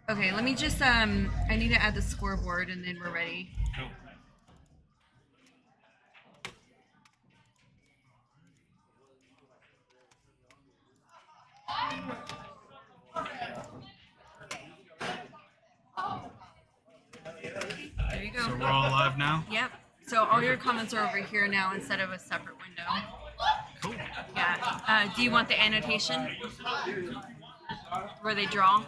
Okay, let me just I need to add the scoreboard and then we're ready. Cool. There you go. So we're all live now? Yep. So all your comments are over here now instead of a separate window. Cool. Yeah. Do you want the annotation where they draw?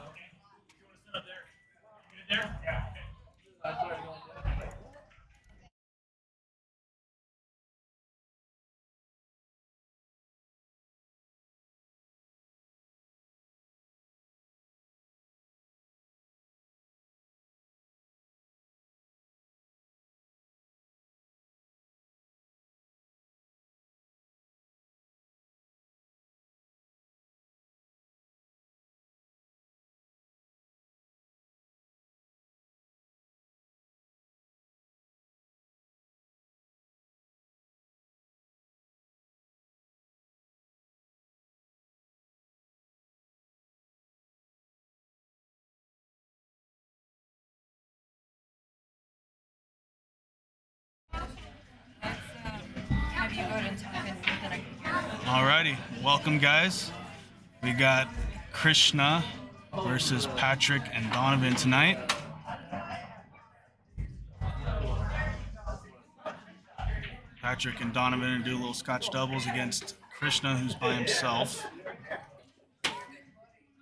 Have you go into that I can hear? Alrighty, welcome guys. We got Krishna versus Patrick and Donovan tonight. Patrick and Donovan do a little scotch doubles against Krishna, who's by himself.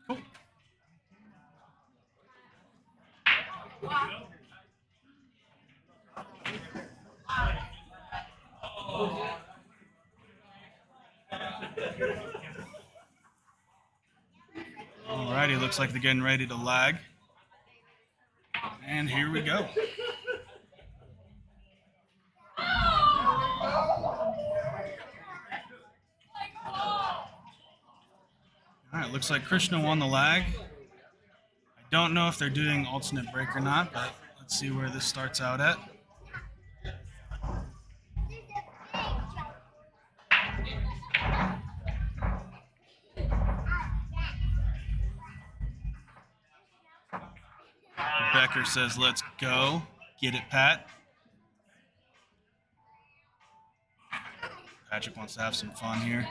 Cool. Alrighty, looks like they're getting ready to lag. And here we go. Alright, looks like Krishna won the lag. I don't know if they're doing alternate break or not, but let's see where this starts out at. Becker says, let's go. Get it, Pat. Patrick wants to have some fun here.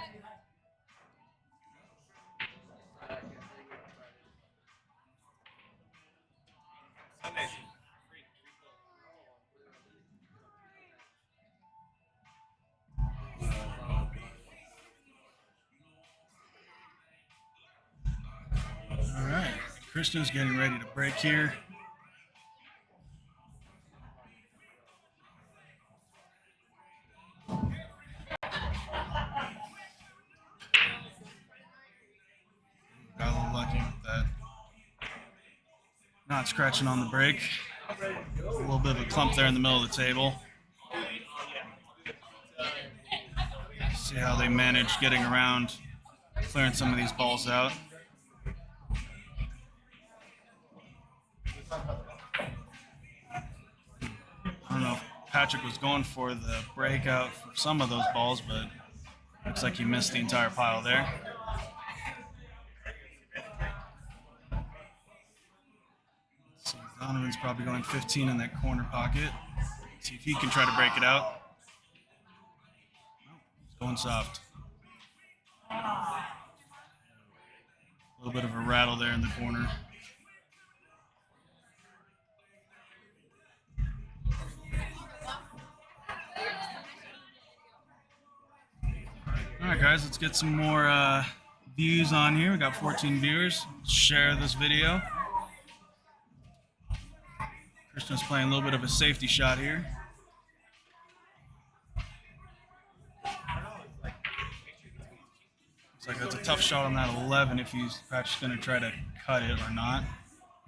All right, Krishna's getting ready to break here. Got a little lucky with that. Not scratching on the break. A little bit of a clump there in the middle of the table. See how they manage getting around, clearing some of these balls out. I don't know if Patrick was going for the breakout for some of those balls, but looks like he missed the entire pile there. So Donovan's probably going 15 in that corner pocket. See if he can try to break it out. He's going soft. A little bit of a rattle there in the corner. All right, guys, let's get some more views on here. We got 14 viewers. Share this video. Krishna's playing a little bit of a safety shot here. Looks like that's a tough shot on that 11 if he's Patrick's going to try to cut it or not.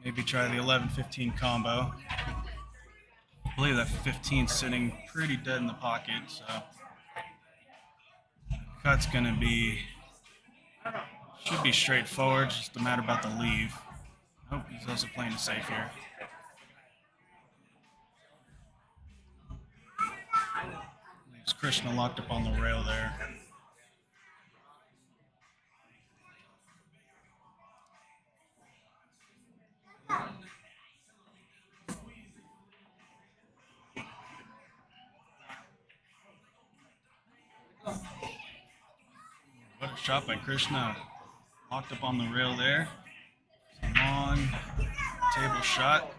Maybe try the 11-15 combo. I believe that 15's sitting pretty dead in the pocket, so cut's going to be, should be straightforward, just a matter about the leave. Oh, he's also playing it safe here. Leaves Krishna locked up on the rail there. shot by Krishna. Locked up on the rail there. Long table shot.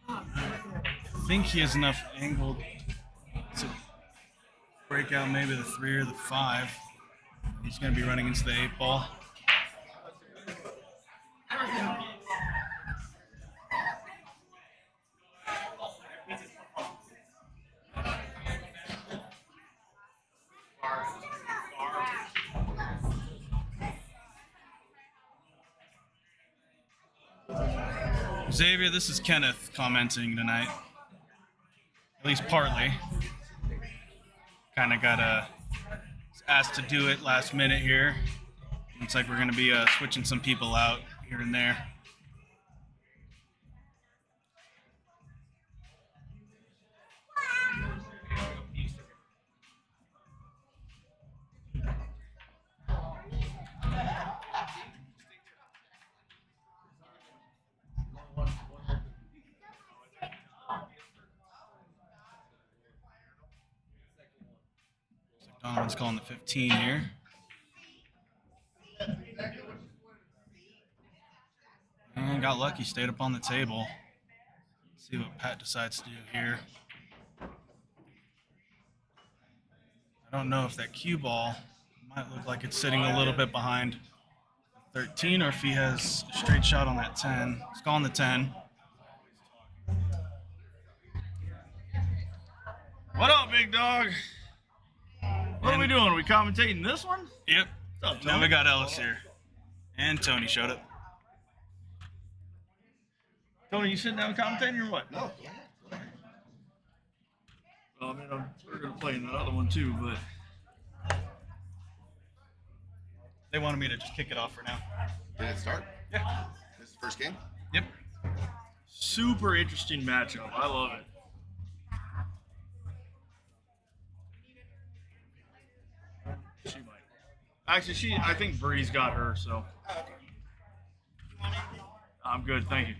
I think he has enough angle to break out maybe the 3 or the 5. He's going to be running into the 8 ball. Xavier, this is Kenneth commenting tonight. At least partly. Kind of got asked to do it last minute here. Looks like we're going to be switching some people out here and there. Donovan's calling the 15 here. And got lucky, stayed up on the table. Let's see what Pat decides to do here. I don't know if that cue ball might look like it's sitting a little bit behind 13 or if he has a straight shot on that 10. He's calling the 10. What up, big dog? What are we doing? Are we commentating this one? Yep. What's up, Then Tony? we got Ellis here. And Tony showed up. Tony, you sitting down commentating or what? No. Well, I mean, we're going to play in that other one too, but They wanted me to just kick it off for now. Did it start? Yeah. This is the first game? Yep. super interesting matchup. I love it. She might. Actually, I think Bree's got her, so. I'm good, thank you.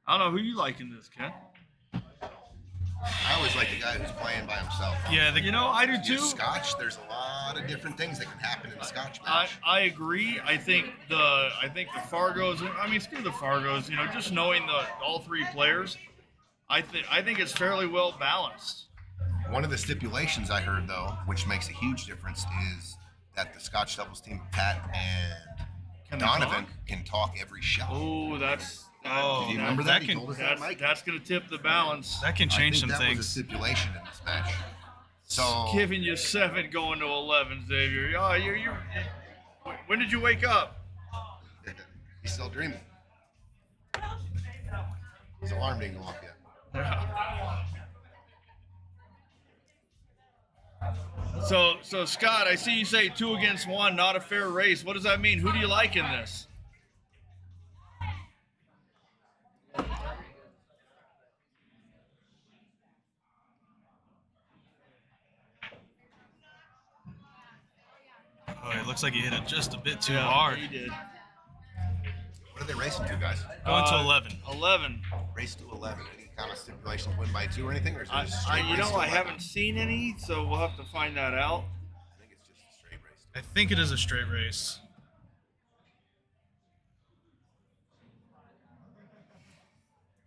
I don't know who you like in this, Ken. I always like the guy who's playing by himself. Yeah, You know, I do You too. Scotch, there's a lot of different things that can happen in the Scotch match. I agree. I think the Fargos. I mean, screw the Fargos. You know, just knowing all three players, I think it's fairly well balanced. One of the stipulations I heard, though, which makes a huge difference, is that the Scotch doubles team, Pat and Can they Donovan, talk? can talk every shot. Oh, that's. Oh, Do you that- remember that that? can- He told us that, Mike? That's going to tip the balance. That can I change think some that was a things. stipulation in this match. So Giving you 7 going to 11, Xavier. Oh, you're. When did you wake up? he's still dreaming. His alarm didn't go off yet. So Scott, I see you say 2 against 1, not a fair race. What does that mean? Who do you like in this? Oh, it looks like he hit it just a bit too hard. He did. What are they racing to, guys? Going to 11. 11. Race to 11. Any kind of stipulations, win by 2 or anything? Or is it just a I straight race to 11? haven't seen any, so we'll have to find that out. I think it's just a straight race. I think it is a straight race.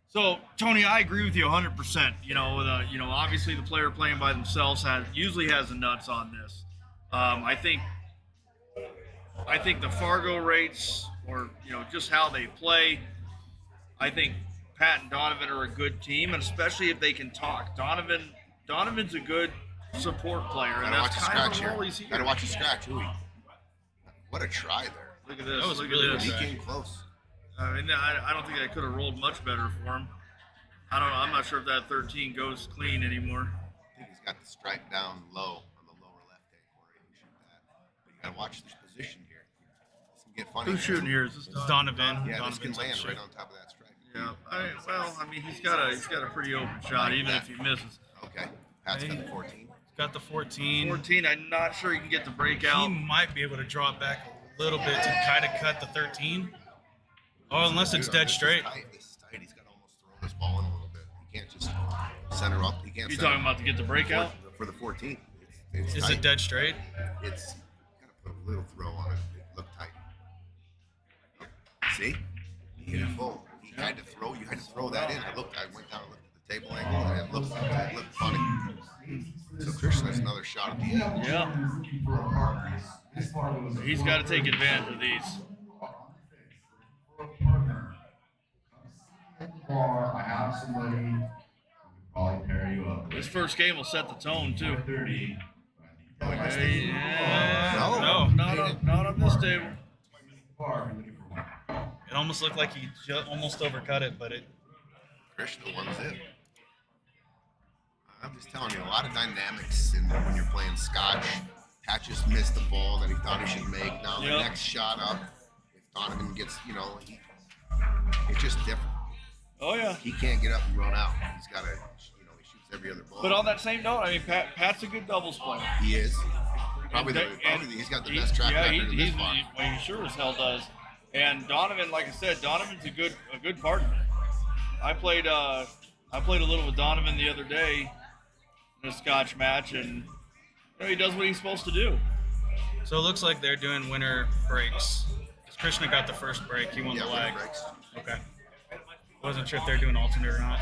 So Tony, I agree with you 100%. You know, obviously the player playing by themselves usually has the nuts on this. I think the Fargo rates, or just how they play. I think Pat and Donovan are a good team, and especially if they can talk. Donovan's a good support player, and Gotta watch that's the kind scratch of the here. role he's here. Gotta watch the scratch. Ooh. What a try there. Look at this. That was Look really at He this. good. came close. I mean, I don't think I could have rolled much better for him. I don't know. I'm not sure if that 13 goes clean anymore. I think he's got the strike down low on the lower left-hand corner. He can shoot that. But you gotta watch this position here. This can get funny. Who's shooting here? Is this It's Donovan. Yeah, this can Donovan's land up right shit. on top of that strike. Yeah. He's got a pretty open shot, even if he misses. Okay. Pat's got the 14. Got the 14. 14. I'm not sure he can get the breakout. He might be able to drop back a little bit to kind of cut the 13. Oh, unless it's dead straight. This is tight. He's got to almost throw this ball in a little bit. He can't just center up. He can't. You center talking about to get the breakout? for the 14? It's Is tight. it dead straight? It's got to put a little throw on it. It looked tight. See? He hit it full. He had to throw. You had to throw that in. I went down and looked at the table angle, and it looked funny. So Krishna has another shot at the end. Yeah. He's got to take advantage of these. I have somebody who can probably pair you up. This first game will set the tone too. 30. No. Not on this table. It almost looked like he almost overcut it, but it. Krishna wins it. I'm just telling you, a lot of dynamics when you're playing Scotch. Pat just missed the ball that he thought he should make. Now the next shot up, if Donovan gets, it's just different. Oh yeah. He can't get up and run out. He's got to, he shoots every other ball. But on that same note, I mean, Pat's a good doubles player. He is. Probably he's got the best track record in this spot. He sure as hell does. And Donovan, like I said, Donovan's a good partner. I played a little with Donovan the other day in a Scotch match, and he does what he's supposed to do. So it looks like they're doing winner breaks. Krishna got the first break. He won the leg. Breaks. Okay. Wasn't sure if they're doing alternate or not.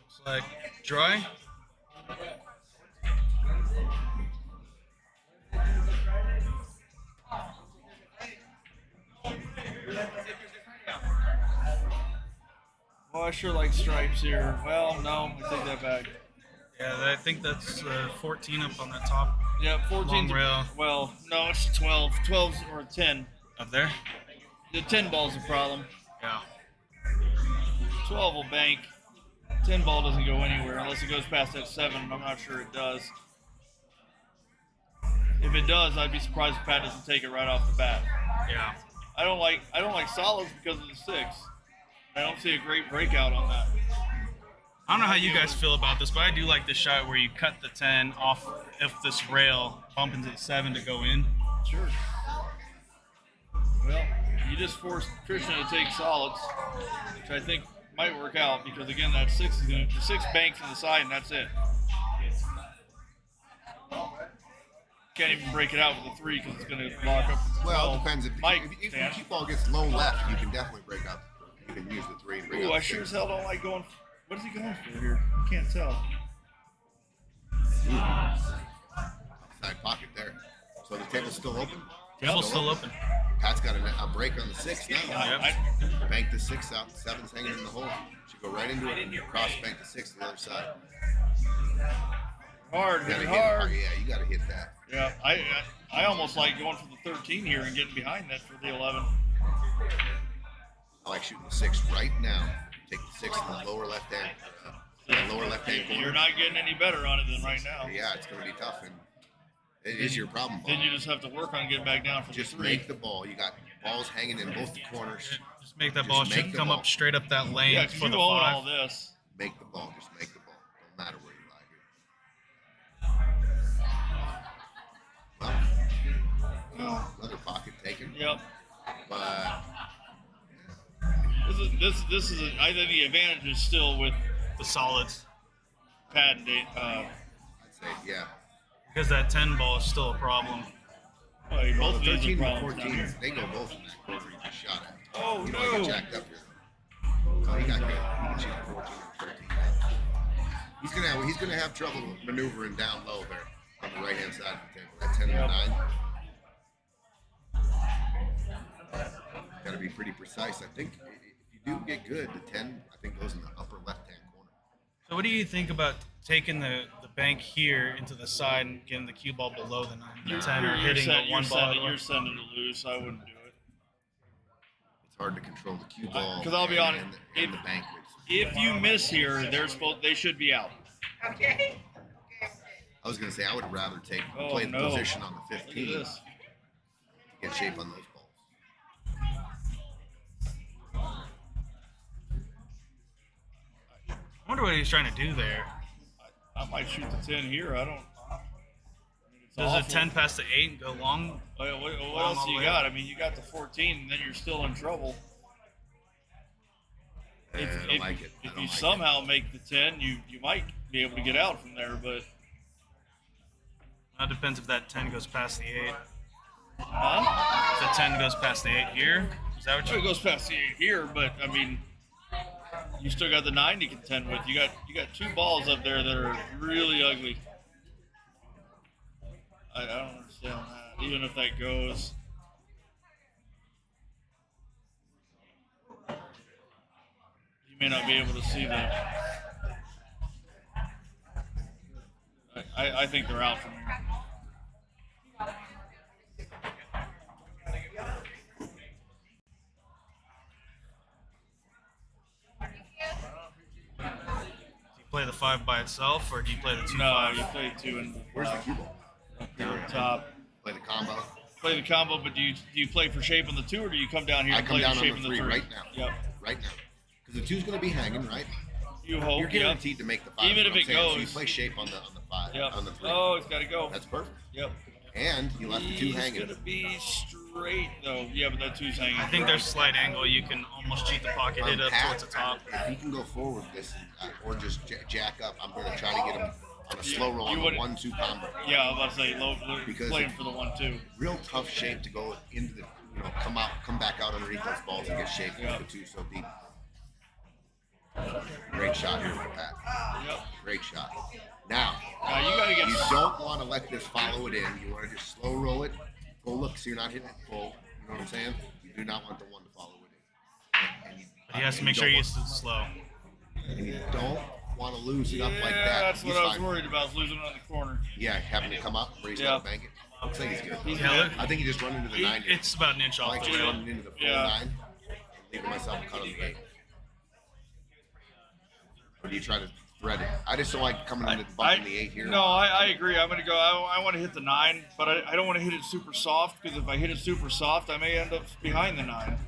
Looks like dry. Well, I sure like stripes here. Well, no, I take that back. Yeah, I think that's 14 up on the top. Yeah, 14. Long rail. Well, no, it's a 12. 12's or a 10. Up there? The 10 ball's a problem. Yeah. 12 will bank. 10 ball doesn't go anywhere unless it goes past that 7. I'm not sure it does. If it does, I'd be surprised if Pat doesn't take it right off the bat. Yeah. I don't like solids because of the 6. I don't see a great breakout on that. I don't know how you guys feel about this, but I do like this shot where you cut the 10 off if this rail, bump into the 7 to go in. Sure. Well, you just forced Krishna to take solids, which I think might work out because again that 6 is the 6 banks on the side and that's it. Can't even break it out with a 3 because it's going to lock up. Well, it depends. If Mike, your cue ball gets low left, you can definitely break out. You can use the 3 and break out. Ooh, I the sure 6. as hell don't like going. What is he going for here? I can't tell. Side pocket there. So the table's still open? Table's still open. Pat's got a break on the 6 now. Yep. Bank the 6 out. 7's hanging in the hole. Should go right into it and cross bank the 6 to the other side. Hard, You gotta hit hit hard. it. Yeah, you got to hit that. Yeah, I almost like going for the 13 here and getting behind that for the 11. I like shooting the 6 right now. Take the 6 in the lower left hand. Lower left hand corner. You're not getting any better on it than right now. Yeah, it's going to be tough, and it is your problem. Then you just have to work on getting back down for Just the 3. make the ball. You got balls hanging in both the corners. Just make that Just ball make should the come ball. up straight up that lane Yeah, because for you the own 5. all this. Make the ball. Just make the ball. Don't matter where you lie here. Well, another pocket taken. Yep. But This is I think the advantage is still with The solids. Pat and I'd say, yeah. Because that 10 ball is still a problem. both Well, of the these 13 are and problems down 14, here. they go both in that corner you just shot at. Oh, You no. know, I get jacked up here. Oh, he got good. He can shoot 14 and 13. He's gonna have trouble maneuvering down low there on the right hand side of the table. That 10 and 9. Got to be pretty precise. I think if you do get good, the 10 I think goes in the upper left hand corner. So what do you think about taking the bank here into the side and getting the cue ball below the 10 or hitting the one ball? You're sending it loose. I wouldn't do it. It's hard to control the cue ball. 'Cause I'll be honest, and the bank. If you miss here, they should be out. Okay. I was gonna say I would rather Oh, play the no. position on the Look at 15. this. get shape on those balls. I wonder what he's trying to do there. I might shoot the 10 here. I don't. It's Does a awful. 10 pass the 8 and go long? What Long else all do the you way got? up. I mean, you got the 14, and then you're still in trouble. I don't like it. I If don't you like somehow make the 10, you might be able to get out from there, but That depends if that 10 goes past the 8. huh? If the 10 goes past the 8 here, is that what It you? goes past the 8 here, but I mean, you still got the 9 to contend with. You got 2 balls up there that are really ugly. I don't understand that. Even if that goes, you may not be able to see that. I think they're out from here. Do you play the 5 by itself, or do you play the 2 No, 5? you play 2 and Where's the cue ball? up there on top. Play the combo. Play the combo, but do you play for shape on the 2, or do you come down here I and come play down the on shape the on the 3 3? right now. Yep. Right now. Because the 2's going to be hanging, right? You hope. You're guaranteed to make the 5. Even is if what I'm it saying. So you goes. play shape on the 5, Yep. on the 3. Oh, it's got to go. That's perfect. Yep. And you left the 2 hanging. It's gonna be straight though. Yeah, but that 2's hanging. I think there's slight angle. You can almost cheat the pocket, hit up Pat, towards the top. If he can go forward this or just jack up, I'm going to try to get him on a slow roll on you the would- 1-2 combo. Yeah, I was about to say low, Because playing if- for the 1-2. Real tough shape to go into the, come back out underneath those balls and get shaped Yeah. with the 2 so deep. Great shot here for Pat. Yep. Great shot. Now, Now you gotta get. you don't want to let this follow it in. You want to just slow roll it. Go look so you're not hitting it full. You know what I'm saying? You do not want the 1 to follow it in. And But he has to and make you sure don't he's slow. and you don't want to lose it up like Yeah, that. that's He's what I was fine. worried about, is losing it on the corner. Yeah, having to come up where he's Yeah. got to bank it. Looks like he's good. Taylor? I think he just run into the 9 here. It's about an inch I off like the just rail. running into the full Yeah. 9, leaving myself a cut on the 8. Or do you try to thread it? I just don't like coming into bumping the 8 here. No, I agree. I'm gonna go. I want to hit the 9, but I don't want to hit it super soft, because if I hit it super soft, I may end up behind the 9. And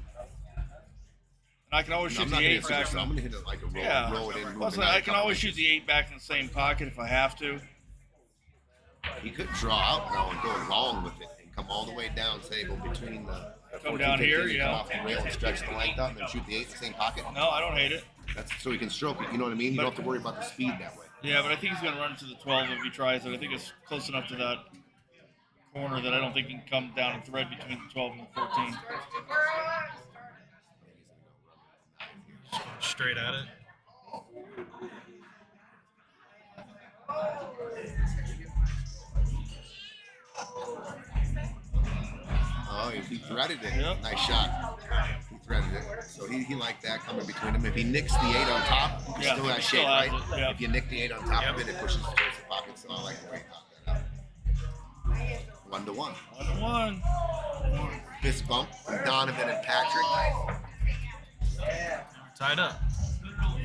I can always No, shoot I'm the not going 8 to back. hit it. I'm going to hit it like a roll, Yeah. roll it in, move Plus, the 9 I can always couple shoot the 8 back in the same pocket if I have to. inches. He could draw out now and go long with it and come all the way down, say, go between the Come 14, down 15, here, and yeah. come off the rail and stretch the length out and then shoot the 8 in the same pocket. No, I don't hate it. That's so he can stroke it. You know what I mean? You don't have to worry about the speed that way. Yeah, but I think he's going to run to the 12 if he tries it. I think it's close enough to that corner that I don't think he can come down and thread between the 12 and the 14. Just going straight at it. Oh, he threaded it. Yep. Nice shot. He threaded it. So he liked that coming between him. If he nicks the 8 on top, he Yeah, still he has still shape, has right? it, yeah. If you nick the 8 on top Yep. of it, it pushes towards the pocket. So I like the way he thought that out. 1-1. 1-1. Fist bump from Donovan and Patrick. Tied up.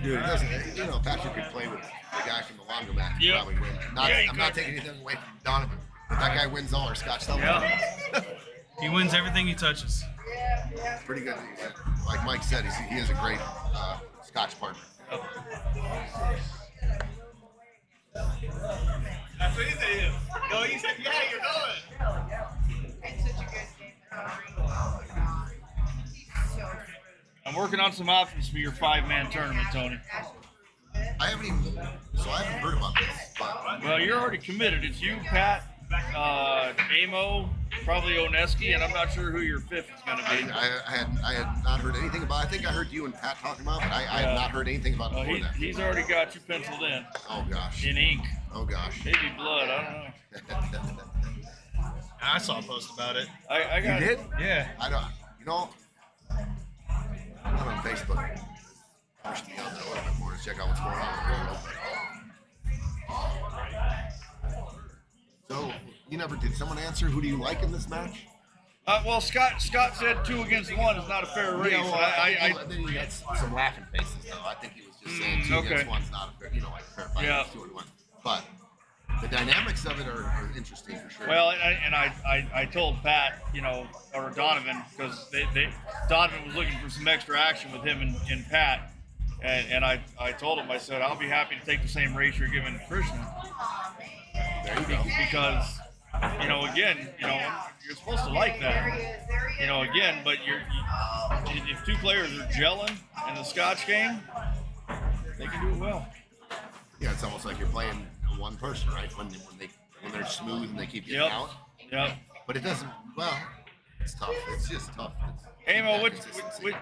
Dude, it doesn't. You know, Patrick could play with the guy from the Laundromat and Yep. probably win. Yeah, he I'm not could. taking anything away from Donovan, but that guy wins all our Scotch stuff. Yeah. He wins everything he touches. Pretty good. Like Mike said, he is a great Scotch partner. That's what he said. No, he said, yeah, you're going. It's such a good game. I'm working on some options for your 5-man tournament, Tony. I haven't heard about this, but Well, you're already committed. It's you, Pat, Amo, probably Oneski, and I'm not sure who your 5th is going to be. I had not heard anything about it. I think I heard you and Pat talking about it, but I had not heard anything about it before that. He's already got you penciled in Oh gosh. in ink. Oh gosh. Maybe blood. I don't know. I saw a post about it. I You got did? Yeah. I don't. You know, I'm not on Facebook. Push me out there a little bit more to check out what's going on in the world. So you never did. Someone answer? Who do you like in this match? Well, Scott said 2 against 1 is not a fair race. Yeah, well, I then he had some laughing faces though. I think he was just saying 2 okay. against 1's not a fair, like a fair fight. Yeah. It's 2-1. But The dynamics of it are interesting for sure. Well, I told Pat, or Donovan, because Donovan was looking for some extra action with him and Pat, and I told him, I said, I'll be happy to take the same race you're giving Krishna. There you go. Because, again, you're supposed to like that, again, but if two players are gelling in the Scotch game, they can do it well. Yeah, it's almost like you're playing one person, right? When they're smooth and they keep getting out. Yep. But it doesn't. Well, it's tough. It's just tough. Amo,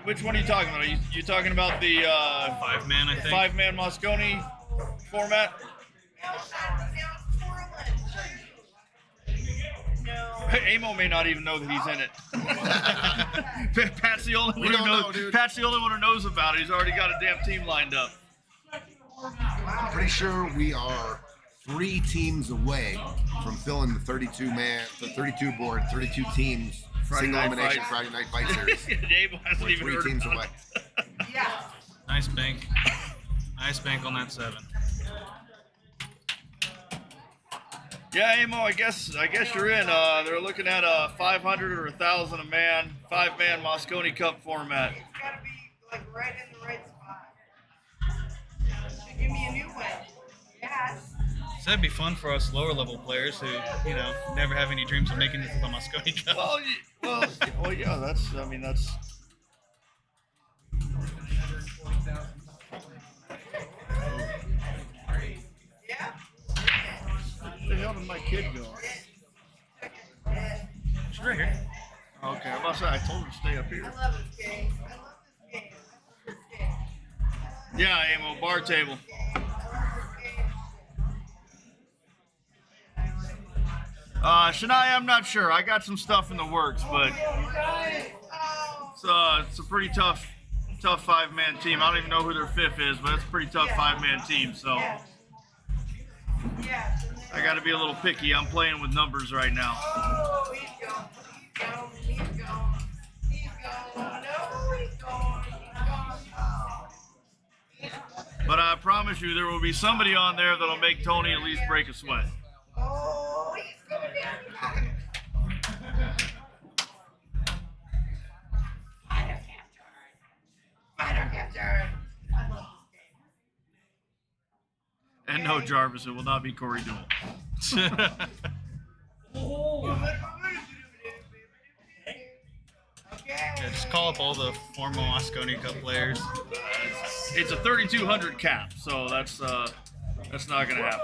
which one are you talking about? Are you talking about the 5-man, I think. 5-man Moscone format? Amo may not even know that he's in it. Pat's the only one who knows. Pat's the only one who knows about it. He's already got a damn team lined up. I'm pretty sure we are 3 teams away from filling the 32 board, 32 teams, single elimination Friday night fight series. Amo hasn't We're even 3 heard teams about away. Yeah. Nice bank. Nice bank on that 7. Yeah, Amo, I guess you're in. They're looking at a 500 or 1,000 a man, 5-man Moscone Cup format. It's gotta be like right in the right spot. Should give me a new one. Yes. So that'd be fun for us lower level players who, never have any dreams of making it to the Moscone Cup. Well, yeah. That's. Yeah. Where the hell did my kid go? She's right here. Okay, I'm about to say I told her to stay up here. I love this game. I love this game. I love this game. Yeah, Amo, bar table. Shania, I'm not sure. I got some stuff in the works, but it's a pretty tough 5-man team. I don't even know who their 5th is, but it's a pretty tough 5-man team. So I got to be a little picky. I'm playing with numbers right now. Oh, he's gone. He's gone. He's gone. He's gone. No, he's gone. He's gone. But I promise you, there will be somebody on there that'll make Tony at least break a sweat. Oh, he's going down. Fighter capture. I love this game. And no, Jarvis, it will not be Corey Deuel. Okay. Yeah, just call up all the former Moscone Cup players. It's a 3,200 cap, so that's not gonna happen.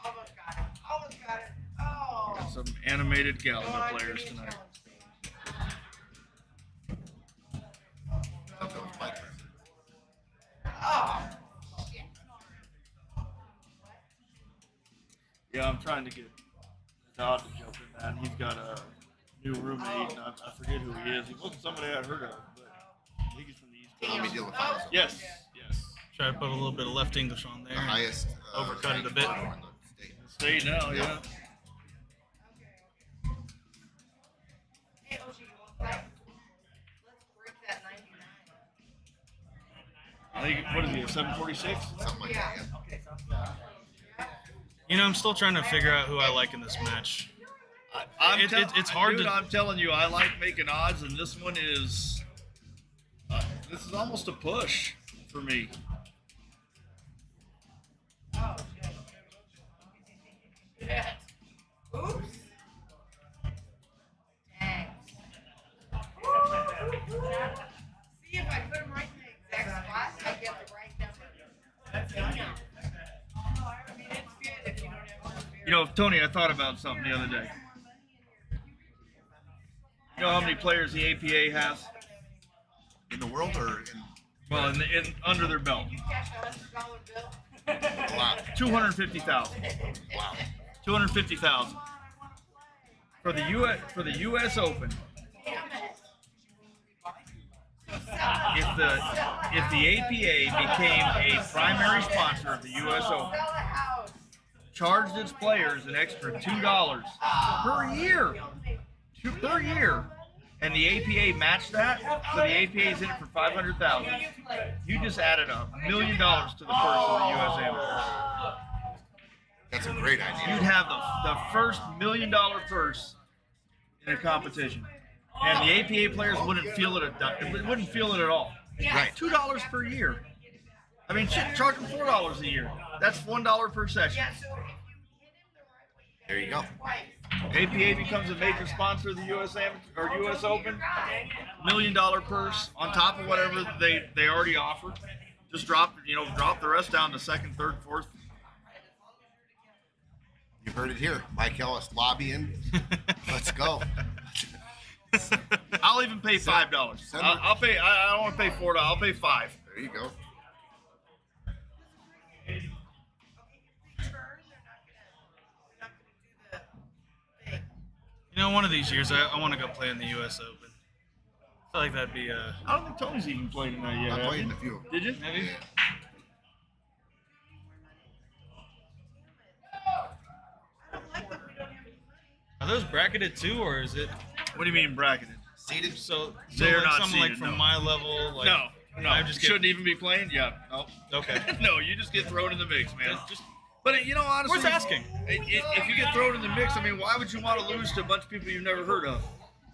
Almost got it. Almost got it. Oh. Got some animated Galaga players tonight. Thought that was my turn. Oh. Yeah, I'm trying to get Dodd to jump in that. He's got a new roommate, and I forget who he is. He wasn't somebody I'd heard of, but I think he's from the East Let me Coast. deal with finals. Yes. Try to put a little bit of left English on there. The highest. Overcut it a bit. in the state. State now, yeah. Hey, Oshie, you want that? Let's break that 99. I think, what is he, a 746? Something like that. Yeah. I'm still trying to figure out who I like in this match. It's hard dude, to. I'm telling you, I like making odds, and this one is. This is almost a push for me. Oh, shit. Oops. Dang. See, if I put them right in the exact spot, I get the right number. I mean, it's good if you don't have to. Tony, I thought about something the other day. You know how many players the APA has? In the world or in? Well, under their belt. You cash a $100 bill. Wow. 250,000. Wow. 250,000 for the U.S. Open. If the APA became a primary sponsor of the U.S. Open, Sell a house. charged its players an extra $2 per year, per year and the APA matched that, so the APA is in it for $500,000. You just added $1 million to the purse of the U.S. Amateur. That's a great idea. You'd have the first $1 million purse in a competition, and the APA players wouldn't feel it. Wouldn't feel it at all. Right. $2 per year. I mean, shit, charge them $4 a year. That's $1 per session. Yeah, so if you hit him the right way, you There you go. APA becomes a major sponsor of the U.S. Amateur or U.S. Open. $1 million purse on top of whatever they already offer. Just drop the rest down to second, third, fourth. You heard it here. Mike Ellis lobbying. Let's go. I'll even pay $5. I'll pay. I don't want to pay $4. I'll pay $5. There you go. You know, one of these years, I want to go play in the U.S. Open. I feel like that'd be a. I don't think Tony's even played in that yet. I have played you? in a few. Did you? Maybe. Are those bracketed too, or is it What do you mean bracketed? Seated. so They're like not something like seated, from no. my level? Like, No. I just get- shouldn't even be playing. Yeah. No. Okay. No, you just get thrown in the mix, man. Just But honestly, worth asking. If you get thrown in the mix, I mean, why would you want to lose to a bunch of people you've never heard of?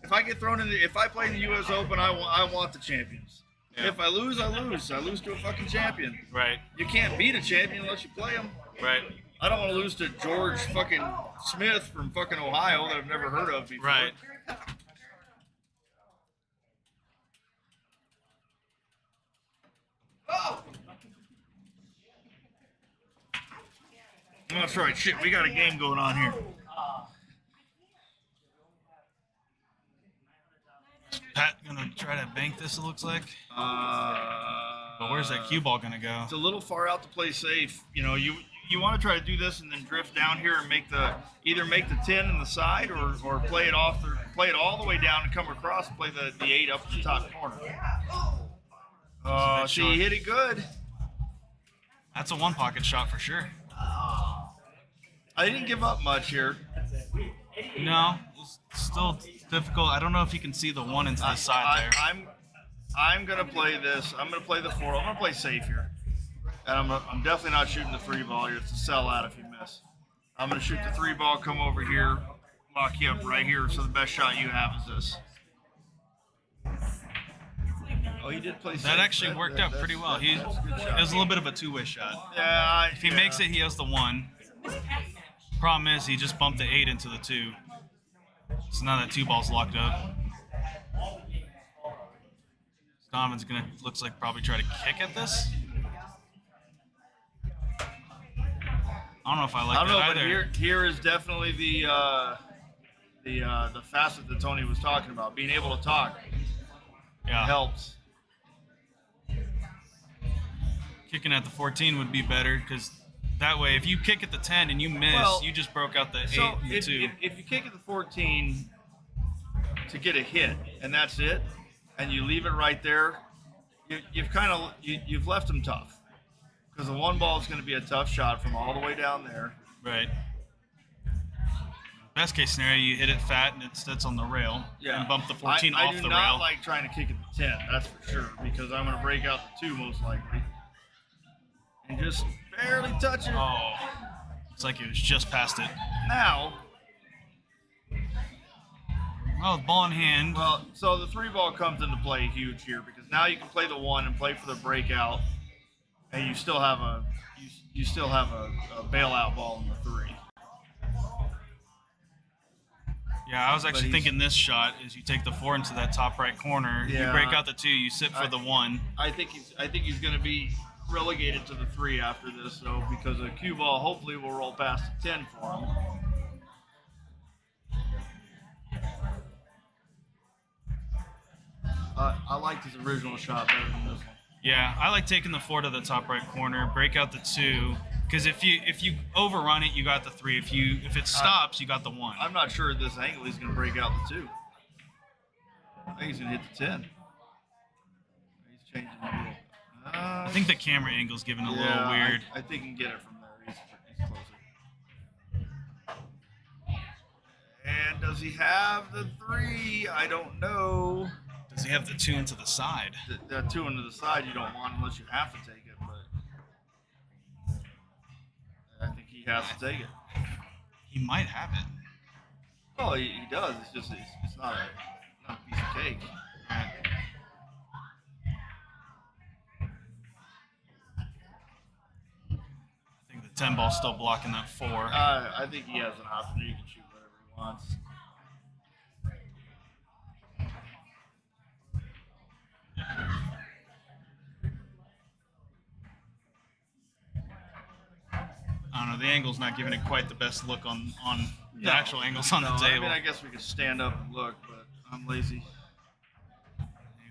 If I get thrown in if I play in the U.S. Open, I want the champions. Yeah. If I lose, I lose. I lose to a fucking champion. Right. You can't beat a champion unless you play him. Right. I don't want to lose to George fucking Smith from fucking Ohio that I've never heard of before. Right. That's right. Shit, we got a game going on here. Pat gonna try to bank this. It looks like. But where's that cue ball gonna go? It's a little far out to play safe. You want to try to do this and then drift down here and either make the 10 in the side or play it all the way down and come across and play the 8 up in the top corner. bit See, short. you hit it good. That's a one pocket shot for sure. I didn't give up much here. No, it's still difficult. I don't know if you can see the one into the side there. I'm gonna play this. I'm gonna play the 4. I'm gonna play safe here, and I'm definitely not shooting the 3 ball here. It's a sellout if you miss. I'm gonna shoot the 3 ball, come over here, lock you up right here. So the best shot you have is this. Oh, he did play safe. That actually worked out pretty well. That's a good shot. It was a little bit of a two-way shot. Yeah. If he makes it, he has the 1. Problem is, he just bumped the 8 into the 2. So now that 2 ball's locked up. Donovan's gonna looks like probably try to kick at this. I don't know if I like I don't that know, but either. here is definitely the facet that Tony was talking about. Being able to talk Yeah, helps. kicking at the 14 would be better because that way, if you kick at the 10 and you miss, Well, you just broke out the 8 So and the 2. if you kick at the 14 to get a hit and that's it, and you leave it right there, you've left them tough because the 1 ball is going to be a tough shot from all the way down there. Right. Best case scenario, you hit it fat and it sits on the rail and bump the 14 I off do the not rail. like trying to kick at the 10, that's for sure, because I'm going to break out the 2 most likely and just barely touch it. Oh, it's like it was just past it. Now, Oh, ball in hand. well, so the 3 ball comes into play huge here because now you can play the 1 and play for the breakout, and you still have a bailout ball in the 3. Yeah, I was actually he's- thinking this shot is you take the 4 into that top right corner, you Yeah. break out the 2, you sit for the 1. I think he's going to be relegated to the 3 after this, though, because a cue ball hopefully will roll past the 10 for him. I liked his original shot better than this one. Yeah, I like taking the 4 to the top right corner, break out the 2, because if you overrun it, you got the 3. If it stops, you got the 1. I'm not sure at this angle he's going to break out the 2. I think he's going to hit the 10. He's changing the rule. I think the camera angle's giving a little Yeah, weird. I think he can get it from there. He's closer. And does he have the 3? I don't know. Does he have the 2 into the side? The 2 into the side you don't want unless you have to take it, but I think he has to take it. He might have it. Oh, he does. It's just it's not a piece of cake. Right. I think the 10 ball's still blocking that 4. I think he has an option. He can shoot whatever he wants. I don't know. The angle's not giving it quite the best look on the actual angles on the table. I mean, I guess we could stand up and look, but I'm lazy.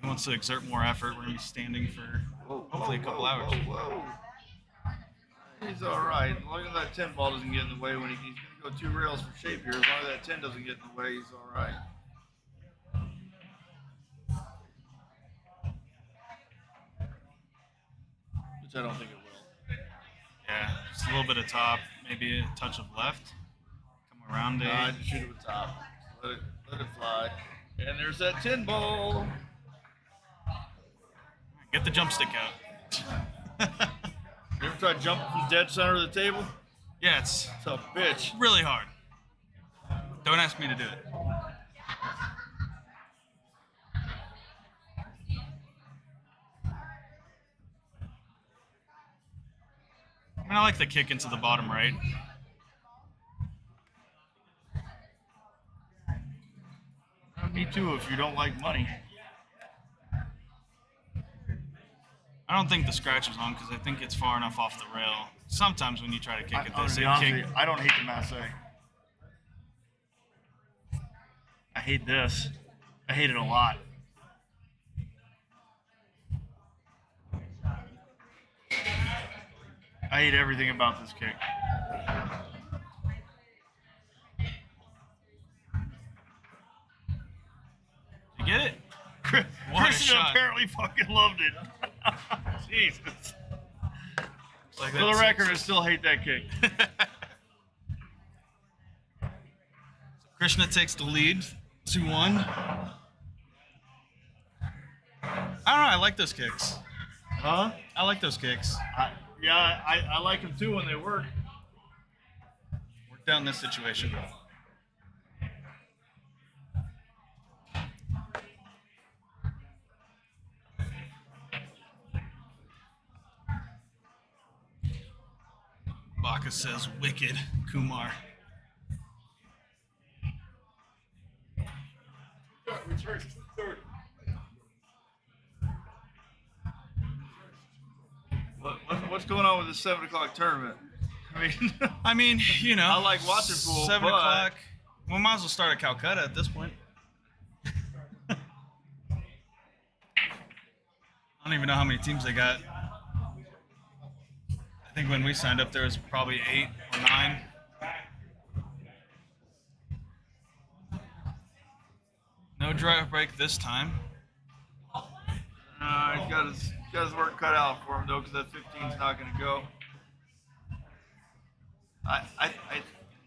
He wants to exert more effort. We're gonna be standing for hopefully a couple hours. Whoa. He's all right. As long as that 10 ball doesn't get in the way when he's gonna go 2 rails for shape here. As long as that 10 doesn't get in the way, he's all right. Which I don't think it will. Yeah, just a little bit of top, maybe a touch of left. Come around it. Just shoot it with top. Let it fly. And there's that 10 ball. Get the jump stick out. You ever tried jumping from dead center of the table? Yeah, it's It's a bitch. really hard. Don't ask me to do it. I mean, I like the kick into the bottom right. Me too, if you don't like money. I don't think the scratch is on because I think it's far enough off the rail. Sometimes when you try to kick it, I'm they say gonna be honest kick. with you, I don't hate the Masse. I hate this. I hate it a lot. I hate everything about this kick. You get it? What a Krishna shot. apparently fucking loved it. Jesus. Like For the record, I still hate that kick. Krishna takes the lead, 2-1. I don't know. I like those kicks. Huh? I like those kicks. I like them too when they work. Worked out in this situation. Baka says wicked, Kumar. What's going on with the 7 o'clock tournament? I mean, you know. I like watching pool, 7 but- o'clock. We might as well start at Calcutta at this point. I don't even know how many teams they got. I think when we signed up, there was probably 8 or 9. No drive break this time. He's got his work cut out for him though, because that 15's not going to go. I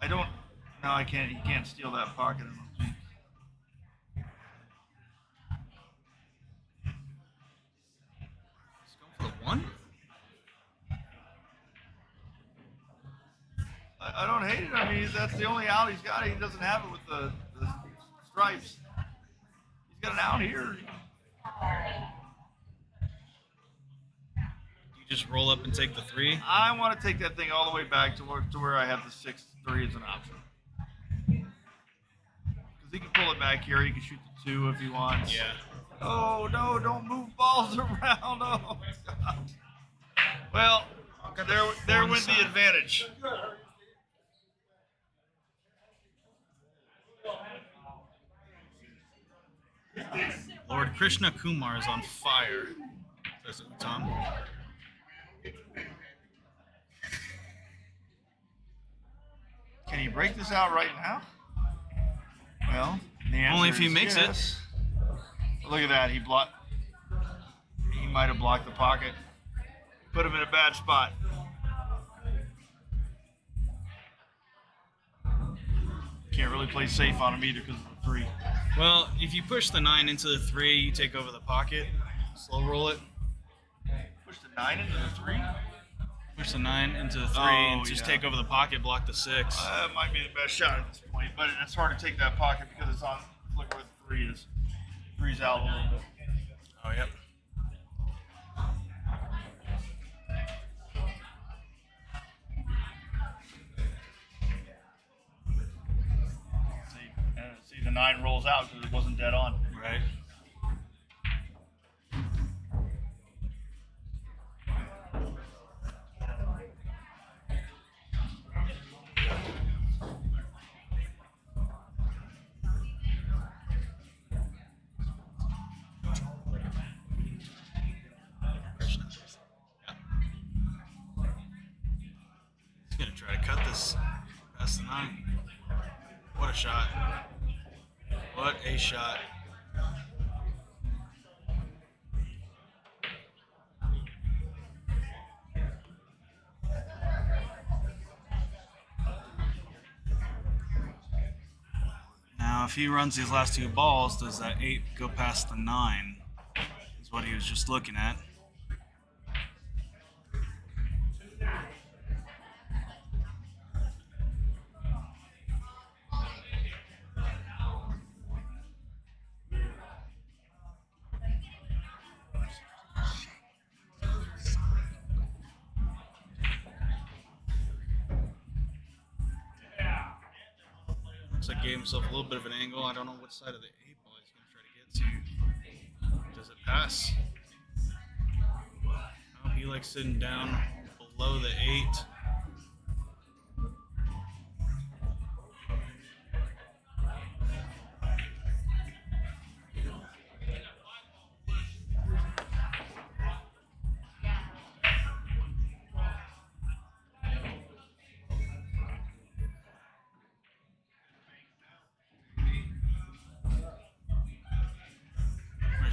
don't. No, I can't. He can't steal that pocket. I don't think. Let's go for the 1. I don't hate it. I mean, that's the only out he's got. He doesn't have it with the stripes. He's got an out here. You just roll up and take the 3. I want to take that thing all the way back to where I have the 6-3 as an option. Because he can pull it back here. He can shoot the 2 if he wants. Yeah. Oh, no, don't move balls around. Oh, God. Well, there went the advantage. Lord Krishna Kumar is on fire. Says Tom. Can he break this out right now? Well, the answer Only if he is makes yes. Look at that. He might have blocked the pocket. Put him in a bad spot. Can't really play safe on him either because of the 3. Well, if you push the 9 into the 3, you take over the pocket. Slow roll it. Push the 9 into the 3. Push the 9 into the 3 Oh, and just yeah. take over the pocket, block the 6. That might be the best shot at this point, but it's hard to take that pocket because it's on. Look where the 3 is. 3's out a little bit. Oh, yep. See the 9 rolls out because it wasn't dead on. Right. He's gonna try to cut this past the 9. What a shot. What a shot. Now, if he runs these last 2 balls, does that 8 go past the 9? Is what he was just looking at. Looks like gave himself a little bit of an angle. I don't know what side of the 8 ball he's going to try to get to. Does it pass? Oh, he likes sitting down below the 8.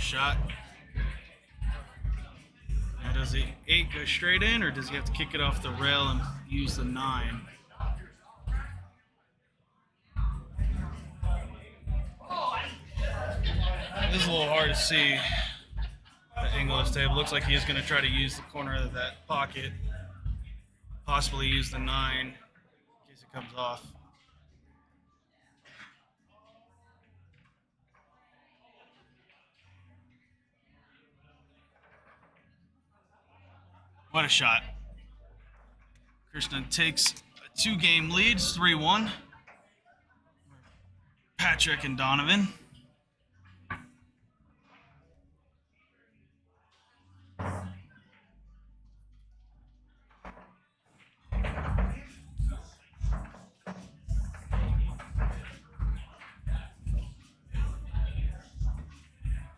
Shot. Now does the 8 go straight in, or does he have to kick it off the rail and use the 9? This is a little hard to see. The angle of this table looks like he is going to try to use the corner of that pocket, possibly use the 9 in case it comes off. What a shot. Krishna takes a 2-game lead, 3-1. Patrick and Donovan.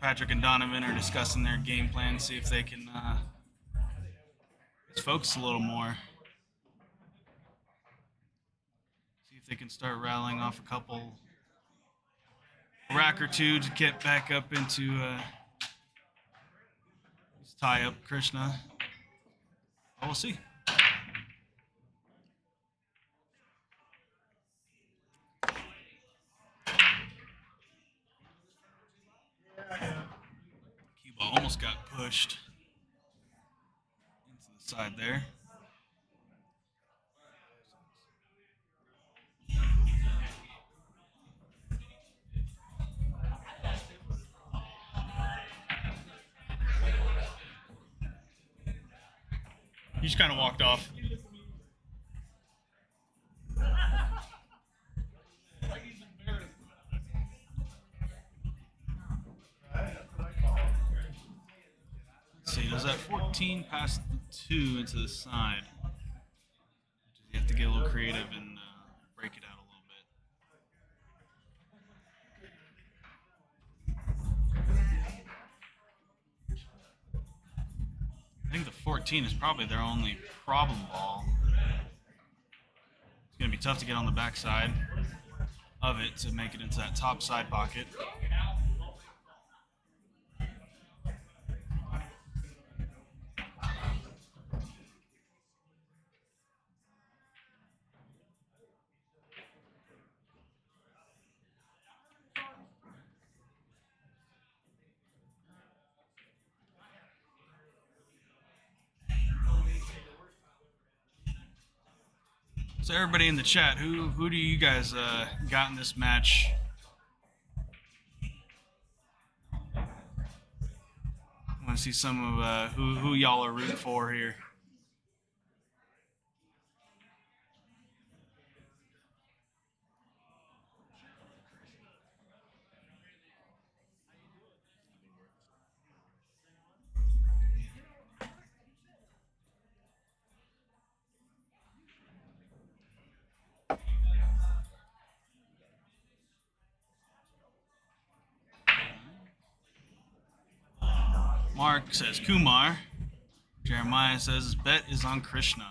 Patrick and Donovan are discussing their game plan, see if they can just focus a little more. See if they can start rattling off a couple rack or 2 to get back up into tie up Krishna. Well, we'll see. Cuba almost got pushed into the side there. He just kind of walked off. Let's see, does that 14 pass the 2 into the side? Does he have to get a little creative and break it out a little bit? I think the 14 is probably their only problem ball. It's going to be tough to get on the backside of it to make it into that top side pocket. So everybody in the chat, who do you guys got in this match? I want to see some of who y'all are rooting for here. Mark says Kumar. Jeremiah says his bet is on Krishna.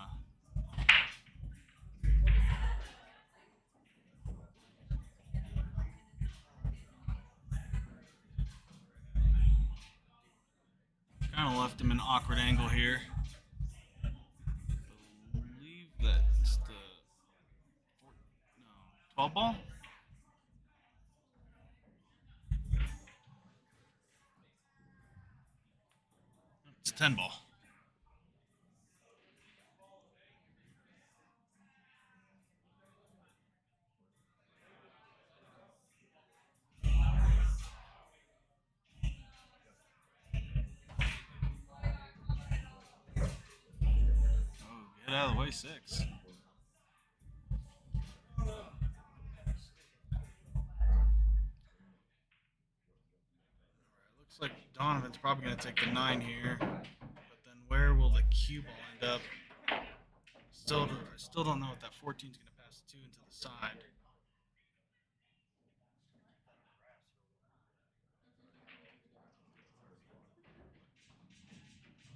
Kind of left him an awkward angle here. I believe that's the 12 ball? It's 10 ball. Get out of the way, 6. Looks like Donovan's probably going to take the 9 here, but then where will the cue ball end up? I still don't know if that 14 is going to pass 2 into the side.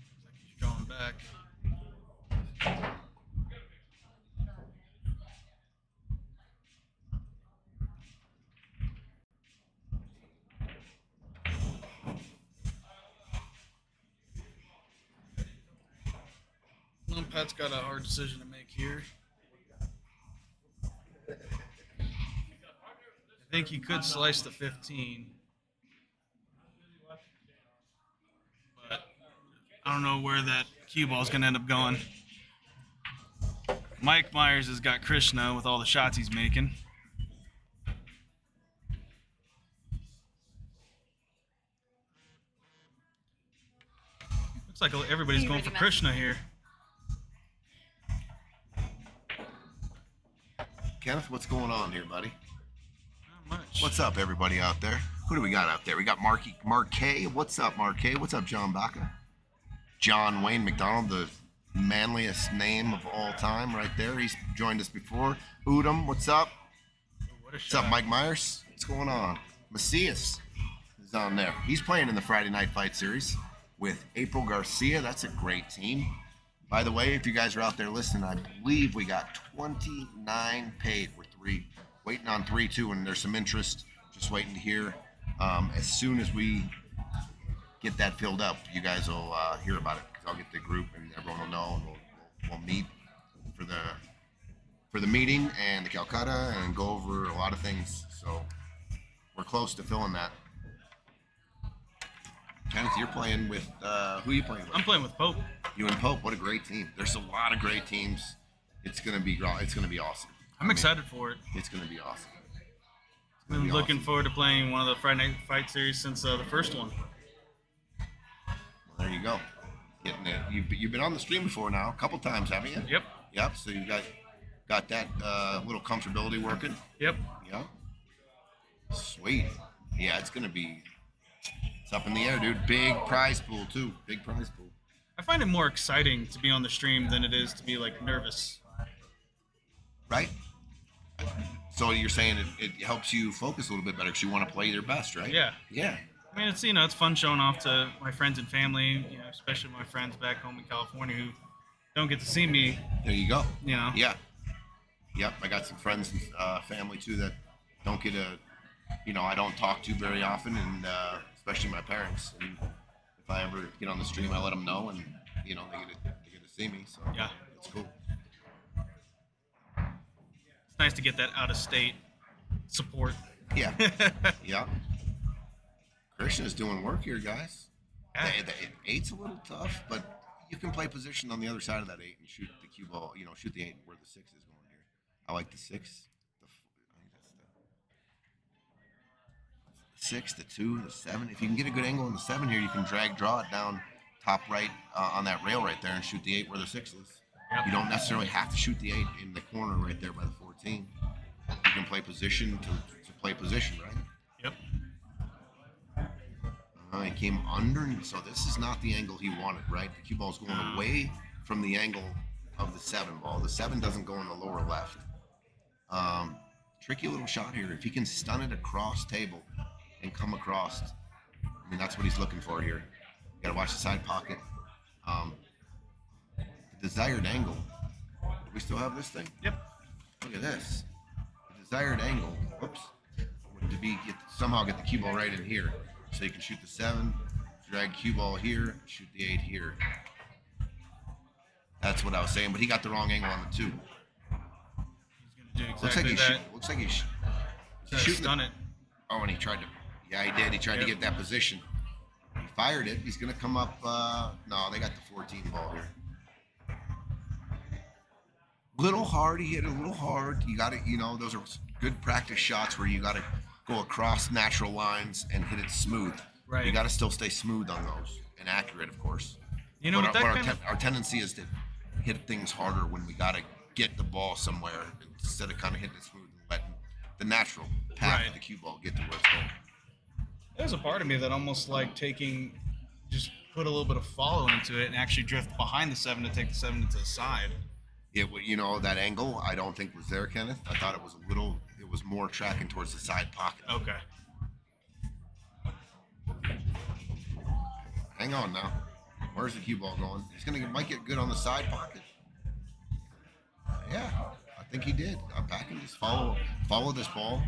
Looks like he's drawing back. Pat's got a hard decision to make here. I think he could slice the 15. But I don't know where that cue ball is going to end up going. Mike Myers has got Krishna with all the shots he's making. Looks like everybody's going for Krishna here. Kenneth, what's going on here, buddy? Not much. What's up, everybody out there? Who do we got out there? We got Mark K. What's up, Mark K? What's up, John Baca? John Wayne McDonald, the manliest name of all time right there. He's joined us before. Udom, what's up? What's up, Mike Myers? What's going on? Macias is on there. He's playing in the Friday Night Fight Series with April Garcia. That's a great team. By the way, if you guys are out there listening, I believe we got 29 paid. We're waiting on 3 too, and there's some interest. Just waiting to hear. As soon as we get that filled up, you guys will hear about it, because I'll get the group and everyone will know, and we'll meet for the meeting and the Calcutta and go over a lot of things. So we're close to filling that. Kenneth, you're playing with who are you playing with? I'm playing with Pope. You and Pope, what a great team. There's a lot of great teams. It's gonna be awesome. I'm excited for it. It's gonna be awesome. I've been looking forward to playing one of the Friday Night Fight Series since the first one. Well, there you go. Getting it. You've been on the stream before now, a couple times, haven't you? Yep. Yep. So you got that little comfortability working. Yep. Yep. Sweet. Yeah, it's up in the air, dude. Big prize pool too. Big prize pool. I find it more exciting to be on the stream than it is to be like nervous. Right? So you're saying it helps you focus a little bit better because you want to play your best, right? Yeah. Yeah. I mean, it's fun showing off to my friends and family, especially my friends back home in California who don't get to see me. There you go. Yeah. Yep. I got some friends and family too that don't get I don't talk to very often, and especially my parents. And if I ever get on the stream, I let them know, and they get to see me. So yeah, it's cool. It's nice to get that out of state support. Yeah. Yeah. Christian is doing work here, guys. Yeah. The 8's a little tough, but you can play position on the other side of that 8 and shoot the cue ball. Shoot the 8 where the 6 is going here. I like the 6. I think that's the 6, the 2, the 7. If you can get a good angle on the 7 here, you can draw it down top right on that rail right there and shoot the 8 where the 6 is. Yep. You don't necessarily have to shoot the 8 in the corner right there by the 14. You can play position to play position, right? Yep. He came under, so this is not the angle he wanted, right? The cue ball's going away from the angle of the 7 ball. The 7 doesn't go in the lower left. Tricky little shot here. If he can stun it across table and come across, I mean, that's what he's looking for here. You got to watch the side pocket. The desired angle. Do we still have this thing? Yep. Look at this. The desired angle. Whoops. Would to be somehow get the cue ball right in here. So you can shoot the 7, drag cue ball here, shoot the 8 here. That's what I was saying, but he got the wrong angle on the 2. He's gonna do exactly that. Looks like he's Shooting stun it. Oh, and he tried to. Yeah, he did. He tried to get that position. He fired it. He's gonna come up. No, they got the 14 ball here. Little hard. He hit it a little hard. You got to, those are good practice shots where you got to go across natural lines and hit it smooth. Right. You got to still stay smooth on those and accurate, of course. You know, but our tendency is to hit things harder when we got to get the ball somewhere instead of kind of hitting it smooth and letting the natural path of the cue ball get to where it's going. There's a part of me that almost like just put a little bit of follow into it and actually drift behind the 7 to take the 7 to the side. That angle I don't think was there, Kenneth. I thought it was more tracking towards the side pocket. Okay. Hang on now. Where's the cue ball going? Might get good on the side pocket. Yeah, I think he did. Back and just follow this ball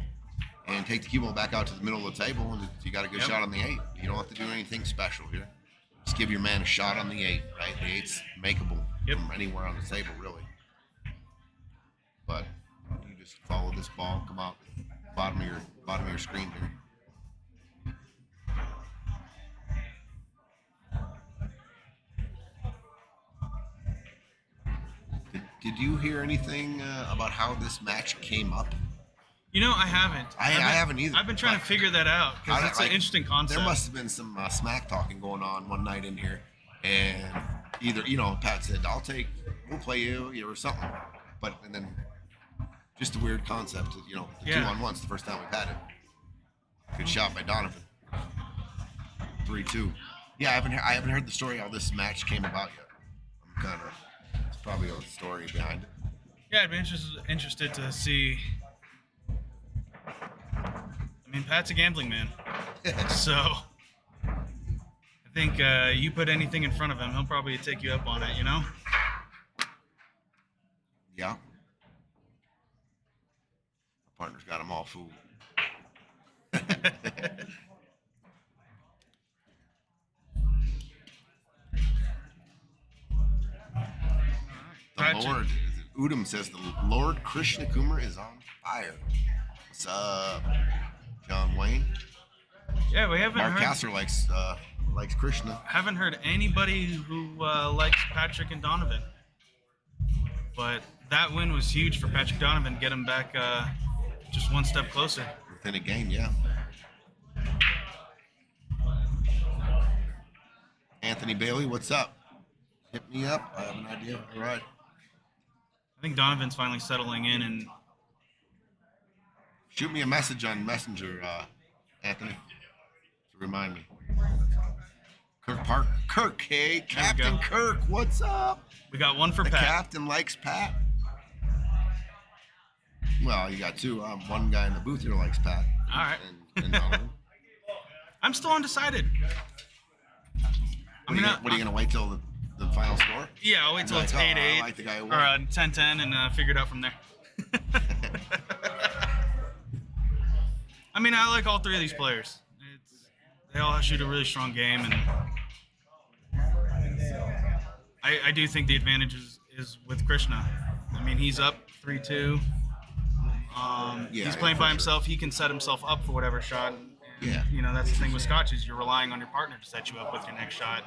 and take the cue ball back out to the middle of the table, and you got a good shot on the 8. You don't have to do anything special here. Just give your man a shot on the 8, right? The 8's makeable from anywhere on the table, really. But you just follow this ball, come out bottom of your screen here. Did you hear anything about how this match came up? I haven't. I haven't either. I've been trying to figure that out because it's an interesting concept. There must have been some smack talking going on one night in here, and either Pat said, we'll play you or something, and then just a weird concept. The 2-on-1's the first time we've had it. Good shot by Donivan. 3-2. Yeah, I haven't heard the story how this match came about yet. It's probably a story behind it. Yeah, I'd be interested to see. I mean, Pat's a gambling man, so I think you put anything in front of him, he'll probably take you up on it. Yeah. My partner's got him all fooled. The Lord, Udom says, the Lord Krishna Kumar is on fire. What's up, John Wayne? Yeah, we haven't Mark heard. Casser likes Krishna. Haven't heard anybody who likes Patrick and Donivan. But that win was huge for Patrick Donivan. Get him back just one step closer. Within a game, yeah. Anthony Bailey, what's up? Hit me up. I have an idea. All right. I think Donovan's finally settling in and shoot me a message on Messenger, Anthony, to remind me. Kirk, hey, Captain Kirk, what's up? We got one for the Pat. The captain likes Pat. Well, you got two. One guy in the booth here likes Pat. All right. And Donovan. I'm still undecided. What are you going to wait till the final score? Yeah, I'll wait till it's 8-8 I like the guy who or won. 10-10 and figure it out from there. I mean, I like all three of these players. They all shoot a really strong game, and I do think the advantage is with Krishna. I mean, he's up 3-2. He's playing by himself. He can set himself up for whatever shot. And, that's the thing with Scotch is you're relying on your partner to set you up with your next shot.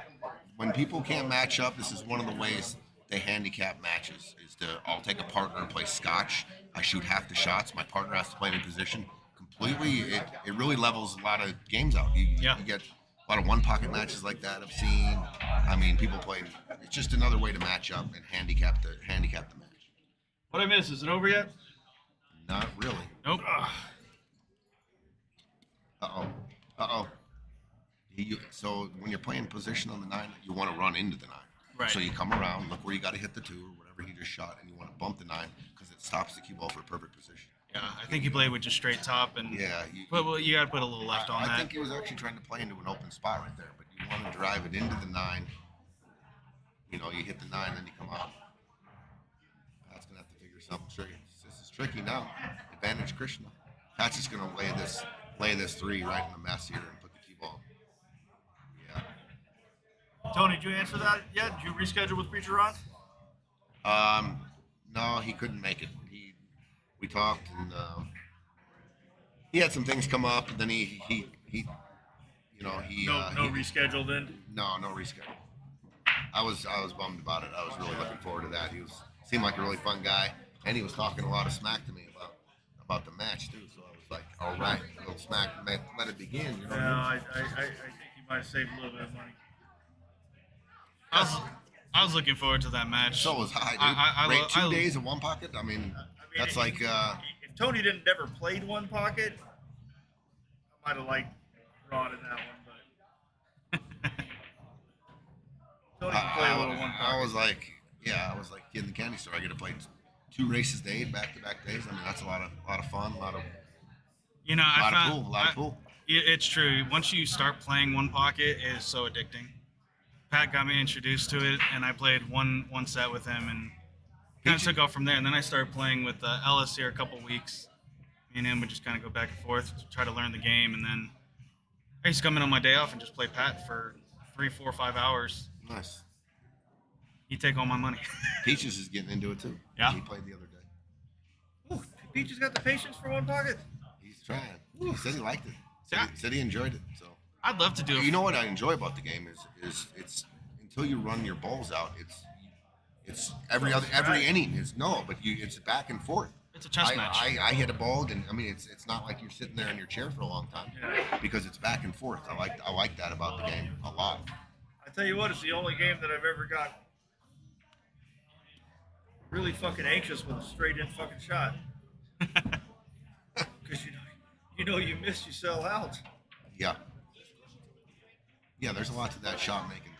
When people can't match up, this is one of the ways they handicap matches is to all take a partner and play Scotch I shoot half the shots. My partner has to play in position completely. It really levels a lot of games out. You get a lot of one pocket matches like that I've seen. I mean, people play. It's just another way to match up and handicap the match. What I miss? Is it over yet? Not really. Nope. Uh-oh. So when you're playing position on the 9, you want to run into the 9. Right. So you come around, look where you got to hit the 2 or whatever he just shot, and you want to bump the 9 because it stops the cue ball for a perfect position. Yeah, I think he played with just straight top and. Yeah. Well, you got to put a little left on that. I think he was actually trying to play into an open spot right there, but you want to drive it into the 9. You know, you hit the 9, then you come out. Pat's gonna have to figure something tricky. This is tricky now. Advantage Krishna. Pat's just gonna lay this 3 right in the mess here and put the cue ball. Yeah. Tony, did you answer that yet? Did you reschedule with Preacher Ron? No, he couldn't make it. We talked, and he had some things come up, and then he rescheduled then. No reschedule. I was bummed about it. I was really looking forward to that. Seemed like a really fun guy, and he was talking a lot of smack to me about the match too. So I was like, all right, a little smack, let it begin. You know? Yeah, I think he might have saved a little bit of money. I was looking forward to that match. So was I, dude. I 2 days in one pocket. I mean that's like. If Tony didn't never played one pocket, I might have liked Ron in that one, but Tony can play a little one pocket. I was like kid in the candy store. I get to play 2 races a day, back-to-back days. I mean, that's a lot of fun, a lot of pool. It's true. Once you start playing one pocket, it is so addicting. Pat got me introduced to it, and I played one set with him, and kind of took off from there. And then I started playing with Ellis here a couple weeks. Me and him would just kind of go back and forth to try to learn the game, and then I used to come in on my day off and just play Pat for 3, 4, 5 hours. Nice. He'd take all my money. Peaches is getting into it too. Yeah. He played the other day. Ooh, Peach has got the patience for one pocket. He's trying. He said he liked it. Yeah. Said he enjoyed it. So. I'd love to do it. You know what I enjoy about the game is it's until you run your balls out, it's every inning is it's back and forth. It's a chess match. I hit a ball, and I mean it's not like you're sitting there in your chair for a long time because it's back and forth. I like that about the game a lot. I tell you what, it's the only game that I've ever got really fucking anxious with a straight in fucking shot. Because you miss, you sell out. Yeah. Yeah, there's a lot to that shot making,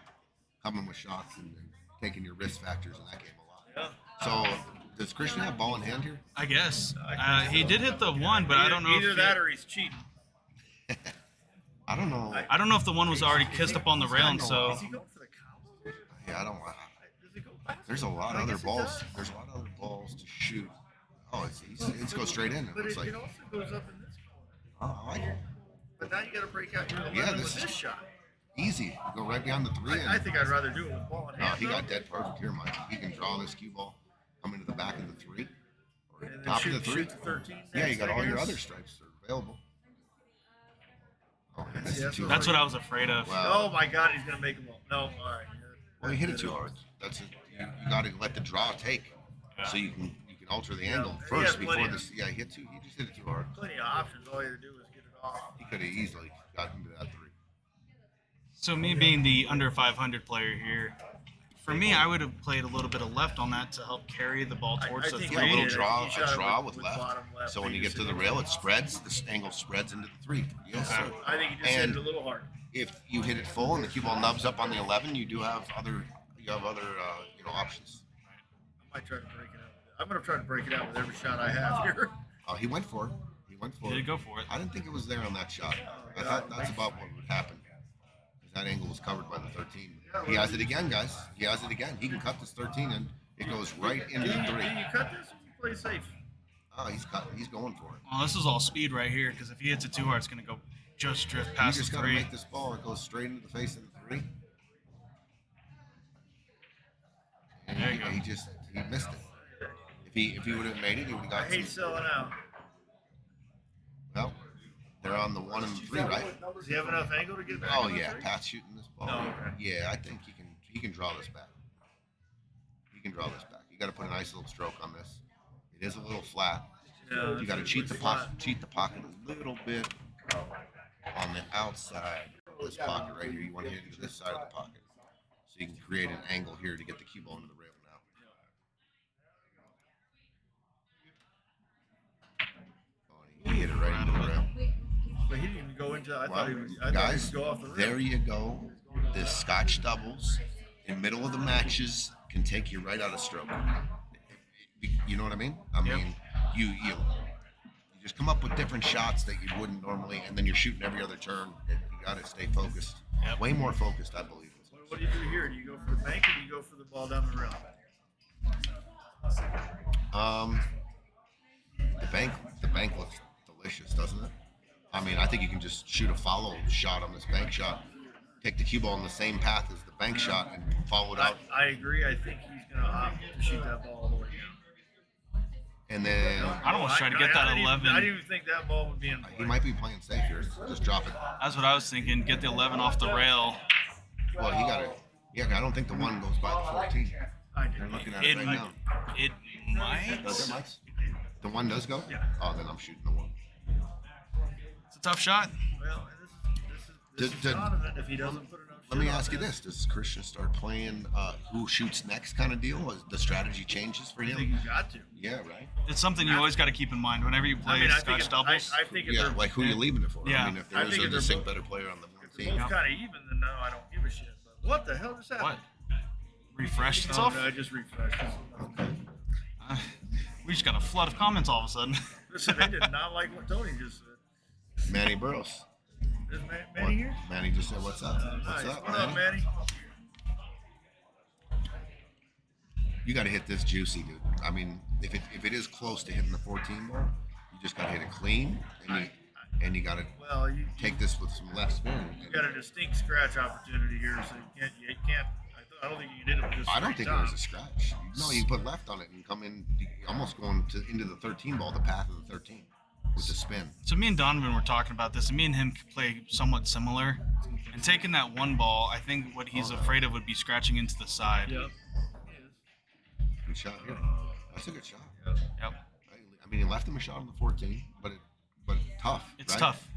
coming with shots and taking your risk factors in that game a lot. Yeah. So, does Krishna have ball in hand here? I guess. He did hit the 1, but I don't know. Either that or he's cheating. I don't know. I don't know if the 1 was already kissed up on the railing, so. Is he going for the combo? Yeah, I don't. Does he go back? There's a lot of I other guess it balls. does. There's a lot of other balls to shoot. Oh, it's go straight in. It But looks like. it also goes up in this corner. Oh, I like it. But now you got to break out your 11 Yeah, with this is- this shot. Easy. Go right behind the 3. I think I'd rather do it with ball in No, hand. he got though, dead perfect here, Mike. He can draw this cue ball, come into the back of the 3, or and then top shoot, of the 3. shoot the 13. Yeah, you next, got I all your guess. other stripes are available. Oh, he missed Yeah, it too That's hard. what I was afraid of. Wow. Oh my God, he's gonna make them all. No, all right. Well, he hit it too hard. That's it. You got to let the draw take, so you can alter the angle he first had plenty before of- this. Yeah, he just hit it too hard. Plenty of options. All you had to do was get it off. He could have easily gotten into that 3. So me being the under 500 player here, for me, I would have played a little bit of left on that to help carry the ball towards I the think Yeah, a 3. little he draw, shot it a draw with with bottom left. left, So when he you get just to the hit it. rail, it spreads. This angle spreads into the 3. Yes, Okay. sir. I think he just hit And it a little hard. if you hit it full and the cue ball nubs up on the 11, you have other options. I might try to break it out. I'm gonna try to break it out with every shot I have here. Oh, he went for it. He went for He it. did go for it. I didn't think it was there on that shot. I thought that's about what would happen. Because that angle was covered by the 13. He has it again, guys. He has it again. He can cut this 13 and it goes right into the 3. Do you cut this or do you play safe? Oh, he's cutting. He's going for it. Well, this is all speed right here, because if he hits it too hard, it's going to go just drift You past just the got to 3. make this ball. It goes straight into the face of the 3. And There you go. he missed it. If he would have made it, he would have I got hate selling out. Well, they're on the 1 and 3, right? Does he have enough angle to get back? Oh on the yeah, three? Pat's shooting this ball. Oh, okay. Yeah, I think he can draw this back. He can draw this back. You got to put a nice little stroke on this. It is a little flat. Yeah, You got to it's cheat the flat. pocket. Cheat the pocket a little bit on the outside of this pocket right here. You want to hit it to this side of the pocket, so you can create an angle here to get the cue ball into the rail now. Oh, he hit it right into the rail. But he didn't even go into. I Well, thought he was. guys, go off the rim. there you go. The Scotch doubles in middle of the matches can take you right out of stroke. You know what I mean? I mean, you just come up with different shots that you wouldn't normally, and then you're shooting every other turn. You got to stay focused. Way more focused, I believe. What do you do here? Do you go for the bank or do you go for the ball down the rail? The bank looks delicious, doesn't it? I mean, I think you can just shoot a follow shot on this bank shot, take the cue ball in the same path as the bank shot, and follow it out. I agree. I think he's going to opt to shoot that ball all the way down. And then I'd almost try to get that 11. I didn't even think that ball would be in play. he might be playing safe here. Just drop it. That's what I was thinking. Get the 11 off the rail. Well, he got it. Yeah, I don't think the one goes by the 14. I You're did. looking at it right now. It might. Does it, Mike? The one does go? Yeah. Oh, then I'm shooting the one. It's a tough shot. Well, this is Donovan if he doesn't put enough. Let me ask you this: does Krishna start playing who shoots next kind of deal? As the strategy changes for I think him? he's got to. Yeah, right. It's something you always got to keep in mind whenever you play I mean, I think Scotch if, doubles. I think if Yeah, they're, like who you leaving it for? Yeah. I mean, if I there is think a if they're distinct both- better player on the if they're team. both kind of even, then no, I don't give a shit. But what the hell just happened? What? Refreshed Oh, itself? no, I just refreshed. We just got a flood of comments all of a sudden. Listen, they did not like what Tony just said. Manny Burrows. Is Manny here? Manny just said, "What's up? What's Nice. up, What up, Manny? You got to hit this juicy, dude. I mean, if it is close to hitting the 14 ball, you just got to hit it clean, and you got to Well, you take this with some left spin. got a distinct scratch opportunity here, so you can't. I don't think you did it with this. I don't straight think there was top. a scratch. No, you put left on it and come in, almost going into the 13 ball, the path of the 13 with the spin. So me and Donovan were talking about this, and me and him could play somewhat similar. And taking that one ball, I think what he's afraid of would be scratching into the side. Yep. Good shot here. That's a good shot. Yep. I mean, he left him a shot on the 14, but tough. It's right? tough.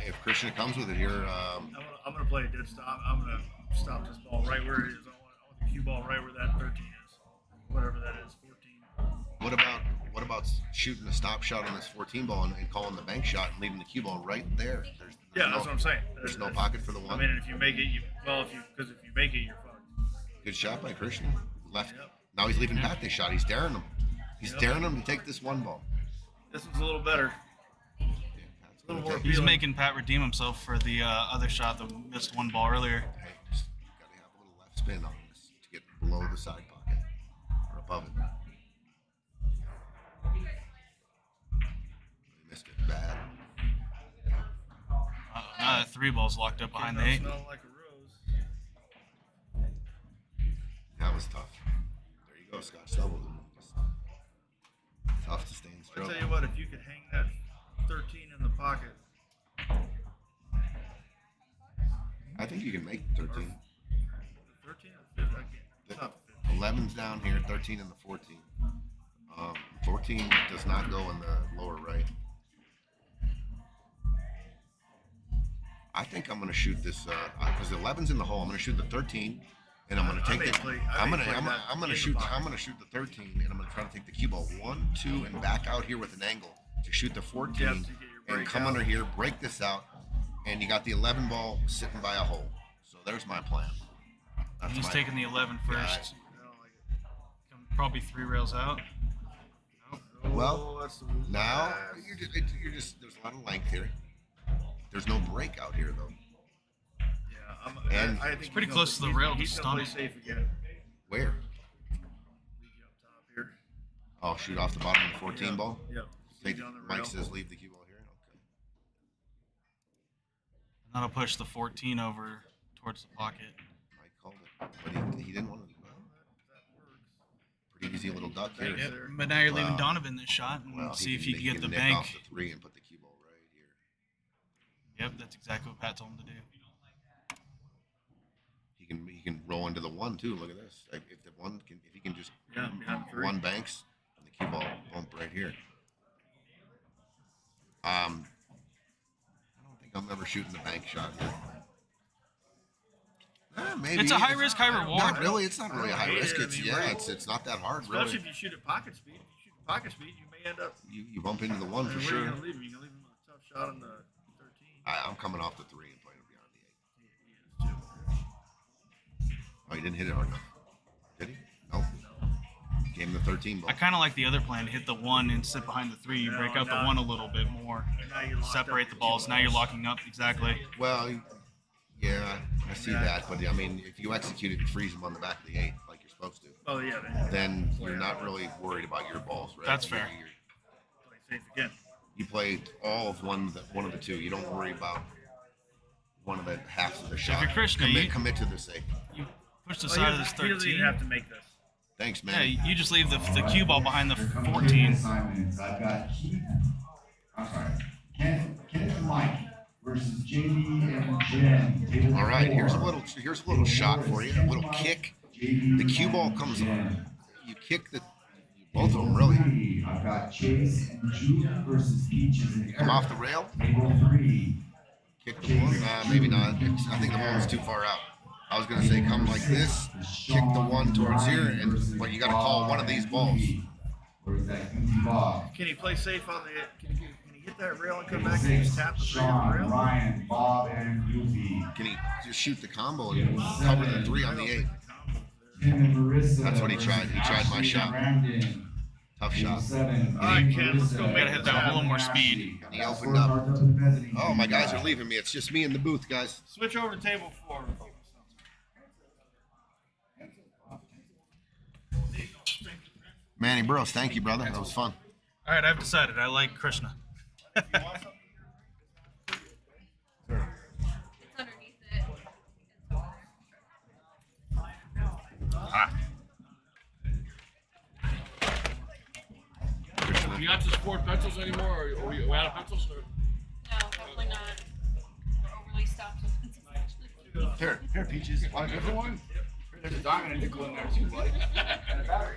If Krishna comes with it here, I'm gonna play a dead stop. I'm gonna stop this ball right where it is. I want the cue ball right where that 13 is, whatever that is, 14. what about shooting a stop shot on this 14 ball and calling the bank shot and leaving the cue ball right there? There's Yeah, no, that's what I'm saying. There's no pocket for the I one. mean, if you make it, because if you make it, you're fucked. Good shot by Krishna. Left. Yep. Now he's leaving Pat this shot. He's daring him. He's Yep. daring him to take this one ball. This one's a little better. Yeah, Pat's gonna A little more take He's Feeling- making Pat redeem himself for the other shot that missed one ball earlier. Hey, just gotta have a little left spin on this to get below the side pocket or above it. He missed it bad. Now that 3 ball's locked up behind the 8. Smell like a rose. That was tough. There you go, Scotch double. Tough to stay in I stroke. tell you what, if you could hang that 13 in the pocket, I think you can make 13. 13 or 15, I can't. It's not 15. 11's down here, 13 in the 14. 14 does not go in the lower right. I think I'm gonna shoot this because the 11's in the hole. I'm gonna shoot the 13, and I'm gonna I take may the. play- I'm I may gonna play I'm, that I'm gonna in the shoot pocket. I'm gonna shoot the 13, and I'm gonna try to take the cue ball 1, 2, and back out here with an angle to shoot the 14, Yeah, to get your and break come out. under here, break this out, and you got the 11 ball sitting by a hole. So there's my plan. That's He's my- taking the 11 first. I don't like it. Probably 3 rails out. Well, Oh, that's the Now yes. you're just there's a lot of length here. There's no break out here though. Yeah, And I think it's pretty he's close to the gonna- rail to He's gonna play stun it. safe again. Where? Lead you up top here. Oh, shoot off the bottom of the 14 Yeah, ball. Yeah. Take, Lead on the Mike rail. says leave the cue ball here. Okay. And that'll push the 14 over towards the pocket. Mike called it, but he didn't want to. Well, That works. pretty easy little duck here. Yeah. Yep. But now you're leaving Wow. Donovan this shot and Well, see if he can get the nick bank. off the 3 and put the cue ball right here. Yep, that's exactly what Pat told him to do. He can roll into the 1 too. Look at this. Like, if he can just Yeah, behind 3. 1 banks and the cue ball bump right here. I don't think I'm ever shooting the bank shot here. Maybe It's a high risk, high reward. Not really. It's not really a high hate risk. it. I It's mean, it's not that hard, Especially really. if you shoot at pocket speed. If you shoot at pocket speed, you may end up. You bump into the one for Where are sure. you gonna leave him? You gonna leave him with a tough shot on the 13? I'm coming off the 3 and playing beyond the 8. He is too. Oh, he didn't hit it hard enough. Did he? No. Gave him the 13 ball. I kind of like the other plan to hit the 1 and sit behind the 3. You break out the 1 a little bit more. Now you're locked Separate up the with balls. two Now you're locking up. Exactly. Well, yeah, I see that. But, I mean, if you execute it and freeze them on the back of the 8 like you're supposed to, Oh yeah. then you're not really worried about your balls, right? That's fair. Play safe again. You play all of one of the 2. You don't worry about one of the halves of the shot. you're Krishna, commit to the safe. You push the Oh, side of this he doesn't 13. even have to make this. Thanks, Yeah, man. you just leave the cue ball behind the Here comes 14. assignments. I've got Kenneth and Mike versus JD and Jen. Table All right, here's a 4. little shot for you. A little kick. JD The cue ball and comes Jen. on. You kick both of them really. 3, I've got Chase and Jude versus Peaches and Come off the rail. Table 3. Kick the one. Maybe not. I think the one was too far out. I was gonna say come like this, kick the one towards here, but you gotta call one of these balls. Where's that goofy Bob? Can he play safe on the? Can he hit that rail and come back and just tap the 3 on the Sean, rail? Ryan, Bob, and Goofy. Can he just shoot the combo and cover the 3 on the 8? Tim and Marissa. That's what he tried. He tried my Ashley shot. Brandon. Tough shot. 7. All right, Ken, let's go. You gotta hit that with a little more speed. And he opened up. Oh, my guys are leaving me. It's just me in the booth, guys. Switch over to table 4. Manny Burrows, thank you, brother. That was fun. All right, I've decided. I like Krishna. It's underneath it. You got to support pencils anymore, or we out of pencils? Or? No, definitely not. We're overly stocked with pencils, actually. Here, Peaches. Want a different one? There's a diamond and nickel in there too, buddy. And a battery.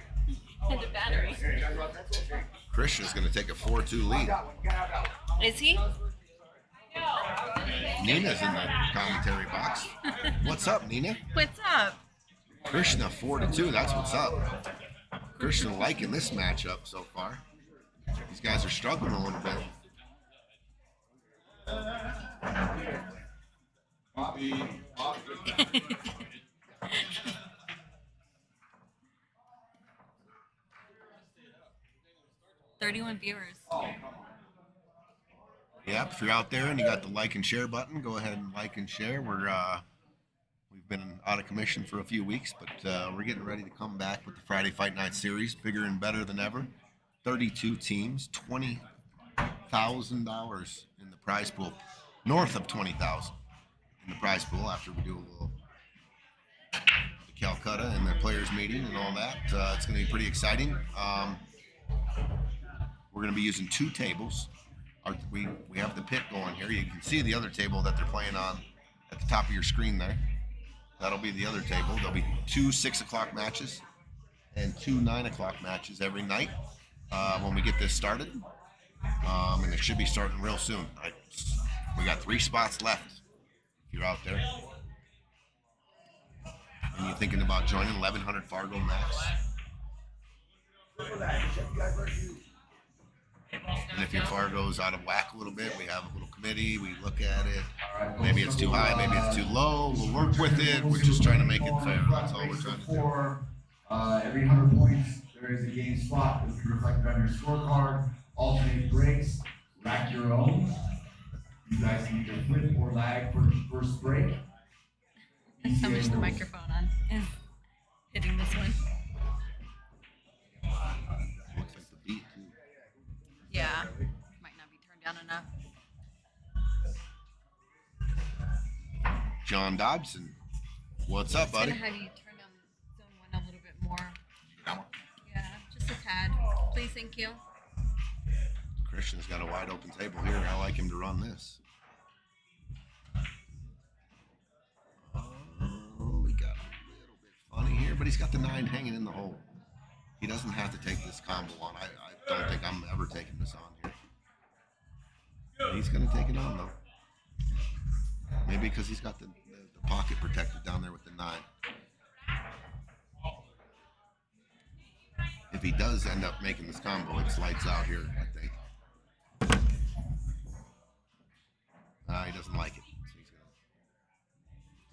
And the battery. Here, you guys want pencils? Here. Christian's going to take a 4-2 lead. Got one. You can have that one. Is he? Nina's in the commentary box. What's up, Nina? What's up? Krishna 4-2. That's what's up. Krishna liking this matchup so far. These guys are struggling a little bit. Bobby. 31 viewers. Yep, if you're out there and you got the like and share button, go ahead and like and share. We've been out of commission for a few weeks, but we're getting ready to come back with the Friday Fight Night Series, bigger and better than ever. 32 teams, $20,000 in the prize pool, north of 20,000 in the prize pool after we do a little Calcutta and the players meeting and all that. It's going to be pretty exciting. We're going to be using 2 tables. We have the pit going here. You can see the other table that they're playing on at the top of your screen there. That'll be the other table. There'll be 2 6 o'clock matches and 2 9 o'clock matches every night when we get this started. And it should be starting real soon. We got 3 spots left if you're out there. And you're thinking about joining 1100 Fargo Max. And if your Fargo's out of whack a little bit, we have a little committee. We look at it. Maybe it's too high, maybe it's too low. We'll work with it. We're just trying to make it fair. That's all we're trying to do. Every 100 points, there is a game spot that will be reflected on your scorecard. Alternate breaks, rack your own. You guys can either flip or lag for the first break. That's how much the microphone on is hitting this one. Looks like the beat, too. Yeah, might not be turned down enough. John Dobson. What's up, It's buddy? gonna have you turn down zone 1 a little bit more. Yeah, just a tad. Please, thank you. Christian's got a wide open table here. I like him to run this. Oh, we got a little bit funny here, but he's got the 9 hanging in the hole. He doesn't have to take this combo on. I don't think I'm ever taking this on here. He's going to take it on, though. Maybe because he's got the pocket protected down there with the 9. If he does end up making this combo, it's lights out here, I think. He doesn't like it. So he's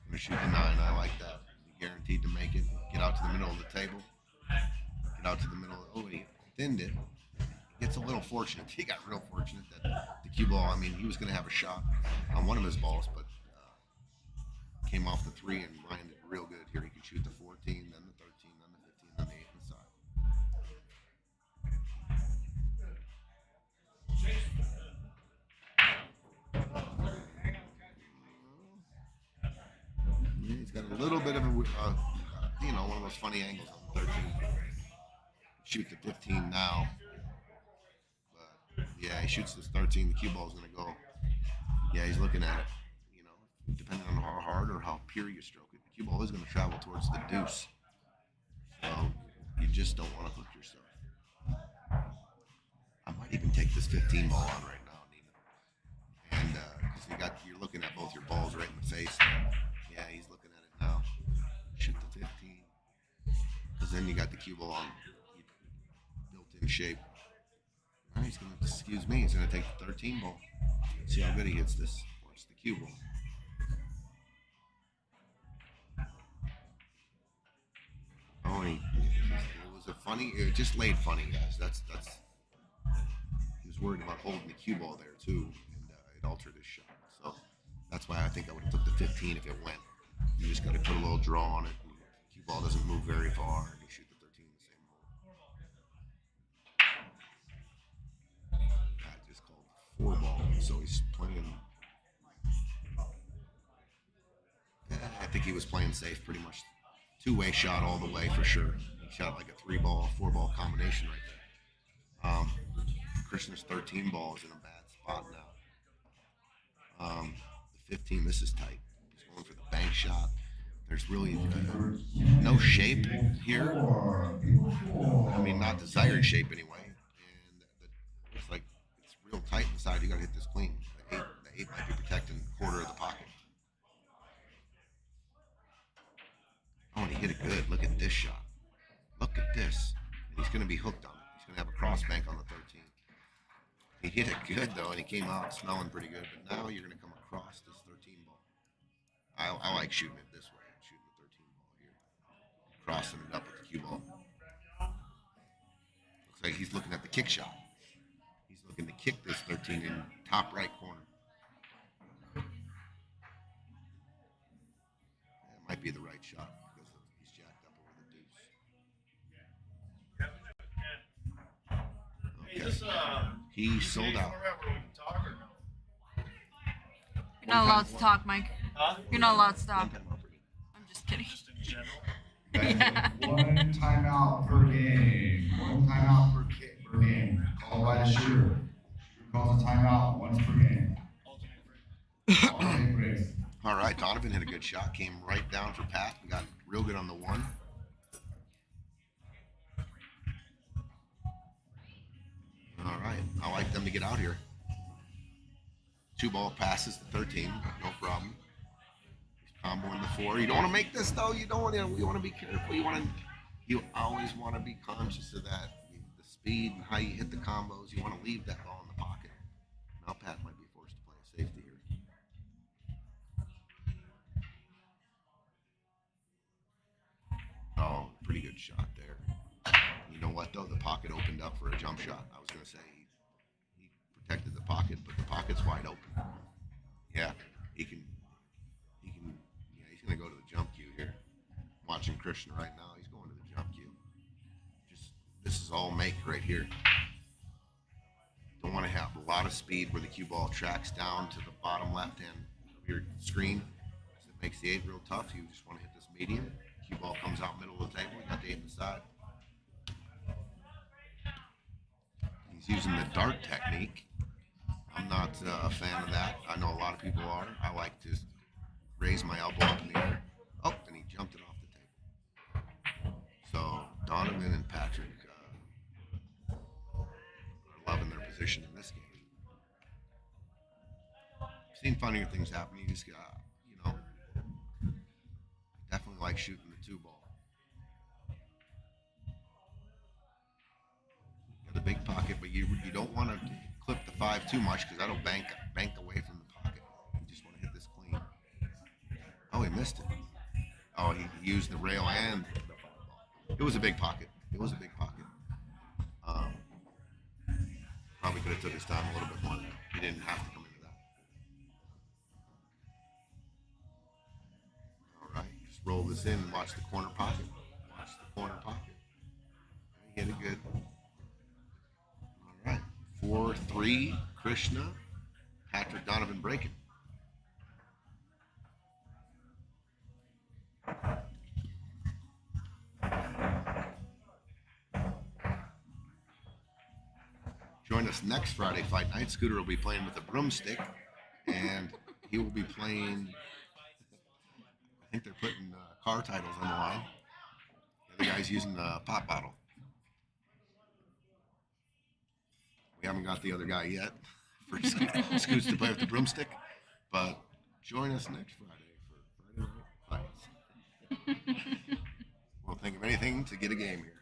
going to shoot the 9. I like that. He's guaranteed to make it. Get out to the middle of the table. Get out to the middle. Oh, he thinned it. He gets a little fortunate. He got real fortunate that the cue ball, I mean, he was going to have a shot on one of his balls, but came off the 3 and landed real good. Here he can shoot the 14, then the 13, then the 15, then the 8 inside. Yeah, he's got a little bit of a, one of those funny angles on the 13. Shoot the 15 now. But, yeah, he shoots this 13. The cue ball's going to go. Yeah, he's looking at it. Depending on how hard or how pure you stroke it, the cue ball is going to travel towards the deuce. So you just don't want to hook yourself. I might even take this 15 ball on right now, Nina. And because you're looking at both your balls right in the face. Yeah, he's looking at it now. Shoot the 15. Because then you got the cue ball on built-in shape. Now he's going to, he's going to take the 13 ball. See how good he hits this. Watch the cue ball. Oh, it was a funny. It just laid funny, guys. That's. He was worried about holding the cue ball there too, and it altered his shot. So that's why I think I would have took the 15 if it went. You just got to put a little draw on it. And the cue ball doesn't move very far, and you shoot the 13 in the same hole. That just called 4 ball, so he's playing. I think he was playing safe pretty much. 2-way shot all the way for sure. He shot like a 3-ball, 4-ball combination right there. Krishna's 13 ball is in a bad spot now. The 15, this is tight. He's going for the bank shot. There's really no shape here. I mean, not desired shape anyway. And it's like it's real tight inside. You got to hit this clean. The 8 might be protecting a quarter of the pocket. Oh, and he hit it good. Look at this shot. Look at this. And he's going to be hooked on it. He's going to have a cross bank on the 13. He hit it good, though, and he came out smelling pretty good. But now you're going to come across this 13 ball. I like shooting it this way. I'm shooting the 13 ball here. Crossing it up with the cue ball. Looks like he's looking at the kick shot. He's looking to kick this 13 in top right corner. That might be the right shot. He sold out. You're not allowed to talk, Mike. Huh? You're not allowed to talk. I'm just kidding. Just in general. Yeah. One timeout per game. One timeout per game. Called by the shooter. Shooter calls a timeout once per game. Alternate breaks. All right, Donovan hit a good shot. Came right down for Pat. We got real good on the 1. All right, I like them to get out here. 2-ball passes the 13, no problem. He's comboing the 4. You don't want to make this though. You don't want to. You want to be careful. You always want to be conscious of that. The speed and how you hit the combos. You want to leave that ball in the pocket. Now Pat might be forced to play a safety here. Oh, pretty good shot there. You know what though? The pocket opened up for a jump shot. I was going to say he protected the pocket, but the pocket's wide open. Yeah, he's going to go to the jump cue here. I'm watching Krishna right now. He's going to the jump cue. This is all make right here. Don't want to have a lot of speed where the cue ball tracks down to the bottom left hand of your screen. It makes the 8 real tough. You just want to hit this medium. Cue ball comes out middle of the table. You got the 8 inside. He's using the dart technique. I'm not a fan of that. I know a lot of people are. I like to raise my elbow up in the air. Oh, and he jumped it off the table. So Donovan and Patrick seen funnier things happen. You just got, you know, definitely like shooting the 2 ball. Got a big pocket, but you don't want to clip the 5 too much because that'll bank away from the pocket. You just want to hit this clean. Oh, he missed it. Oh, he used the rail and the 5 ball. It was a big pocket. It was a big pocket. Um, Probably could have took his time a little bit more. He didn't have to come into that. All right, just roll this in and watch the corner pocket. Watch the corner pocket. Hit it good. All right, 4-3, Krishna, Patrick Donovan breaking. Join us next Friday fight night. Scooter will be playing with a broomstick, and he will be playing. I think they're putting car titles on the line. The other guy's using a pop bottle. We haven't got the other guy yet for Scoots to play with the broomstick, but join us next Friday for Friday Night Fights. We'll think of anything to get a game here.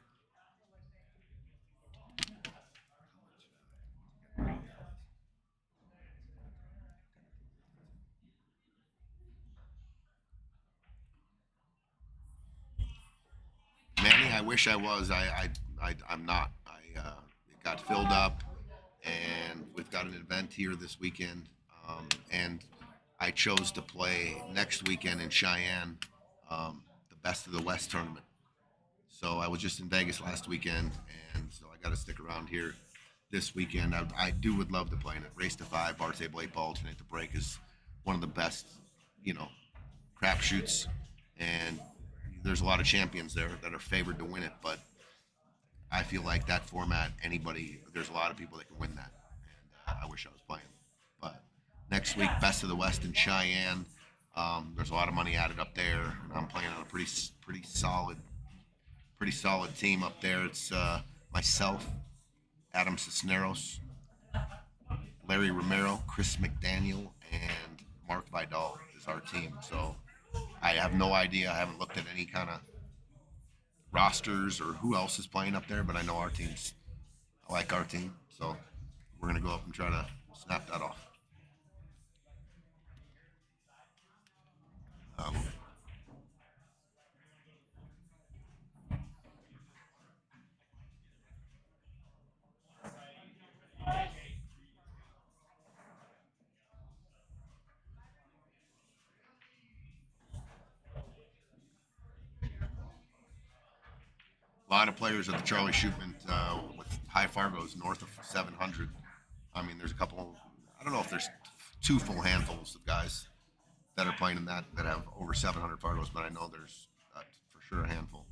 Manny, I wish I was. I'm not. It got filled up, and we've got an event here this weekend. And I chose to play next weekend in Cheyenne, the Best of the West tournament. So I was just in Vegas last weekend, and so I got to stick around here this weekend. I would love to play in it. Race to 5, bar table 8 ball, alternate the break is one of the best, crapshoots, and there's a lot of champions there that are favored to win it. But I feel like that format, there's a lot of people that can win that, and I wish I was playing. But next week, Best of the West in Cheyenne. There's a lot of money added up there, and I'm playing on a pretty solid team up there. It's myself, Adam Cisneros, Larry Romero, Chris McDaniel, and Mark Vidal is our team. So I have no idea. I haven't looked at any kind of rosters or who else is playing up there, but I know our team's. I like our team, so we're gonna go up and try to snap that off. A lot of players at the Charlie Shootman with high Fargos north of 700. I mean, there's a couple. I don't know if there's 2 full handfuls of guys that are playing in that have over 700 Fargos, but I know there's for sure a handful.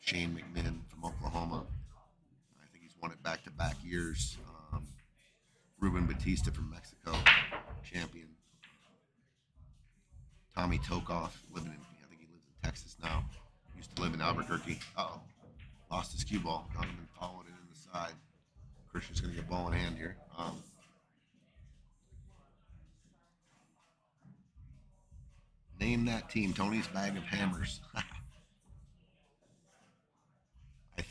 Shane McMinn from Oklahoma. I think he's won it back-to-back years. Ruben Batista from Mexico, champion. Tommy Tokoff, I think he lives in Texas now. Used to live in Albuquerque. Lost his cue ball. Donovan followed it in the side. Christian's going to get ball in hand here. Name that team. Tony's Bag of Hammers. I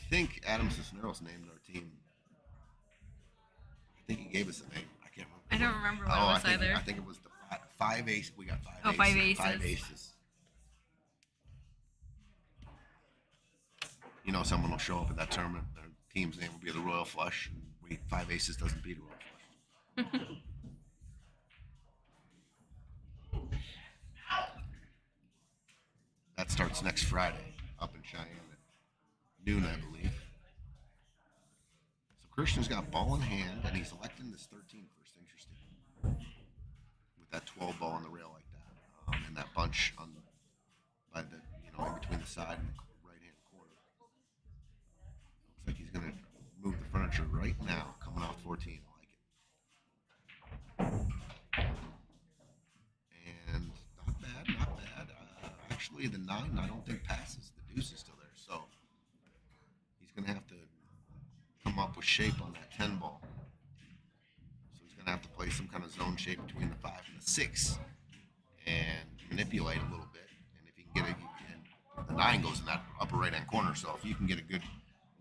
think Adam Cisneros named our team. I think he gave us a name. I can't remember. I don't remember what it was either. I think it was the 5 aces. We got 5 aces. 5 aces. 5 aces. Someone will show up in that tournament. Their team's name will be the Royal Flush. And 5 aces doesn't beat a Royal Flush. That starts next Friday up in Cheyenne at noon, I believe. So Christian's got ball in hand, and he's electing this 13 first. Interesting. With that 12 ball on the rail like that, and that bunch by the in between the side and the right-hand corner. Looks like he's going to move the furniture right now, coming off 14. I like it. And not bad, not bad. Actually, the 9 I don't think passes. The deuce is still there, so he's going to have to come up with shape on that 10 ball. So he's going to have to play play some kind of zone shape between the 5 and the 6 and manipulate a little bit. And if you can get it, and the 9 goes in that upper right-hand corner. So if you can get a good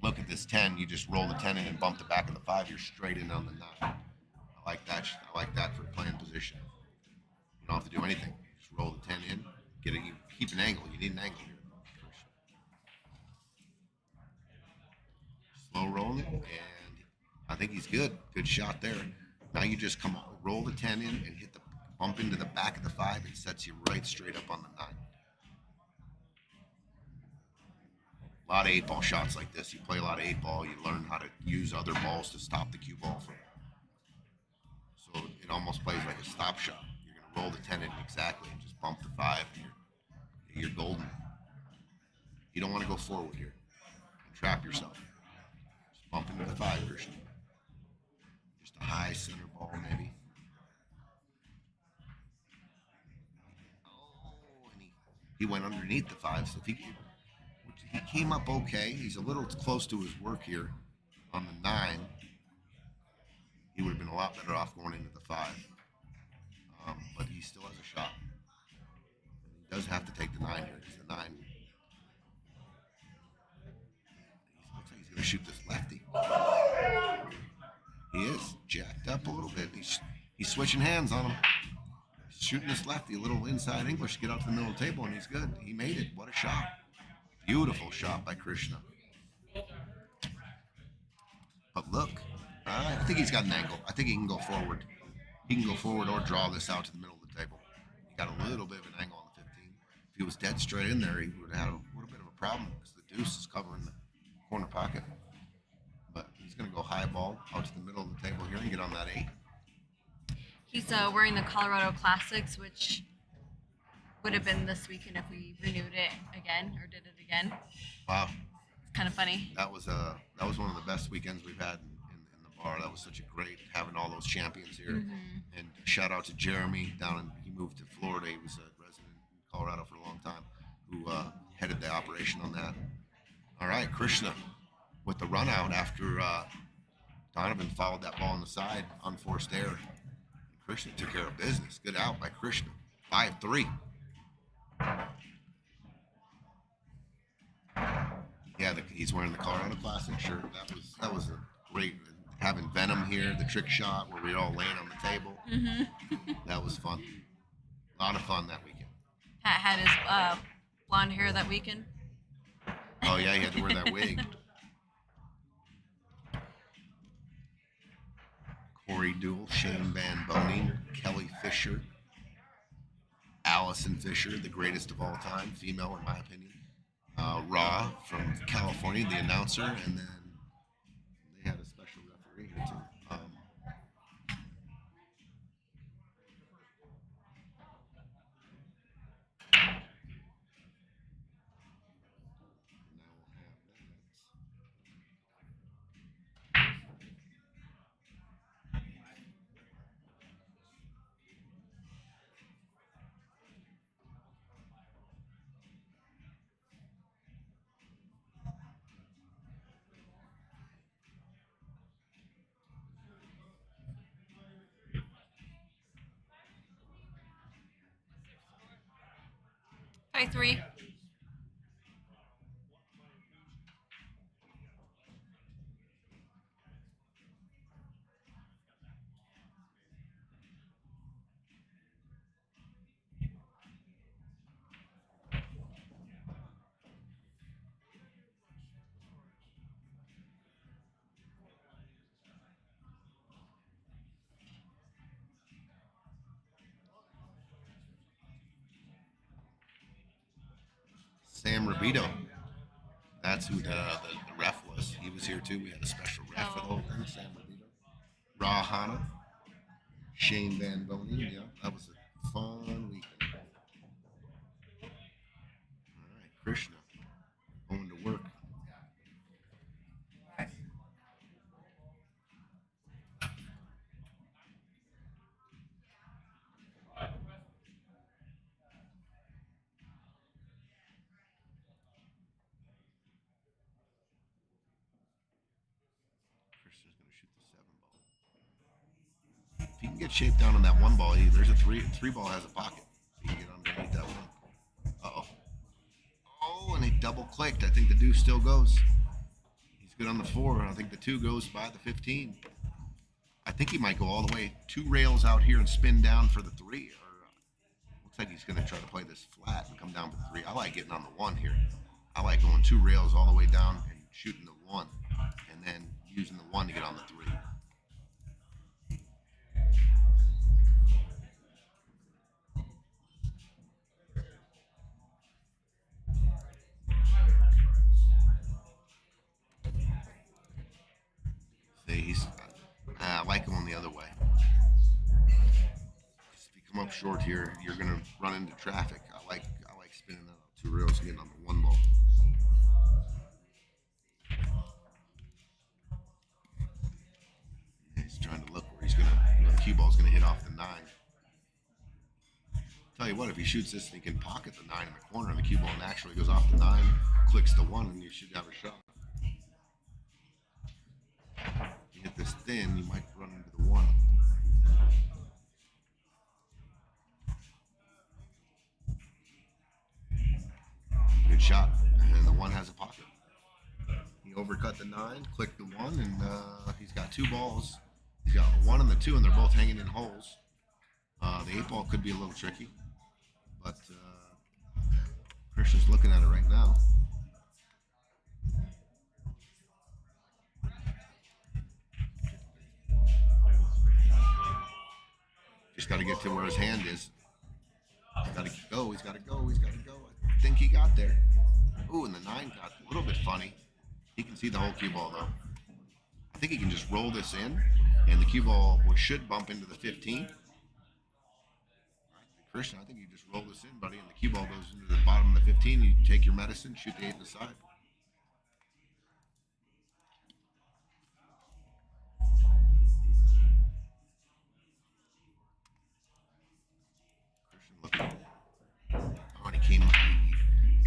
look at this 10, you just roll the 10 in and bump the back of the 5. You're straight in on the 9. I like that. I like that for playing position. You don't have to do anything. Just roll the 10 in, get it. You keep an angle. You need an angle here. Slow rolling, and I think he's good. Good shot there. Now you just come on, roll the 10 in and hit the bump into the back of the 5. It sets you right straight up on the 9. A lot of 8-ball shots like this. You play a lot of 8-ball. You learn how to use other balls to stop the cue ball from. So it almost plays like a stop shot. You're going to roll the 10 in exactly and just bump the 5. And you're golden. You don't want to go forward here and trap yourself. Just bump into the 5, Krishna. Just a high center ball, maybe. Oh, and he went underneath the 5. So if he came up okay. He's a little close to his work here on the 9. He would have been a lot better off going into the 5. But he still has a shot. He does have to take the 9 here because the 9. He looks like he's going to shoot this lefty. He is jacked up a little bit. He's switching hands on him. He's shooting this lefty, a little inside English to get out to the middle of the table, and he's good. He made it. What a shot. Beautiful shot by Krishna. But look, I think he's got an angle. I think he can go forward. He can go forward or draw this out to the middle of the table. He got a little bit of an angle on the 15. If he was dead straight in there, he would have had a little bit of a problem because the deuce is covering the corner pocket. But he's going to go high ball out to the middle of the table here and get on that 8. He's wearing the Colorado Classics, which would have been this weekend if we renewed it again or did it again. Wow. It's kind of funny. That was one of the best weekends we've had in the bar. That was such a great having all those champions here. Mm-hmm. And shout out to Jeremy he moved to Florida. He was a resident in Colorado for a long time, who headed the operation on that. All right, Krishna with the run out after Donovan fouled that ball on the side, unforced error. Krishna took care of business. Good out by Krishna. 5-3. Yeah, he's wearing the Colorado Classic shirt. That was a great having Venom here, the trick shot where we all laying on the table. Mm-hmm. That was fun. A lot of fun that weekend. Pat had his blonde hair that weekend. Oh yeah, he had to wear that wig. Corey Duell, Shane Van Boning, Kelly Fisher, Allison Fisher, the greatest of all time, female in my opinion. Raw from California, the announcer, and then they had a special referee here too. By 3. Sam Rabito. That's who the ref was. He was here too. We had a special ref at all. Sam Rabito. Rahana. Shane Van Boning. Yeah, that was a fun weekend. All right, Krishna going to work. Krishna's going to shoot the 7 ball. If he can get good shape down on that one ball. There's a three ball has a pocket. So you get underneath that one. Uh-oh. Oh, and he double clicked. I think the deuce still goes. He's good on the 4. I think the 2 goes by the 15. I think he might go all the way 2 rails out here and spin down for the 3. Or looks like he's going to try to play this flat and come down for the 3. I like getting on the 1 here. I like going 2 rails all the way down and shooting the 1, and then using the 1 to get on the 3. I like him on the other way. If you come up short here, you're gonna run into traffic. I like spinning that out 2 rails and getting on the 1 ball. He's trying to look where he's the cue ball's gonna hit off the 9. Tell you what, if he shoots this, he can pocket the 9 in the corner, and the cue ball naturally goes off the 9, clicks the 1, and you should have a shot. You hit this thin, you might run into the 1. Good shot, and the 1 has a pocket. He overcut the 9, clicked the 1, and he's got 2 balls. He's got the 1 and the 2, and they're both hanging in holes. The 8 ball could be a little tricky, but Krishna's looking at it right now. Just got to get to where his hand is. He's got to go. He's got to go. He's got to go. I think he got there. Ooh, and the 9 got a little bit funny. He can see the whole cue ball though. I think he can just roll this in, and the cue ball should bump into the 15. Krishna, I think you just roll this in, buddy, and the cue ball goes into the bottom of the 15. You take your medicine, shoot the 8 in the side. Oh, and he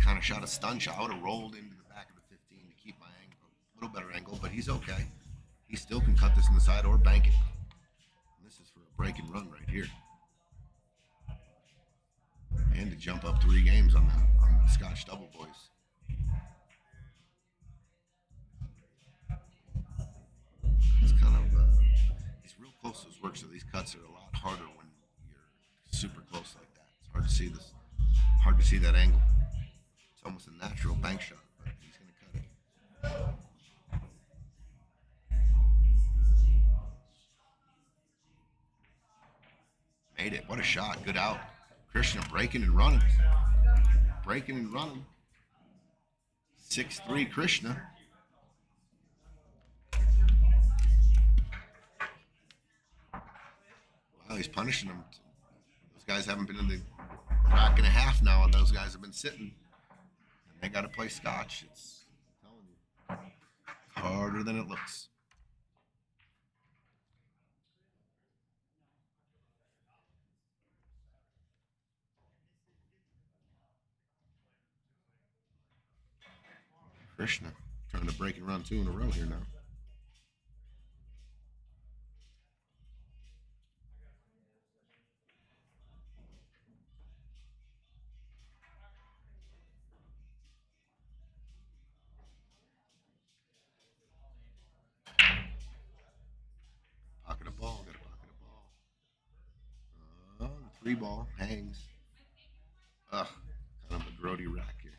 kind of shot a stun shot. I would have rolled into the back of the 15 to keep my angle, a little better angle, but he's okay. He still can cut this in the side or bank it. And this is for a break and run right here. And to jump up 3 games on the Scotch double boys. It's kind of, he's real close to his work, so these cuts are a lot harder when you're super close like that. It's hard to see this. Hard to see that angle. It's almost a natural bank shot, but he's going to cut it. Made it. What a shot. Good out. Krishna breaking and running. Breaking and running. 6-3 Krishna. Wow, he's punishing them. Those guys haven't been in the rack and a half now, and those guys have been sitting. And they got to play Scotch. It's, I'm telling you, harder than it looks. Krishna trying to break and run 2 in a row here now. Pocket a ball, got a pocket a ball. The 3 ball hangs. Ugh, kind of a grody rack here.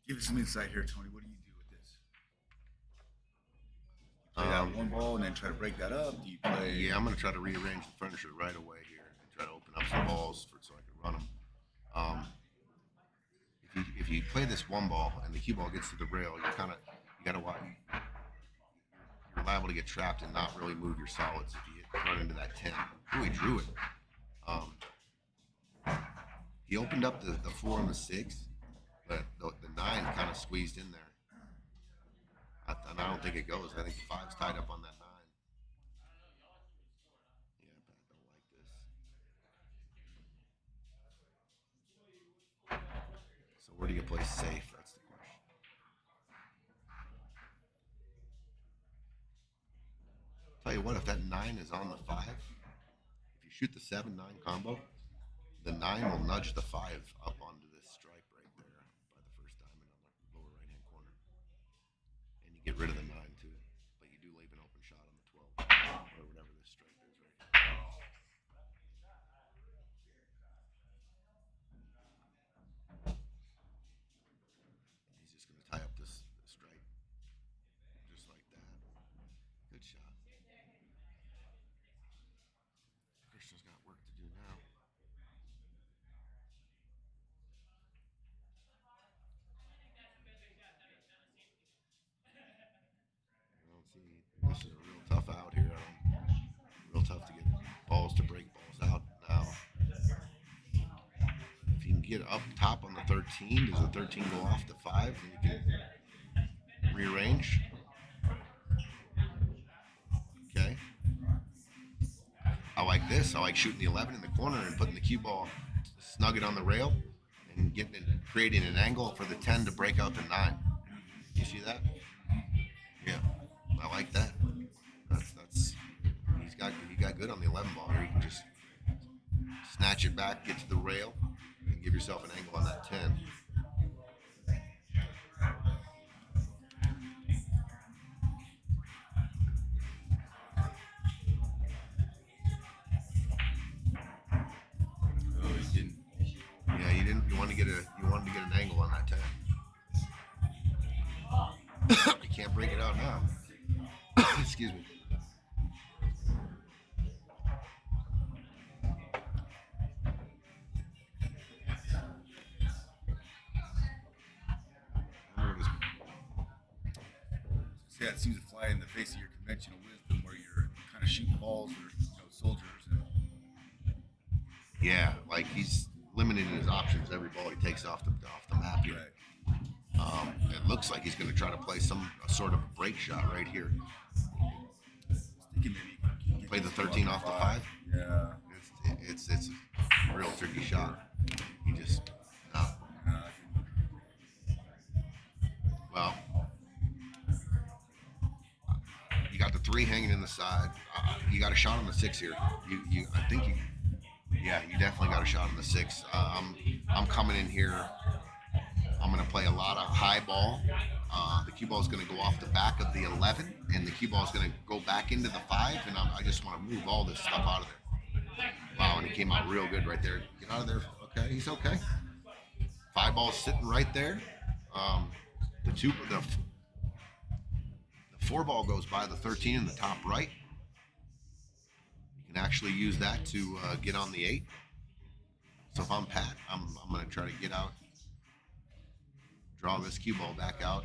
Give us some insight here, Tony. What do you do with this? Play that 1 ball and then try to break that up? Do you play? Yeah, I'm going to try to rearrange the furniture right away here and try to open up some balls so I can run them. If you play this 1 ball and the cue ball gets to the rail, you got to watch. You're liable to get trapped and not really move your solids if you run into that 10. Ooh, he drew it. He opened up the 4 and the 6, but the 9 kind of squeezed in there. And I don't think it goes. I think the 5's tied up on that 9. Yeah, Pat don't like this. So where do you play safe? That's the question. Tell you what, if that 9 is on the 5, if you shoot the 7-9 combo, the 9 will nudge the 5 up onto this stripe right there by the first diamond on the lower right-hand corner. And you get rid of the 9 too, but you do leave an open shot on the 12 or whatever this stripe is right here. He's just going to tie up this stripe just like that. Good shot. Krishna's got work to do now. I don't see. This is a real tough out here. Real tough to get balls to break balls out now. If you can get up top on the 13, does the 13 go off the 5 and you can rearrange? Okay. I like this. I like shooting the 11 in the corner and putting the cue ball, snug it on the rail, and getting it, creating an angle for the 10 to break out the 9. You see that? Yeah, I like that. That's he got good on the 11 ball here. You can just snatch it back, get to the rail, and give yourself an angle on that 10. Oh, he didn't. Yeah, you didn't. You wanted to get an angle on that 10. You can't break it out now. Excuse me. Yeah, it seems to fly in the face of your conventional wisdom, where you're kind of shooting balls or soldiers. And Yeah, like he's limiting his options every ball he takes off the map here. right. It looks like he's going to try to play a sort of break shot right here. Thinking maybe he can Play the get 13 off the 5. Yeah. It's a real tricky shot. He just no. Well, you got the 3 hanging in the side. You got a shot on the 6 here. I think you. Yeah, you definitely got a shot on the 6. I'm coming in here. I'm going to play a lot of high ball. The cue ball is going to go off the back of the 11, and the cue ball is going to go back into the 5, and I just want to move all this stuff out of there. Wow, and it came out real good right there. Get out of there. Okay, he's okay. 5 ball's sitting right there. The 4 ball goes by the 13 in the top right. You can actually use that to get on the 8. So if I'm Pat, I'm going to try to get out, draw this cue ball back out.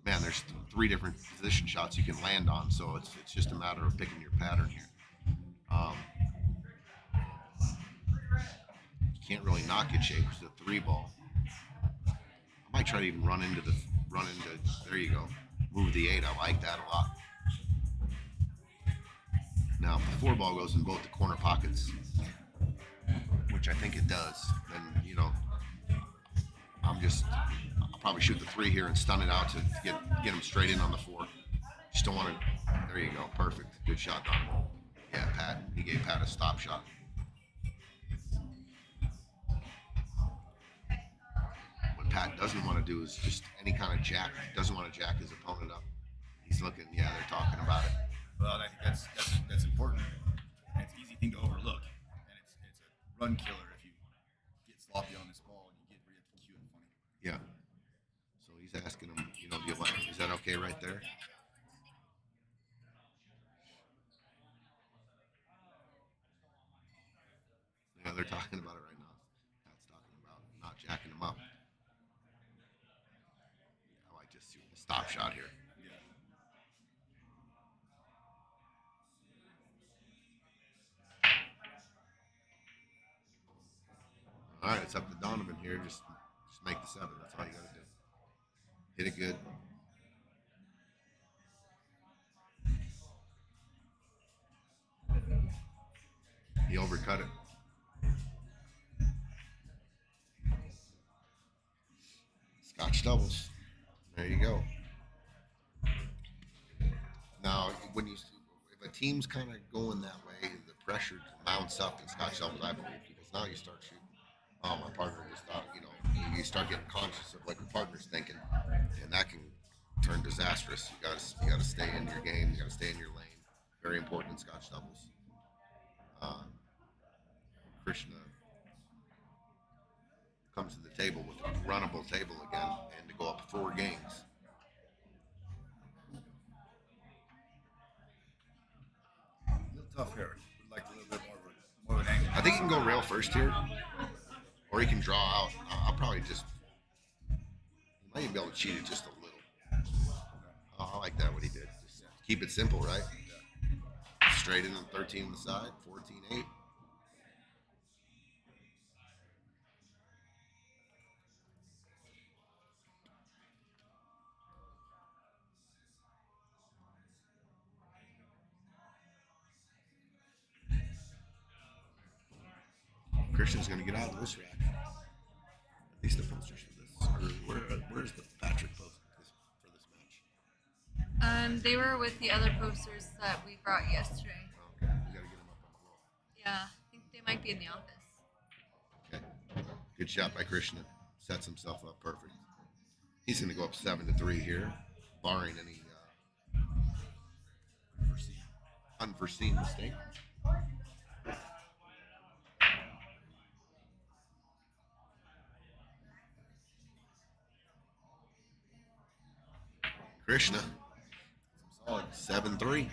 Man, there's 3 different position shots you can land on, so it's just a matter of picking your pattern here. You can't really knock it shape because it's a 3 ball. I might try to even run into there you go. Move the 8. I like that a lot. Now, if the 4 ball goes in both the corner pockets, which I think it does, then, I'll probably shoot the 3 here and stun it out to get him straight in on the 4. Just don't want to, there you go, perfect. Good shot, Don. Yeah, Pat, he gave Pat a stop shot. What Pat doesn't want to do is just any kind of jack. He doesn't want to jack his opponent up. He's looking, yeah, they're talking about it. Well, I think that's important. And it's an easy thing to overlook, and it's a run killer if you get sloppy on this ball and you get rid of the cue and funny. Yeah. So he's asking him, do you like, is that okay right there? Yeah, they're talking about it right now. Pat's talking about not jacking him up. Yeah, I like just shooting the stop shot here. All right, it's up to Donovan here. Just make the 7. That's all you got to do. Hit it good. He overcut it. Scotch doubles. There you go. Now, if a team's kind of going that way, the pressure mounts up in Scotch doubles, I believe, because now you start shooting. Oh, my partner just thought, you start getting conscious of what your partner's thinking, and that can turn disastrous. You got to stay in your game. You got to stay in your lane. Very important in Scotch doubles. Krishna comes to the table with a runnable table again, and to go up 4 games. A little tough here. Would like a little bit more of an angle. I think he can go rail first here, or he can draw out. I'll probably just. He might even be able to cheat it just a little. I like that, what he did. Just keep it simple, right? Straight in and 13 on the side, 14-8. Christian's going to get out of this rack. At least the posters for this. Where's the Patrick post for this match? They were with the other posters that we brought yesterday. Okay, we got to get him up on the wall. Yeah, I think they might be in the office. Okay, good shot by Krishna. Sets himself up perfect. He's going to go up 7-3 here, barring any unforeseen mistake. Krishna, solid 7-3.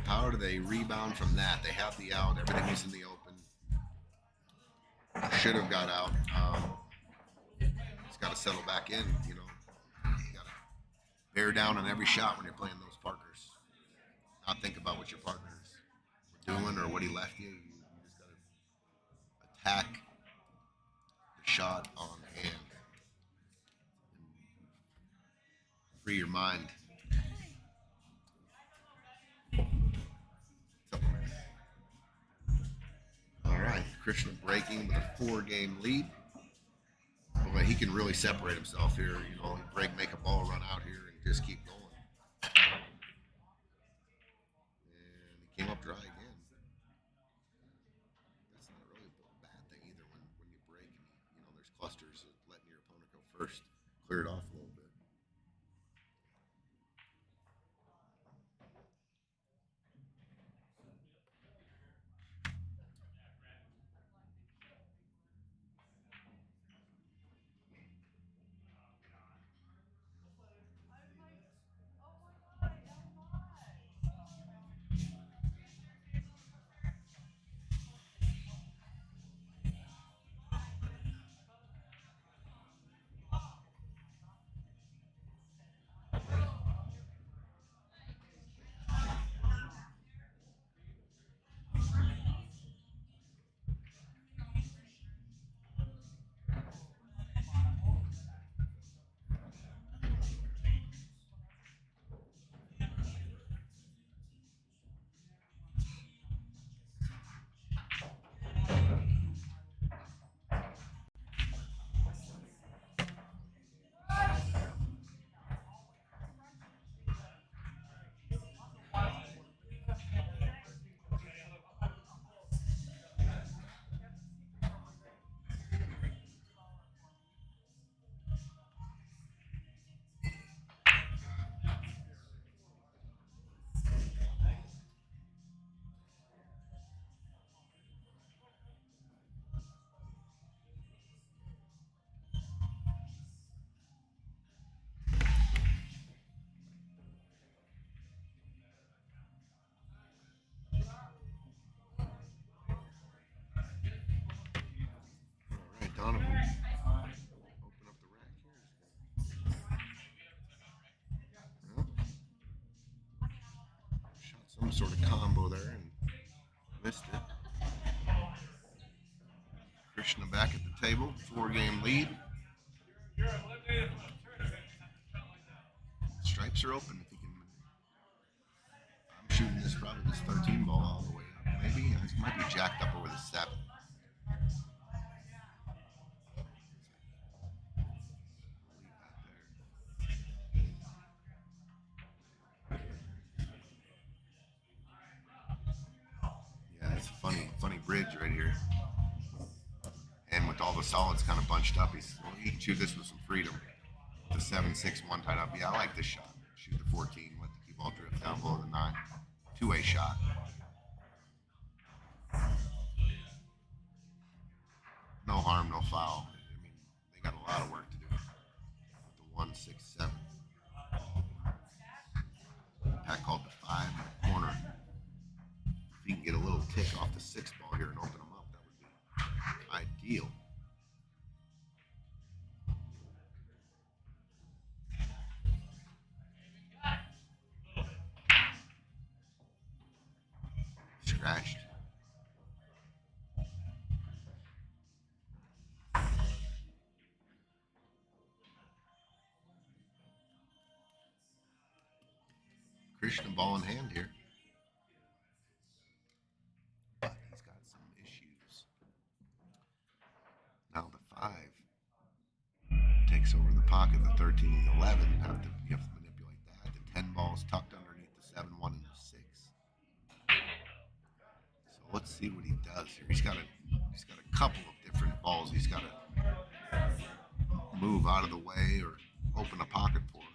How do they rebound from that? They have the out. Everything was in the open. Should have got out. It's got to settle back in. You got to bear down on every shot when you're playing those partners. Not think about what your partners were doing or what he left you. You just got to attack the shot on hand. Free your mind. All right, Krishna breaking with a 4-game lead. Well, he can really separate himself here. Make a ball run out here and just keep going. And he came up dry again. That's not really a bad thing either when you break and there's clusters of letting your opponent go first. Clear it off a little bit. some sort of combo there and missed it. Krishna back at the table, 4-game lead. Stripes are open if he can. I'm shooting this probably this 13 ball all the way up. Maybe it might be jacked up over the 7. Yeah, it's a funny bridge right here. And with all the solids kind of bunched up, he can shoot this with some freedom. The 7-6-1 tied up. Yeah, I like this shot. Shoot the 14, let the cue ball drift down below the 9. Two-way shot. No harm, no foul. I mean, they got a lot of work to do with the 1-6-7. Pat called the 5 in the corner. If he can get a little tick off the 6 ball here and open them up, that would be ideal. Scratched. Krishna ball in hand here. But he's got some issues. Now the 5 takes over the pocket. The 13 and 11 have to manipulate that. The 10 ball is tucked underneath the 7, 1, and the 6. So let's see what he does here. He's got a couple of different balls. He's got to move out of the way or open a pocket for him.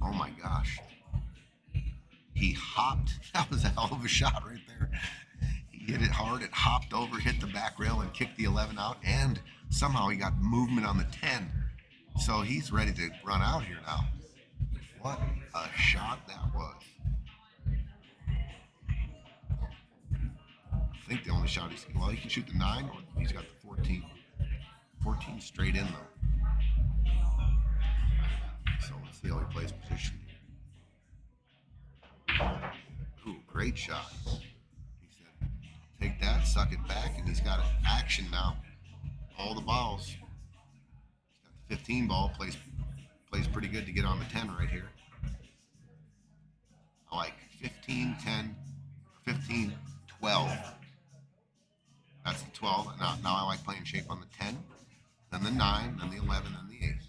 Oh my gosh. He hopped. That was a hell of a shot right there. He hit it hard. It hopped over, hit the back rail, and kicked the 11 out. And somehow he got movement on the 10. So he's ready to run out here now. What a shot that was. I think the only shot he can shoot the 9, or he's got the 14. 14 straight in, though. So let's see how he plays position here. Ooh, great shot. He said, take that, suck it back, and he's got action now. All the balls. He's got the 15 ball, plays pretty good to get on the 10 right here. I like 15, 10, 15, 12. That's the 12. Now I like playing shape on the 10, then the 9, then the 11, then the 8.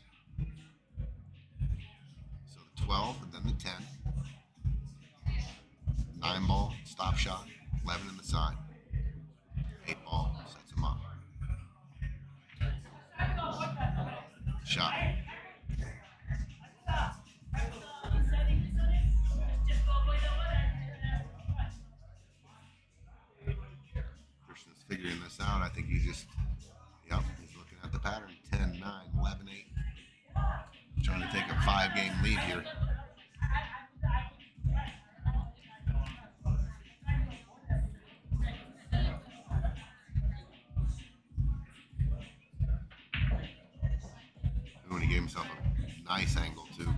12 and then the 10. 9 ball, stop shot, 11 in the side. 8 ball, sets him up. Shot. Krishna's figuring this out. I think he's looking at the pattern. 10, 9, 11, 8. Trying to take a 5-game lead here. Ooh, and he gave himself a nice angle too.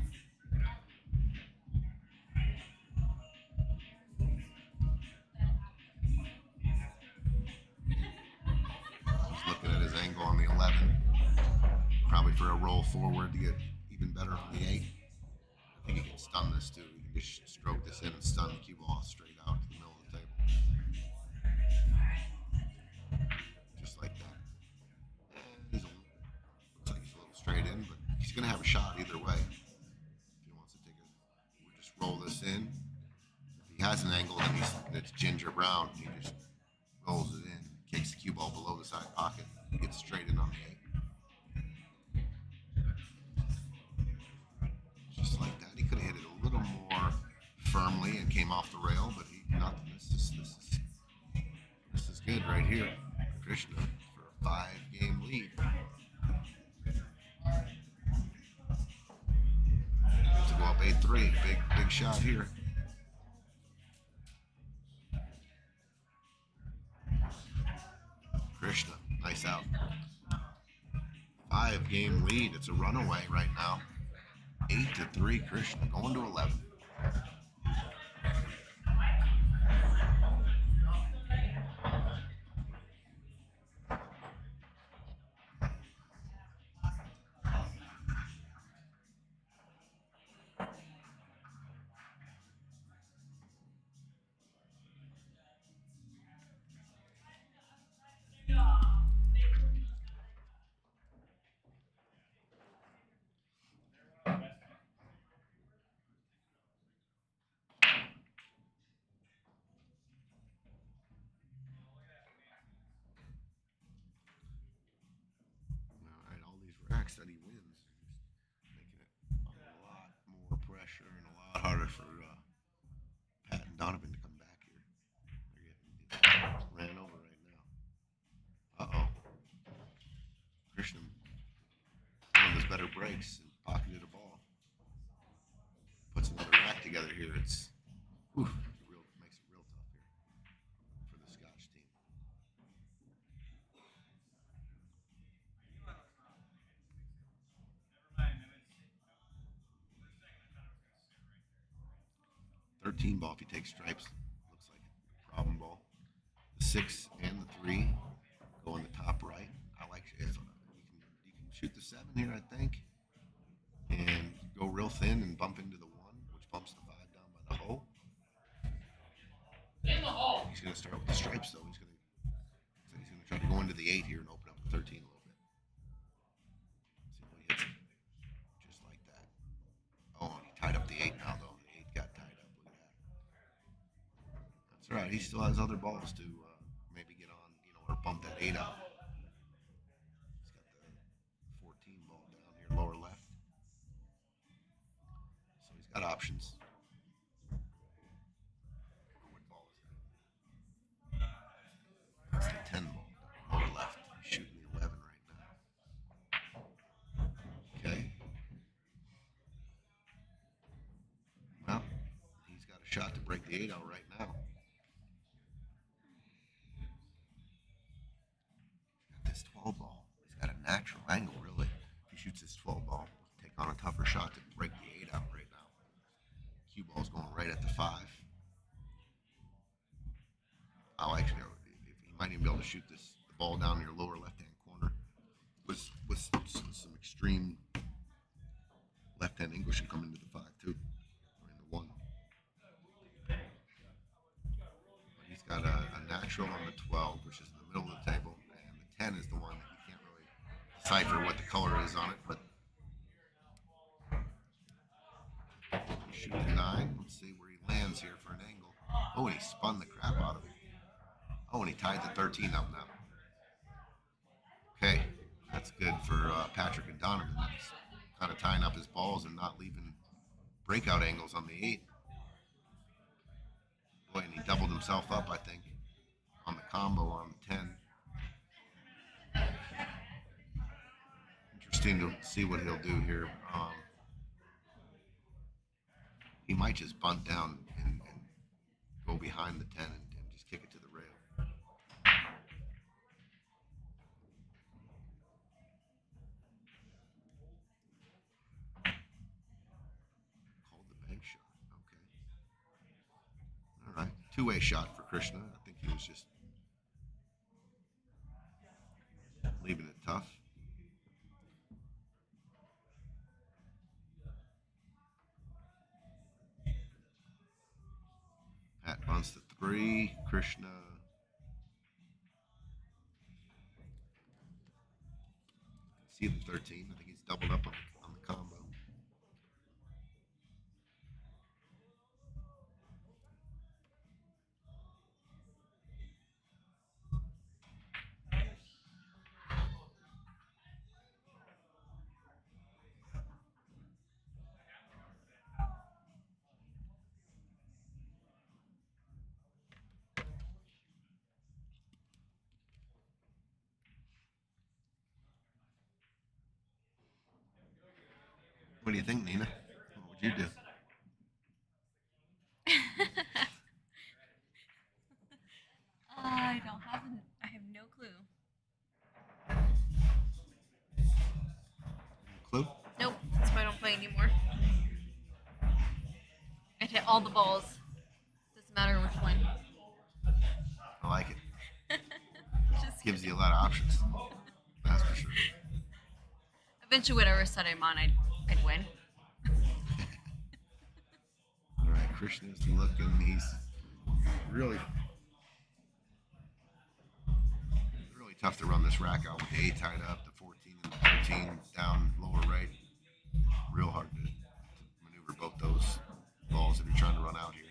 Just looking at his angle on the 11. Probably for a roll forward to get even better on the 8. I think he can stun this too. He can just stroke this in and stun the cue ball straight out to the middle of the table. Just like that. Looks like he's a little straight in, but he's going to have a shot either way. If he wants to take it, we'll just roll this in. If he has an angle, then it's ginger brown. He just rolls it in, kicks the cue ball below the side pocket, gets straight in on the 8. Just like that. He could have hit it a little more firmly and came off the rail, but nothing. This is good right here. Krishna for a 5-game lead. To go up 8-3. Big shot here. Krishna, nice out. 5-game lead. It's a runaway right now. 8-3, Krishna going to 11. All right, all these racks that he wins are just making it a lot more pressure and a lot harder for Pat and Donovan to come back here. They're getting ran over right now. Uh-oh. Krishna, one of his better breaks, and pocketed a ball. Puts another rack together here. It's makes it real tough here for the Scotch team. Thirteen ball if you take stripes. Looks like a problem ball. The 6 and the 3 go in the top right. I like if you can shoot the 7 here, I think, and go real thin and bump into the 1, which bumps the 5 down by the hole. He's going to start with the stripes though. He's going to try to go into the 8 here and open up the 13 a little bit. See if he hits it. Just like that. Oh, and he tied up the 8 now though. The 8 got tied up. Look at that. That's all right. He still has other balls to maybe get on, or bump that 8 out. He's got the 14 ball down here, lower left. So he's got options. What ball is that? That's the 10 ball, lower left. He's shooting the 11 right now. Okay. Well, he's got a shot to break the 8 out right now. This 12 ball, he's got a natural angle, really. If he shoots this 12 ball, take on a tougher shot to break the 8 out right now. Cue ball's going right at the 5. I'll actually, he might even be able to shoot the ball down your lower left-hand corner with some extreme left-hand English and come into the 5 too, or in the 1. But he's got a natural on the 12, which is in the middle of the table. 10 is the one that you can't really decipher what the color is on it, but he's shooting 9. Let's see where he lands here for an angle. Oh, and he spun the crap out of it. Oh, and he tied the 13 up now. Okay, that's good for Patrick and Donovan. He's kind of tying up his balls and not leaving breakout angles on the 8. Boy, and he doubled himself up, I think, on the combo on the 10. Interesting to see what he'll do here. He might just bunt down and go behind the 10 and just kick it to the rail. Called the bank shot. Okay. All right. Two-way shot for Krishna. I think he was just leaving it tough. Pat bunts the 3. Krishna see the 13. I think he's doubled up on the combo. What do you think, Nina? What would you do? I have no clue. Clue? Nope, that's why I don't play anymore. all the balls. Doesn't matter which one. I like it. Just Gives kidding. you a lot of options. That's for sure. Eventually, whatever set I'm on, I'd win. All right, Krishna's looking. He's really tough to run this rack out with the 8 tied up, the 14 and the 13 down lower right. Real hard to maneuver both those balls if you're trying to run out here.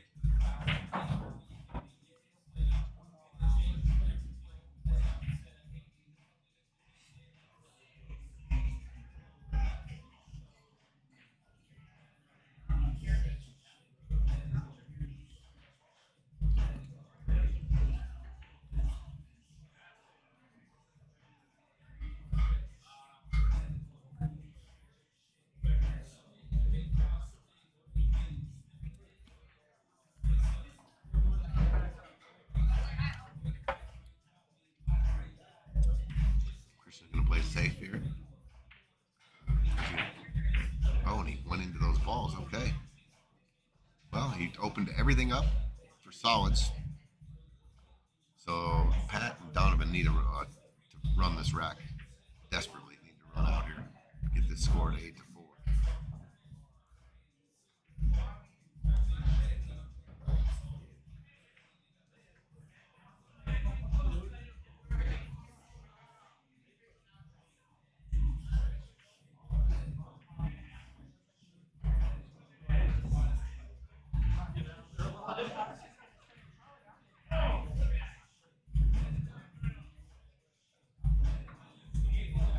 Krishna's going to play safe here. Oh, and he went into those balls. Okay. Well, he opened everything up for solids. So Pat and Donovan need to run this rack. Desperately need to run out here. Get this score to 8-4.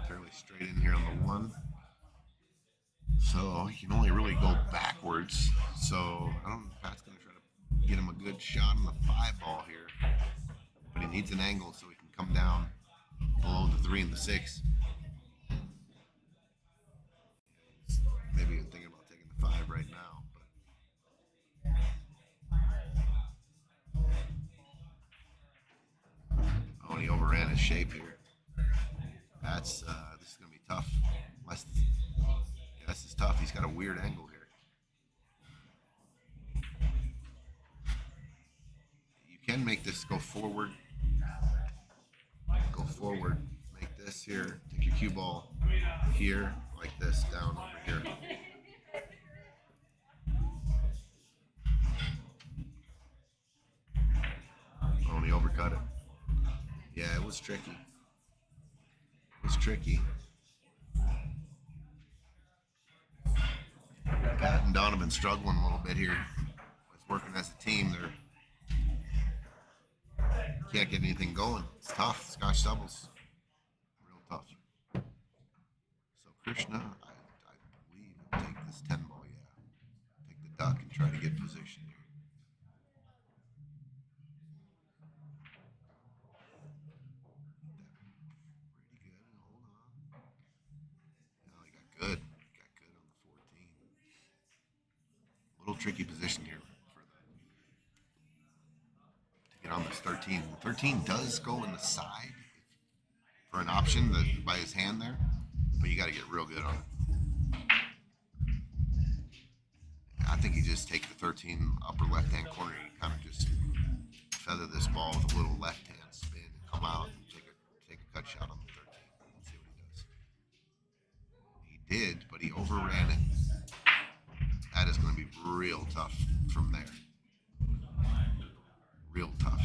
Fairly straight in here on the 1. So he can only really go backwards. So I don't know if Pat's going to try to get him a good shot on the 5 ball here. But he needs an angle so he can come down below the 3 and the 6. Maybe even thinking about taking the 5 right now. But oh, and he overran his shape here. That's this is going to be tough. This is tough. He's got a weird angle here. You can make this go forward. Go forward. Make this here. Take your cue ball here, like this, down over here. Oh, and he overcut it. Yeah, it was tricky. It was tricky. Pat and Donovan struggling a little bit here with working as a team. They can't get anything going. It's tough. Scotch doubles, real tough. So Krishna, I believe, will take this 10 ball. Yeah, take the duck and try to get position here. Pretty good. Hold on. No, he got good. Got good on the 14. Little tricky position here to get on this 13. 13 does go in the side for an option by his hand there, but you got to get real good on it. I think you just take the 13 upper left-hand corner. You kind of just feather this ball with a little left-hand spin and come out and take a cut shot on the 13. Let's see what he does. He did, but he overran it. That is going to be real tough from there. Real tough.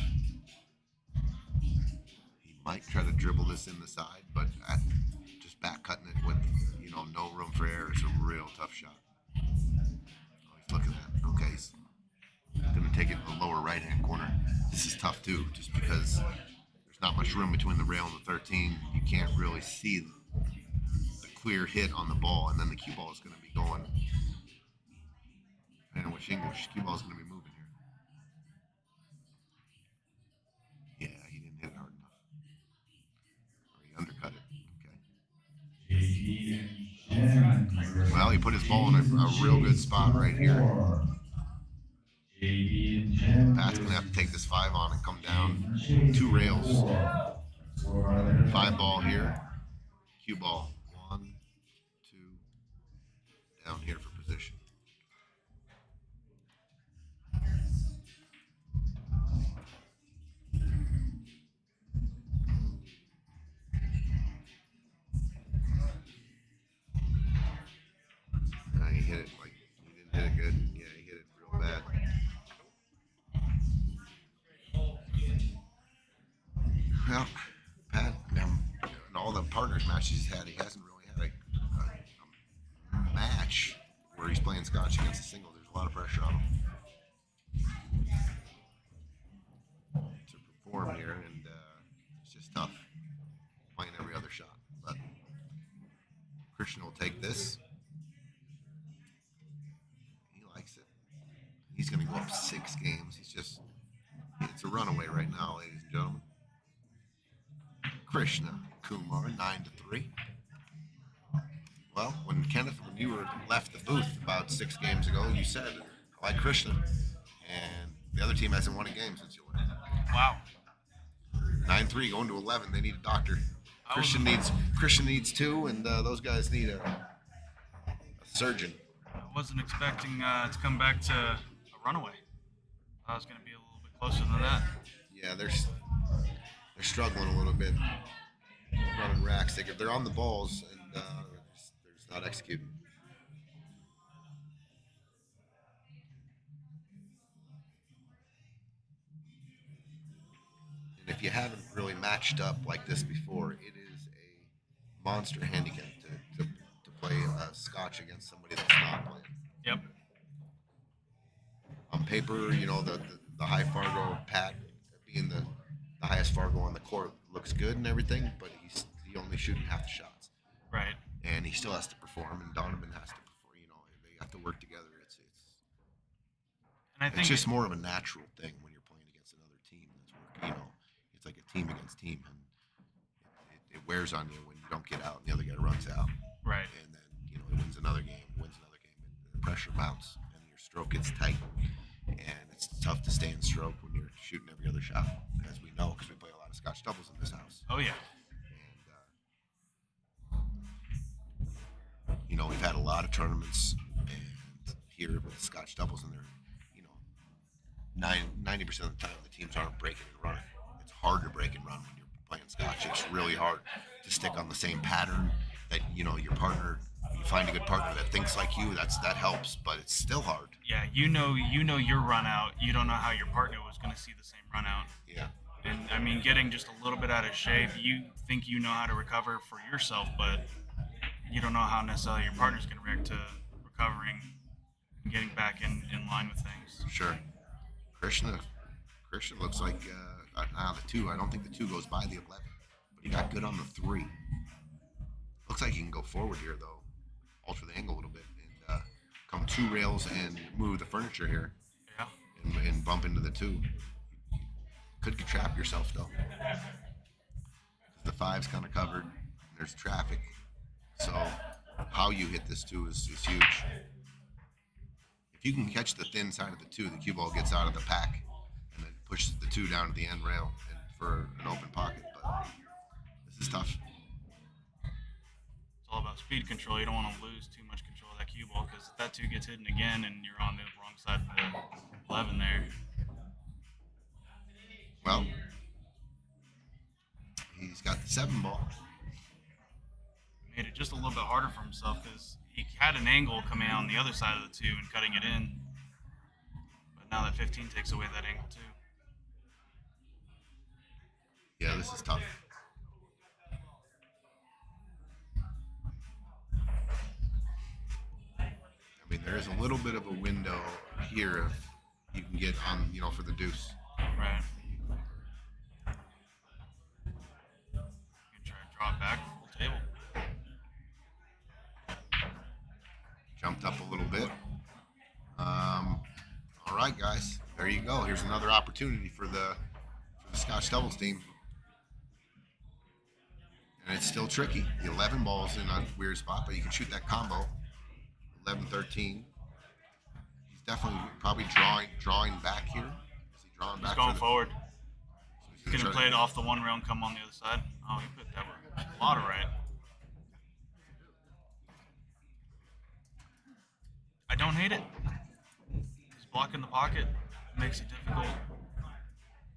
He might try to dribble this in the side, but just back cutting it with no room for error is a real tough shot. Oh, he's looking at it. Okay, he's going to take it to the lower right-hand corner. This is tough too, just because there's not much room between the rail and the 13. You can't really see the clear hit on the ball, and then the cue ball is going to be going. Depending on which English cue ball is going to be moving here. Yeah, he didn't hit it hard enough. Or he undercut it. Okay. Well, he put his ball in a real good spot right here. Pat's going to have to take this 5 on and come down 2 rails. 5 ball here. Cue ball. 1, 2. Down here for position. Scotch matches he's had, he hasn't really had a match where he's playing Scotch against a single. There's a lot of pressure on him to perform here, and it's just tough playing every other shot. But Christian will take this. He likes it. He's going to go up 6 games. It's a runaway right now, ladies and gentlemen. Krishna Kumar, 9-3. Well, when you were left the booth about 6 games ago, you said, I like Krishna. And the other team hasn't won a game since you left. Wow. 9-3 going to 11. They need a doctor. Christian needs 2, and those guys need a surgeon. I wasn't expecting to come back to a runaway. I was going to be a little bit closer than that. Yeah, they're struggling a little bit, running racks. They're on the balls, and they're just not executing. And if you haven't really matched up like this before, it is a monster handicap to play Scotch against somebody that's not playing. Yep. On paper, the high Fargo Pat being the highest Fargo on the court looks good and everything, but he's only shooting half the shots. Right. And he still has to perform, and Donovan has to perform. They have to work together. And I think it's just more of a natural thing when you're playing against another team that's working. It's like a team against team, and it wears on you when you don't get out and the other guy runs out. Right. And then it wins another game, and the pressure mounts, and your stroke gets tight, and it's tough to stay in stroke when you're shooting every other shot, as we know, because we play a lot of Scotch doubles in this house. Oh yeah. And we've had a lot of tournaments, and here with Scotch doubles, and they're 90% of the time the teams aren't breaking and running. It's hard to break and run when you're playing Scotch. It's really hard to stick on the same pattern that your partner. You find a good partner that thinks like you. That helps, but it's still hard. Yeah, you know your run out. You don't know how your partner was going to see the same run out. Yeah. And I mean, getting just a little bit out of shape, you think you know how to recover for yourself, but you don't know how necessarily your partner's going to react to recovering and getting back in line with things. Sure. Christian looks like the 2. I don't think the 2 goes by the 11, but he got good on the 3. Looks like he can go forward here though, alter the angle a little bit, and come 2 rails and move the furniture here. Yeah. And bump into the 2. Could trap yourself though. The 5's kind of covered. And there's traffic, so how you hit this 2 is huge. If you can catch the thin side of the 2, the cue ball gets out of the pack and then pushes the 2 down to the end rail and for an open pocket. But this is tough. It's all about speed control. You don't want to lose too much control of that cue ball, because if that 2 gets hidden again and you're on the wrong side of the 11 there. Well, he's got the 7 ball. Made it just a little bit harder for himself, because he had an angle coming out on the other side of the 2 and cutting it in. But now that 15 takes away that angle too. Yeah, this is tough. I mean, there is a little bit of a window here if you can get on, for the deuce. Right. You can try to draw it back full table. Jumped up a little bit. All right, guys. There you go. Here's another opportunity for the Scotch doubles team. And it's still tricky. The 11 ball's in a weird spot, but you can shoot that combo. 11-13. He's definitely probably drawing back here. Is he drawing back? He's going forward. So He's going to play it off the 1 rail and come on the other side. Oh, he put that a lot of right. I don't hate it. He's blocking the pocket. It makes it difficult.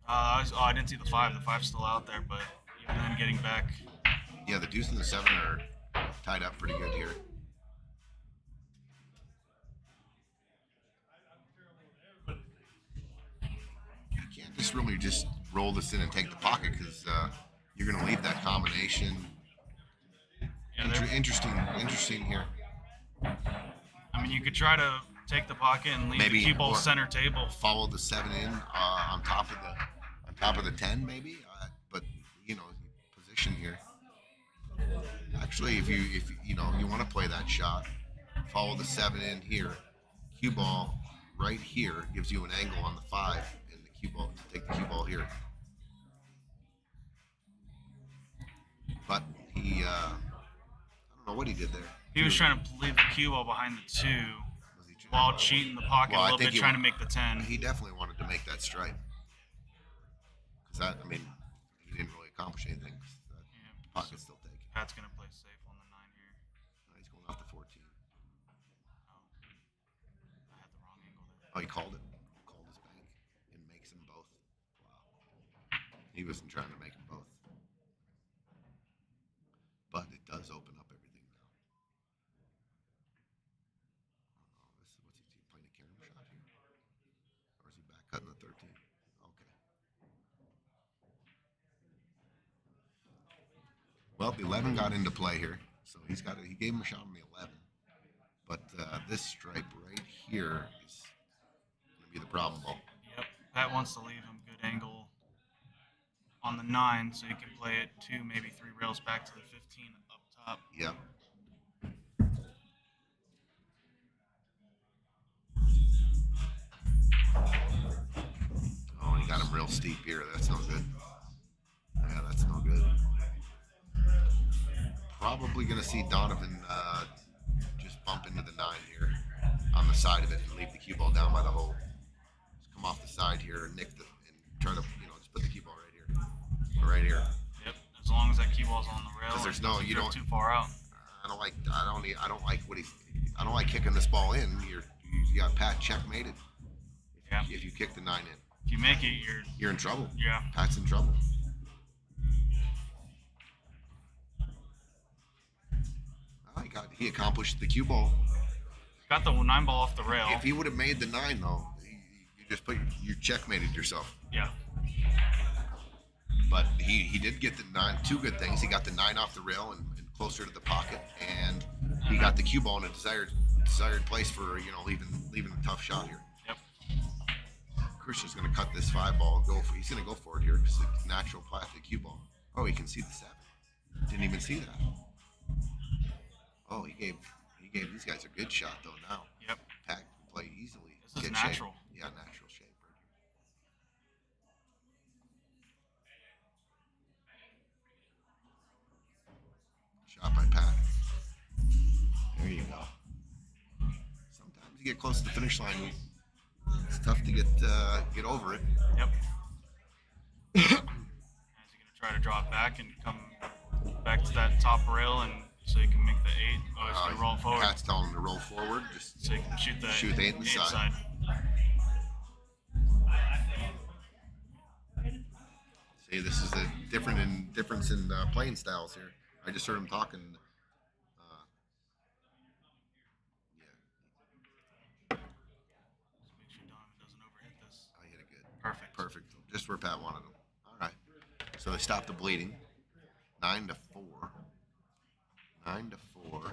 I didn't see the 5. The 5's still out there, but even then getting back. Yeah, the deuce and the 7 are tied up pretty good here. You can't just really just roll this in and take the pocket, because you're going to leave that combination Yeah, they're- Interesting here. I mean, you could try to take the pocket and leave Maybe the cue ball or center table. Follow the 7 in on top of the 10 maybe, but position here. Actually, if you want to play that shot, follow the 7 in here. Cue ball right here gives you an angle on the 5, and the cue ball to take the cue ball here. But he, I don't know what he did there. He was trying to leave the cue ball behind the 2 Was he while cheating the pocket Well, I a little think bit, he trying to wa- make the 10. He definitely wanted to make that strike. Because he didn't really accomplish anything. 'Cause that Yeah. pocket's still taken. Pat's gonna play safe on the 9 here. He's going off the 14. Oh, I had the wrong angle there. Oh, he called it. Called his bank and makes them both. Wow. He wasn't trying to make them both. But it does open up everything now. What's he playing a carom shot here? Or is he back cutting the 13? Okay. Well, the 11 got into play here, so he gave him a shot on the 11. But this stripe right here is going to be the problem ball. Yep. Pat wants to leave him good angle on the 9 so he can play it 2, maybe 3 rails back to the 15 up top. Yep. Oh, he got him real steep here. That's no good. Yeah, that's no good. Probably going to see Donivan just bump into the 9 here on the side of it and leave the cue ball down by the hole. Just come off the side here and nick and try to, just put the cue ball right here. Right here. Yep. As long as that cue ball's on the rail. 'Cause there's and no- doesn't you drift don't- too far out. I don't like kicking this ball in. You got Pat checkmated. Yeah. If you kick the 9 in, If you make it, you're in trouble. yeah. Pat's in trouble. Oh, he accomplished the cue ball. Got the 9 ball off the rail. If he would have made the 9 though, you checkmated yourself. Yeah. But he did get the 9. 2 good things. He got the 9 off the rail and closer to the pocket, and he got the cue ball in a desired place for leaving a tough shot here. Yep. Krishna's going to cut this 5 ball. He's going to go for it here because it's natural plastic cue ball. Oh, he can see the 7. Didn't even see that. Oh, he gave these guys a good shot though. Now. Yep. Pat can play easily. This is Get natural. Shape. Yeah, natural shape. Shot by Pat. There you go. Sometimes you get close to the finish line, it's tough to get over it. Yep. Is he gonna try to drop back and come back to that top rail and so he can make the 8? Oh, he's gonna roll forward. Pat's telling him to roll forward. Just So he can shoot the 8 in the side. See, this is the difference in playing styles here. I just heard him talking. Just make sure Donovan doesn't overhit this. I hit it good. Perfect. Just where Pat wanted him. All right. So they stopped the bleeding. 9-4. 9-4.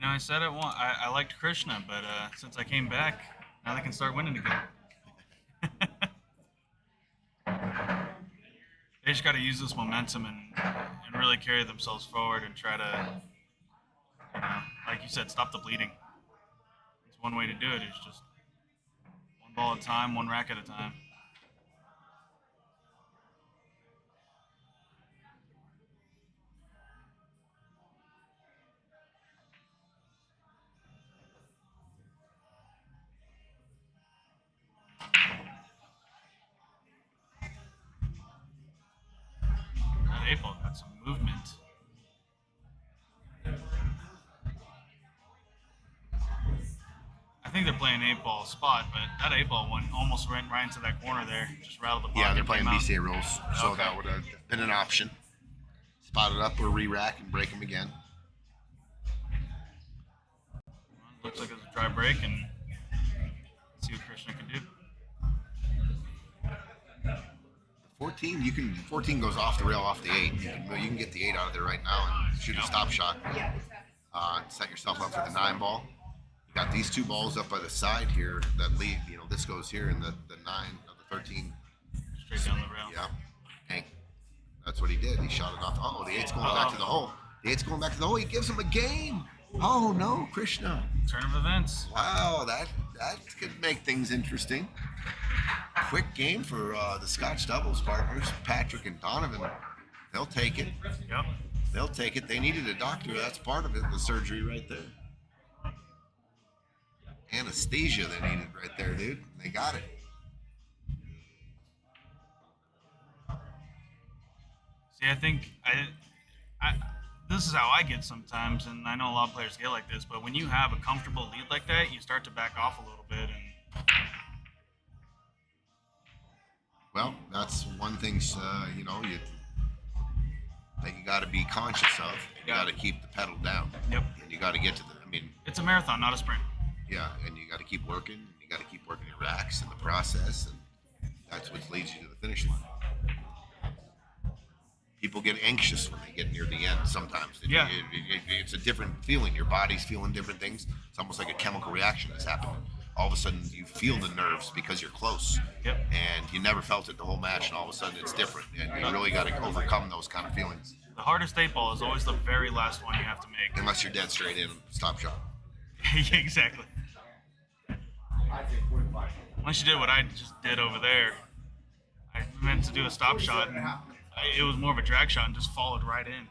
I said it once. I liked Krishna, but since I came back, now they can start winning again. They just got to use this momentum and really carry themselves forward and try to, like you said, stop the bleeding. It's one way to do it. Is just one ball at a time, one rack at a time. That 8 ball got some movement. I think they're playing 8 ball spot, but that 8 ball one almost went right into that corner there. Just rattled the pocket. Yeah, they're playing came out. BCA rules, so Okay. that would have been an option. Spot it up or re-rack and break them again. Looks like it's a dry break, and let's see what Krishna can do. The 14 goes off the rail off the 8. You can get the 8 out of there right now and shoot a stop shot. Set yourself up for the 9 ball. You got these 2 balls up by the side here that lead. This goes here, and the 9 of the 13 Straight down the rail. Yeah, Hank. That's what he did. He shot it off. Oh, the 8's going back to the hole. The 8's going back to the hole. He gives him a game. Oh no, Krishna. Turn of events. Wow, that could make things interesting. Quick game for the Scotch doubles partners, Patrick and Donovan. They'll take it. Yep. They'll take it. They needed a doctor. That's part of it. The surgery right there. Anesthesia they needed right there, dude. They got it. See, I think this is how I get sometimes, and I know a lot of players get like this, but when you have a comfortable lead like that, you start to back off a little bit. And well, that's one thing, that you got to be conscious of. You got to keep the pedal down. Yep. And you got to get to it's a marathon, not a sprint. Yeah, and you got to keep working. And you got to keep working your racks in the process, and that's what leads you to the finish line. People get anxious when they get near the end sometimes. Yeah. It's a different feeling. Your body's feeling different things. It's almost like a chemical reaction that's happening. All of a sudden, you feel the nerves because you're close. Yep. And you never felt it the whole match, and all of a sudden it's different. And you really got to overcome those kind of feelings. The hardest 8 ball is always the very last one you have to make. Unless you're dead straight in, stop shot. Yeah, exactly. Once you did what I just did over there, I meant to do a stop shot, and it was more of a drag shot and just followed right in.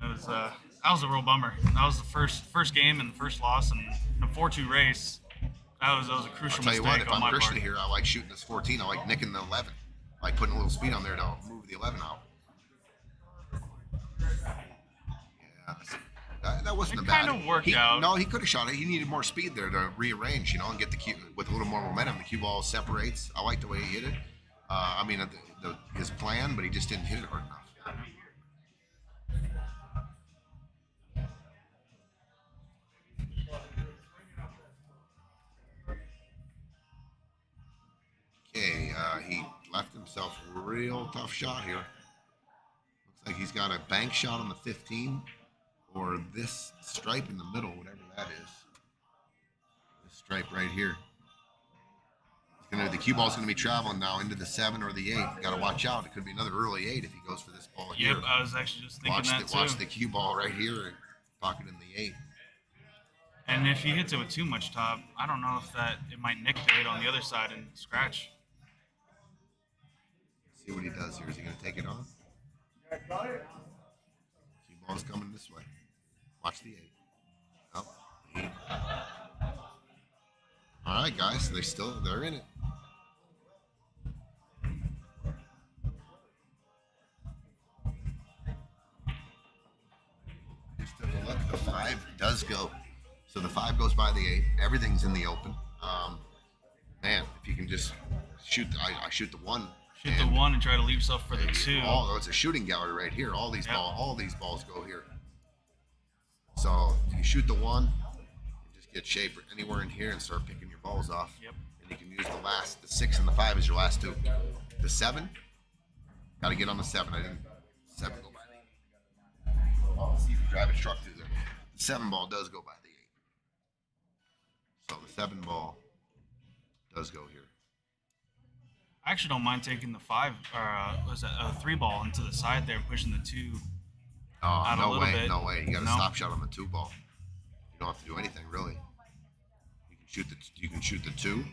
It was that was a real bummer. That was the first game and the first loss, and in a 4-2 race. That was a crucial I'll tell you mistake what, if on I'm my Krishna part. here, I like shooting this 14. I like nicking the 11. I like putting a little speed on there to move the 11 out. Yeah, that wasn't It a bad. kind of worked out. No, he could have shot it. He needed more speed there to rearrange, and get the cue with a little more momentum. The cue ball separates. I like the way he hit it. His plan, but he just didn't hit it hard enough. Okay, he left himself a real tough shot here. Looks like he's got a bank shot on the 15, or this stripe in the middle, whatever that is. This stripe right here. The cue ball's going to be traveling now into the 7 or the 8. You got to watch out. It could be another early 8 if he goes for this ball here. Yep, I was actually just thinking that too. Watch the cue ball right here and pocket in the 8. And if he hits it with too much top, I don't know if it might nick the 8 on the other side and scratch. See what he does here. Is he going to take it on? Cue ball's coming this way. Watch the 8. Oh, 8. All right, guys. They're in it. Just took a look. The 5 does go. So the 5 goes by the 8. Everything's in the open. Man, if you can just shoot, I shoot the 1. Shoot the 1 and try to leave yourself for the 2. It's a shooting gallery right here. All these balls go here. So you shoot the 1, you just get shape anywhere in here and start picking your balls off. Yep. And you can use the 6 and the 5 as your last 2. The 7, got to get on the 7. 7 go by the 8. Oh, see if you drive a truck through there. The 7 ball does go by the 8. So the 7 ball does go here. I actually don't mind taking the 5 or 3 ball into the side there and pushing the 2 out a little bit. No way. You got a stop shot on the 2 ball. You don't have to do anything really. You can shoot the 2,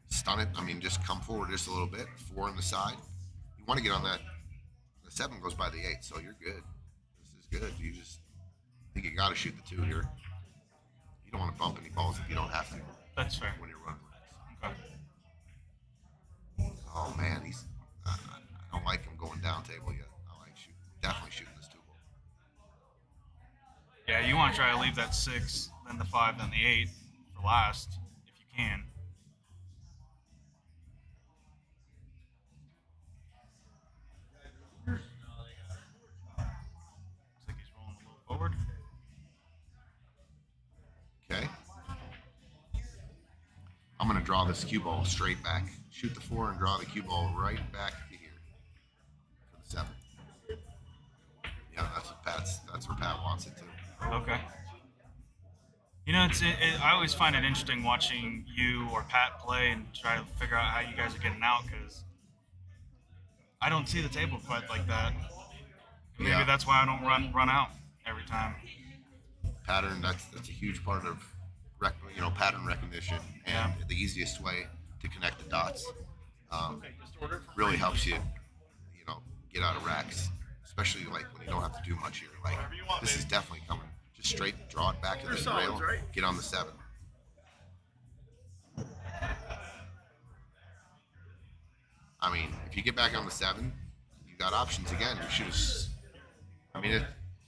stun it. Just come forward just a little bit. 4 on the side. You want to get on that. The 7 goes by the 8, so you're good. This is good. You just think you got to shoot the 2 here. You don't want to bump any balls if you don't have to. That's fair. When you're running racks. Okay. Oh man, I don't like him going down table yet. I like definitely shooting this 2 ball. Yeah, you want to try to leave that 6, then the 5, then the 8 for last, if you can. Looks like he's rolling a little forward. Okay. I'm gonna draw this cue ball straight back. Shoot the 4 and draw the cue ball right back to here for the 7. Yeah, that's where Pat wants it to. Okay. You know, I always find it interesting watching you or Pat play and try to figure out how you guys are getting out, because I don't see the table quite like that. Maybe Yeah. that's why I don't run out every time. Pattern, that's a huge part of pattern recognition, and the easiest way to connect the dots. Really helps you get out of racks, especially like when you don't have to do much here. Like, this is definitely coming. Just straight draw it back to the rail, get on the 7. I mean, if you get back on the 7, you got options again. You should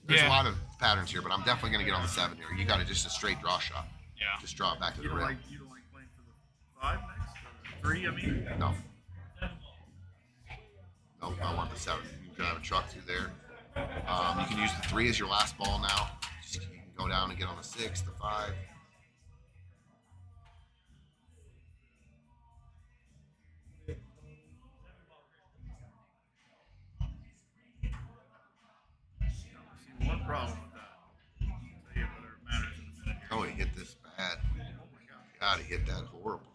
there's a lot of patterns here, but I'm definitely going to get on the 7 here. You got it, just a straight draw shot. Yeah. Just draw it back to the You rail. don't like playing for the 5 next? Or 3, I mean? No. No, I want the 7. You can drive a truck through there. You can use the 3 as your last ball now. You can go down and get on the 6, the 5. See, one problem with that. I'll tell you whether it matters in a minute. Oh, he hit this bad. Oh my God. God, he hit that horrible.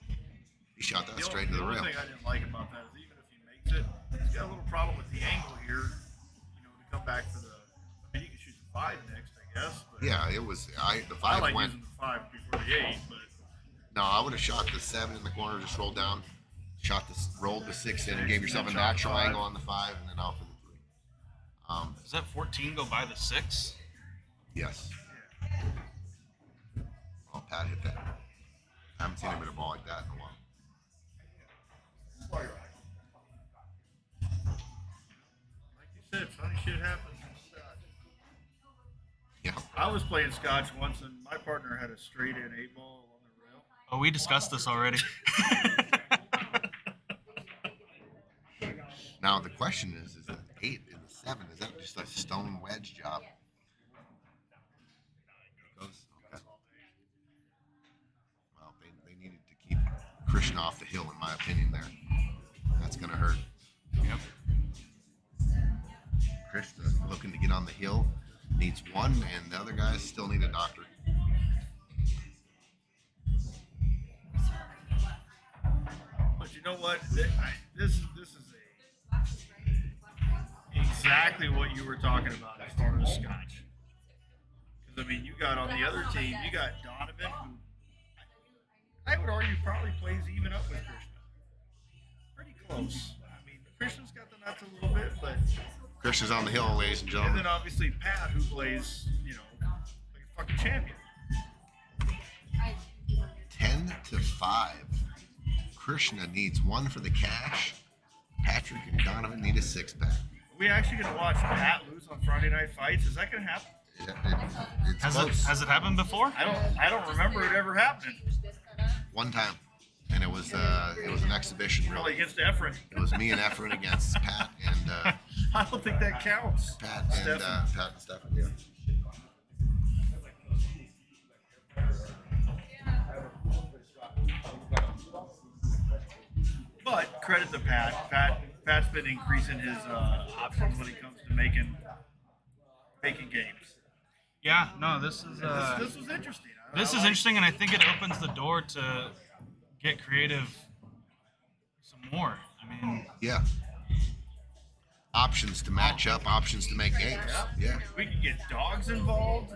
He shot that straight into the rail. only thing I didn't like about that is even if he makes it, he's got a little problem with the angle here, to come back for the. I mean, you can shoot the 5 next, I guess. But Yeah, it was. The I 5 like went. using the 5 before the 8, but No, I would have shot the 7 in the corner, just rolled down, rolled the 6 in, and gave yourself a natural angle on the 5, and then off for the 3. Does that 14 go by the 6? Yes. Oh, Pat hit that. I haven't seen him hit a ball like that in a while. like you said, funny shit happens. Yeah. I was playing scotch once, and my partner had a straight in 8 ball on the rail. Oh, we discussed this already. Now the question is the 8 and the 7, is that just a stone wedge job? Okay. Well, they needed to keep Krishna off the hill, in my opinion. There, that's gonna hurt. Yep. Krishna looking to get on the hill, needs 1, and the other guys still need a doctor. But you know what? This is exactly what you were talking about as far as scotch. Because I mean, you got on the other team, you got Donovan, who I would argue probably plays even up with Krishna. Pretty close. I mean, Krishna's got the nuts a little bit, but Krishna's on the hill, ladies and and gentlemen. then obviously Pat, who plays, like a fucking champion. 10-5. Krishna needs 1 for the cash. Patrick and Donovan need a 6-pack. Are we actually gonna watch Pat lose on Friday Night Fights? Is that gonna happen? It's close. Has it happened before? I don't remember it ever happening. One time, and it was an exhibition. Probably Really, against Efren. it was me and Efren against Pat and I don't think that counts. Pat and Stefan. Yeah. But credit to Pat. Pat's been increasing his options when it comes to making games. Yeah. No. This is. This was interesting. This is interesting, and I think it opens the door to get creative some more. I mean, Yeah. Options to match up, options to make games. Yeah. We can get dogs involved.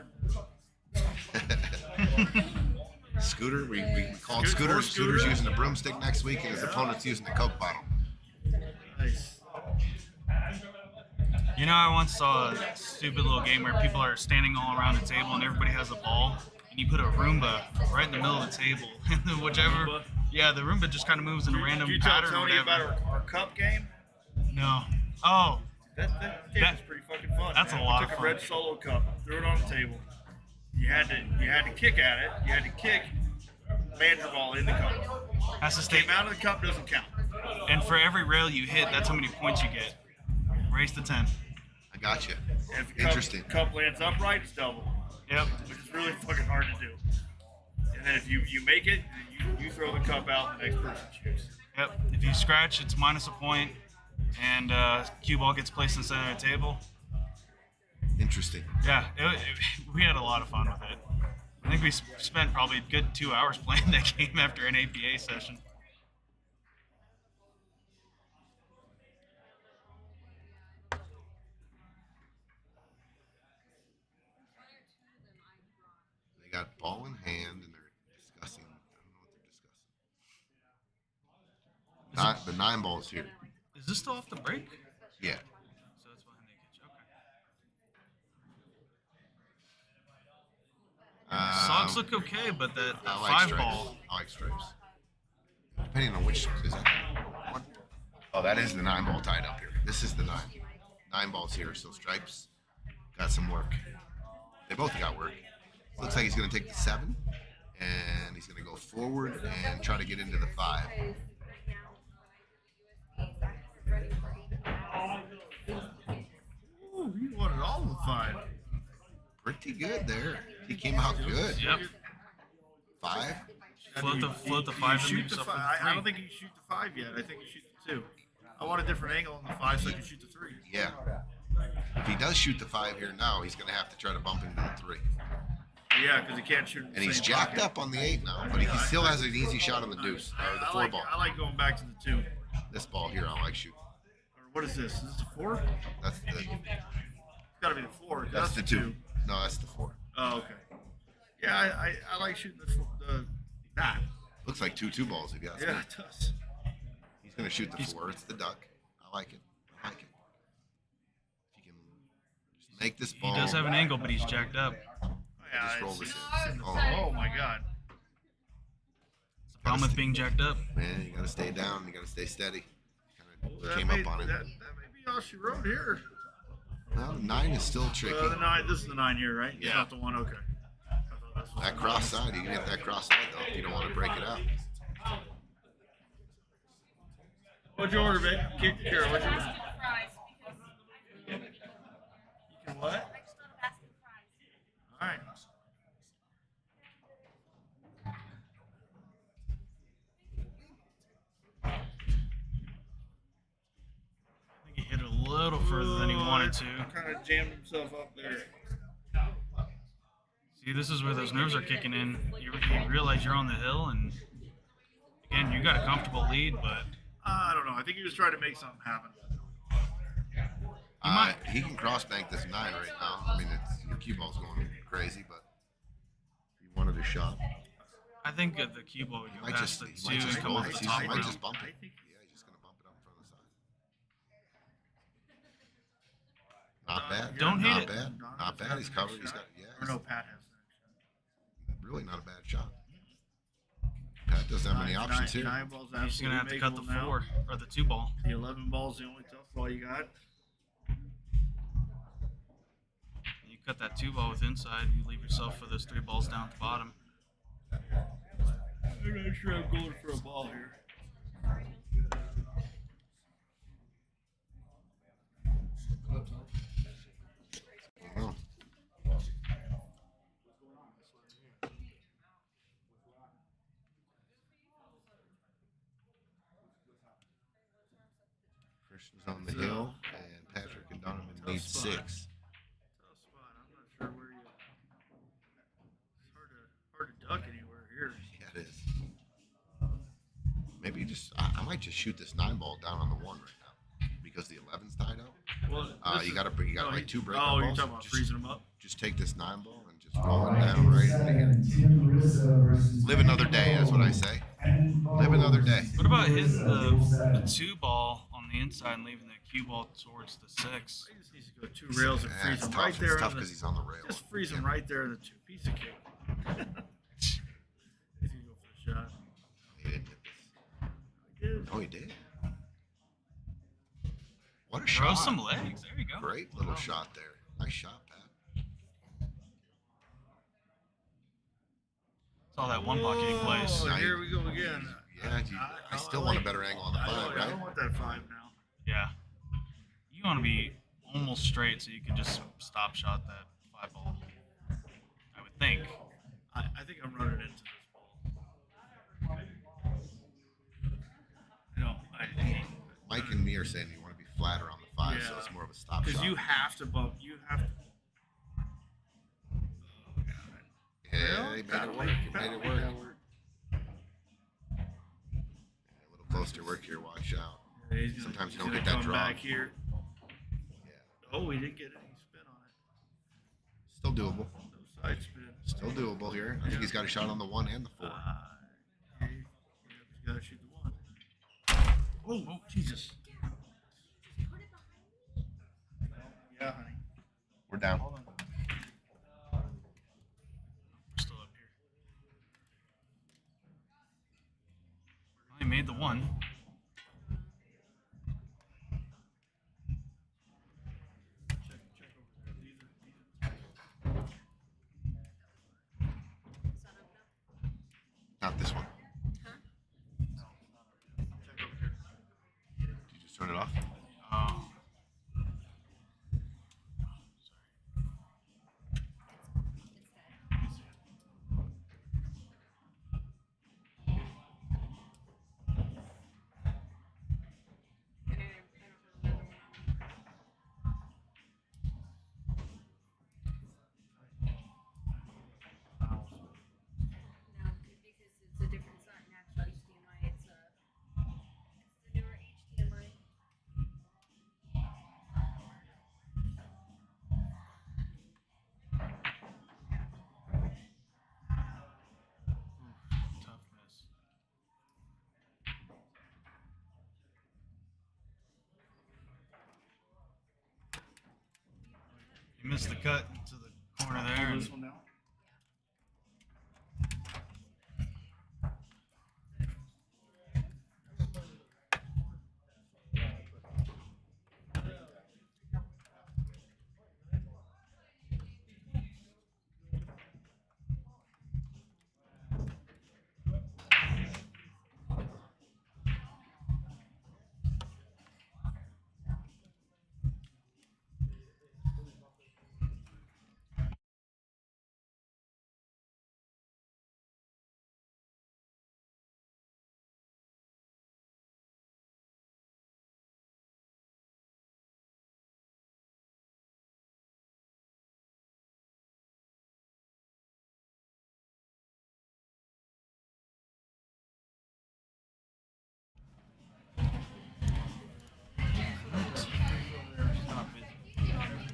Scooter, we called Scooter. Scooter's using a broomstick next week, and his opponent's using a Coke bottle. Nice. you know, I once saw a stupid little game where people are standing all around a table and everybody has a ball, and you put a Roomba right in the middle of the table, and then whichever. Roomba? Yeah, the Roomba just kind of moves in a random Did you tell pattern or Tony whatever. about our cup game? No. Oh. That game was pretty fucking fun. That's man. a lot We of took fun. a red solo cup, threw it on the table. You had to kick at it. You had to kick, land your ball in the cup. Has to stay. Came out of the cup doesn't count. And for every rail you hit, that's how many points you get. Race to 10. I got you. If the Interesting. cup lands upright, it's double, Yep. which is really fucking hard to do. And then if you make it, you throw the cup out and the next person shoots. Yep. If you scratch, it's minus a point, and cue ball gets placed in the center of the table. Interesting. Yeah, we had a lot of fun with it. I think we spent probably a good 2 hours playing that game after an APA session. They got ball in hand and they're discussing. I don't know what they're discussing. The 9 ball's here. Is this still off the break? Yeah. So that's behind the catch. Okay. Sogs look okay, but that I like 5 stripes. ball. I like stripes. Depending on which is that one? Oh, that is the 9 ball tied up here. This is the 9. 9 balls here, so stripes got some work. They both got work. Looks like he's going to take the 7, and he's going to go forward and try to get into the 5. Ooh, he wanted all the 5. Pretty good there. He came out good. Yep. 5. Float the 5 and Shoot leave the yourself 5. with I 3. don't think you shoot the 5 yet. I think you shoot the 2. I want a different angle on the 5 so I can shoot the 3. Yeah. If he does shoot the 5 here now, he's going to have to try to bump into the 3. Yeah, because he can't shoot in the And he's same jacked pocket. up on the 8 now, but he still has an easy shot on the deuce, or the 4 ball. I like going back to the 2. This ball here, I like shooting. Or what is this? Is this a 4? That's the It's got to be the 4. that's the 2. No, that's the 4. Oh, okay. Yeah, I like shooting that. Looks like 2 balls if you ask me. Yeah, it does. He's going to shoot the 4. It's the duck. I like it. I like it. If you can just make this ball. He does have an angle, but he's jacked up. Yeah, Just roll it's- this it's in. the- Oh. oh my God. It's the problem with being jacked up. Man, you got to stay down. You got to stay steady. Kind That of came may, up on it. That may be all she wrote here. Well, 9 is still tricky. The 9. This is the 9 here, right? It's Yeah. not the 1. Okay. I thought this was That the cross 9. side, you can hit that cross side though if you don't want to break it out. What'd you order, babe? Kara, what'd you order? You can what? All right. I think he hit it a little further than he wanted to. Kind of jammed himself up there. See, this is where those nerves are kicking in. You realize you're on the hill, and again, you got a comfortable lead, but I don't know. I think he was trying to make something happen. He can cross bank this 9 right now. I mean, your cue ball's going crazy, but if you wanted a shot, I think the cue ball would he go might past just, the he 2 might just and come go off this. the He top might rope. just bump it. Yeah, he's just going to bump it up in front of the side. Not bad. Don't hit Not it. bad. Not bad. He's covered. He's got, Or no, Pat has that. really not a bad shot. Pat doesn't have many options here. 9 balls You're just gonna have to cut the absolutely 4 or the 2 ball. makeable now. The 11 ball's the only tough ball you got. You cut that 2 ball with inside, you leave yourself for those 3 balls down at the bottom. I'm not sure I'm going for a ball here. Oh. Christian's on the hill, and Patrick and Donovan need spot. 6. Tough spot. I'm not sure where you. It's hard to duck anywhere here. Yeah, it is. Maybe you just, I might just shoot this 9 ball down on the 1 right now because the 11's tied up. Well, You got like 2 breakup Oh, balls. you're talking about Just- freezing them up. Just take this 9 ball and just All roll it right, down right game in the 7, Tim Rissa versus Live another day, that's what I say. Live another day. What about hitting the 2 ball on the inside and leaving the cue ball towards the 6? He just needs to go 2 rails and Yeah, freeze it's them tough. right there. It's tough on because the, he's on the rail. just freeze them right there in the 2 piece of cake. He's gonna go for the shot. He didn't hit this. He did. Oh, he did. What a Throw shot. some legs. There you go. Great little shot there. Nice shot, Pat. Saw that 1 ball getting placed. Oh, Now here you- we go again. Yeah, I still want a better angle on the 5, I right? don't want that 5 now. Yeah. You want to be almost straight so you can just stop shot that 5 ball. I would think. I think I'm running into this ball. me are saying you want to be flatter on the 5, so Yeah. it's more of a stop Because shot. you have to bump. You have to. Yeah, he made it work. He made it work. A little closer work here. Watch out. Yeah, he's gonna, Sometimes you he's don't gonna get that come draw. back here. Yeah. Oh, he didn't get any spin on it. Still doable. No side spin. Still doable here. I think he's got a shot on the 1 and the 4. He's got to shoot the 1. Oh, Jesus. Yeah, honey. We're down. Hold on. We're still up here. I made the 1. Not this one. Did you just turn it off? Oh. No, because it's a different. It's not natural HDMI. It's the newer HDMI. Tough miss. You missed the cut to the corner there. Hold And this one down.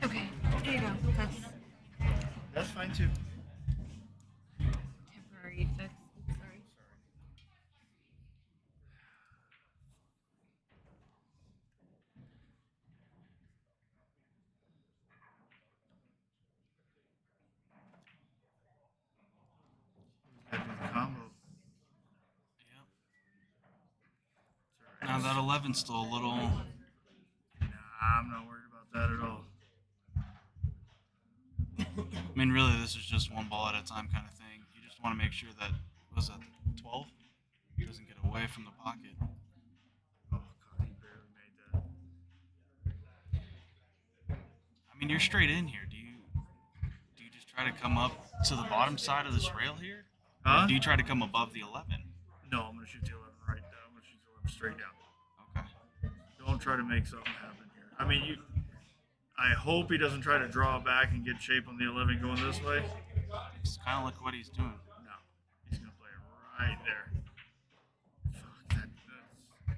Okay, here you go. That's That's fine too. temporary fix. Oops, sorry. Gotta do the combo. Yep. Now that 11's still a little. Nah, I'm not worried about that at all. I mean, really, this is just one ball at a time kind of thing. You just want to make sure that was that 12 doesn't get away from the pocket. Oh God, he barely made that. I mean, you're straight in here. Do you just try to come up to the bottom side of this rail here? Huh? Or do you try to come above the 11? No, I'm gonna shoot the 11 right down. I'm gonna shoot the 11 straight down. Okay. Don't try to make something happen here. I mean, I hope he doesn't try to draw back and get shape on the 11 going this way. It's kind of like what he's doing. No, he's gonna play it right there. Fuck that. I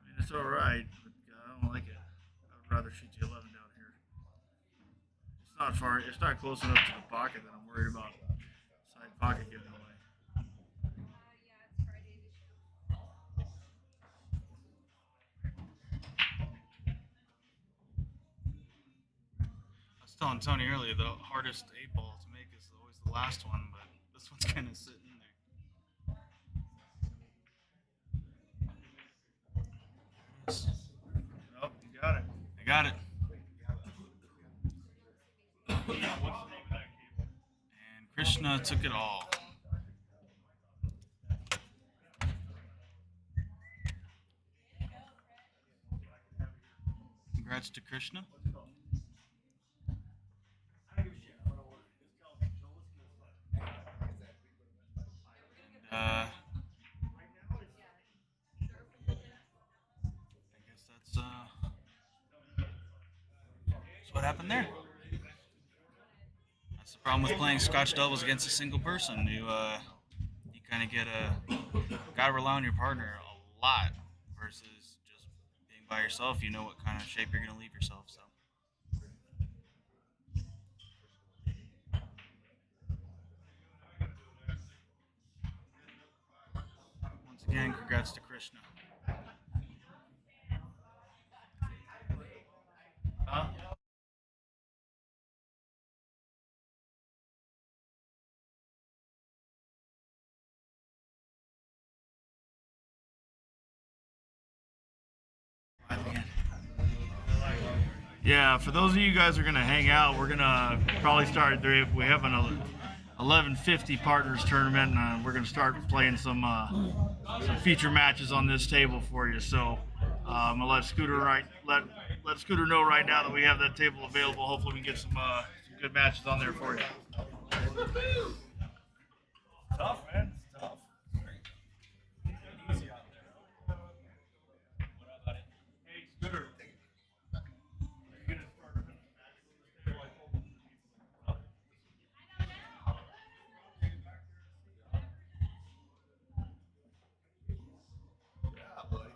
mean, it's all right, but I don't like it. I would rather shoot the 11 down here. It's not far. It's not close enough to the pocket that I'm worried about side pocket getting away. I was telling Tony earlier, the hardest 8-ball to make is always the last one, but this one's kind of sitting there. Nope, you got it. I got it. And Krishna took it all. Congrats to Krishna. I guess that's happened there. That's the problem with playing Scotch doubles against a single person. You kind of gotta rely on your partner a lot versus just being by yourself. You know what kind of shape you're gonna leave yourself. So. Once again, congrats to Krishna. Yeah, for those of you guys who are gonna hang out, we're gonna probably start. We have an 1150 partners tournament, and we're gonna start playing some feature matches on this table for you. So I'm gonna let Scooter let Scooter know right now that we have that table available. Hopefully, we can get some good matches on there for you. Tough, man. It's tough. Easy out there. What about it? Hey, Scooter. Are you gonna start a match on this table? I told them. Yeah, buddy.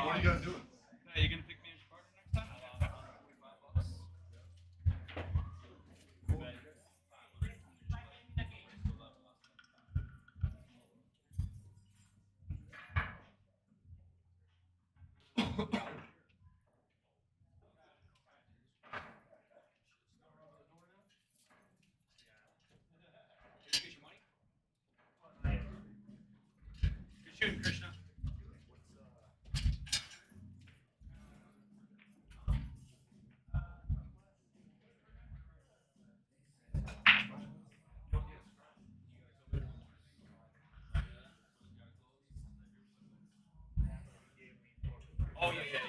What are you guys doing? Are you gonna pick me as your partner next time? Good shooting, Krishna. Oh, yeah, yeah,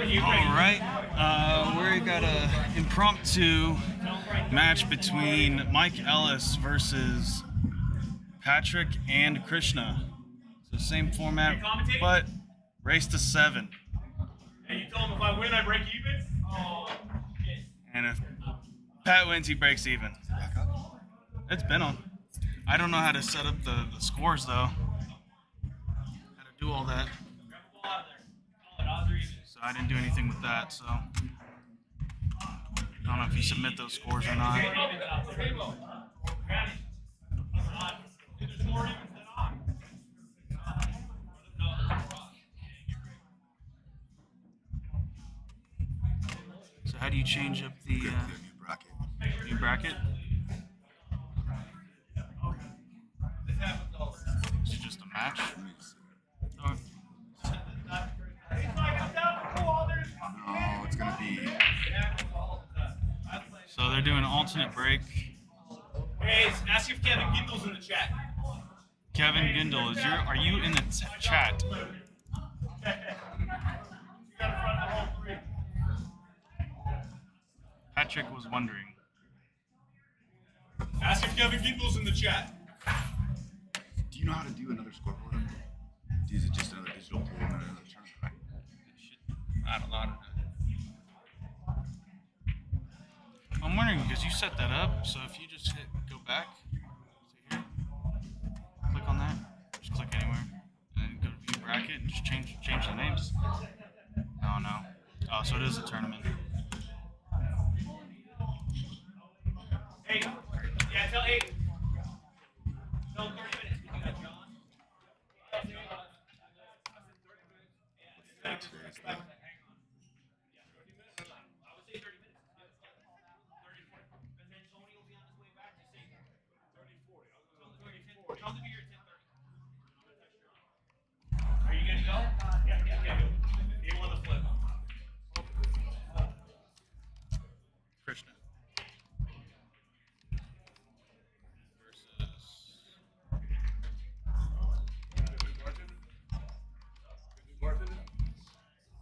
All right, we got a impromptu match between Mike Ellis versus Patrick and Krishna. So same format, but race to 7. Hey, you tell him if I win, I break even? Oh, shit. And if Pat wins, he breaks even. It's been on. I don't know how to set up the scores though. How to do all that. Grab a ball out of there. Call it odds or even. So I didn't do anything with that. So I don't know if you submit those scores or not. There's more evens than odds. So how do you change up the New bracket. new bracket? Is it just a match? Or- No, it's gonna be. So they're doing an alternate break. Hey, ask if Kevin Gindle's in the chat. Kevin Gindle, are you in the chat? You got to front the whole 3. Patrick was wondering. Ask if Kevin Gindle's in the chat. Do you know how to do another scoreboard? Is it just another digital tool and another tournament? Right? I don't know. I'm wondering because you set that up. So if you just go back to here, click on that, just click anywhere, and then go to view bracket and just change the names. No. Oh, so it is a tournament. Hey, yeah, tell 8. Tell him 30 minutes. You got John. What's today's thing? I would say 30 minutes. 30, 40. But then Tony will be on his way back to say 30, 40. Tell him to be here at 10:30. Are you good to go? Yeah. He won the flip. Krishna versus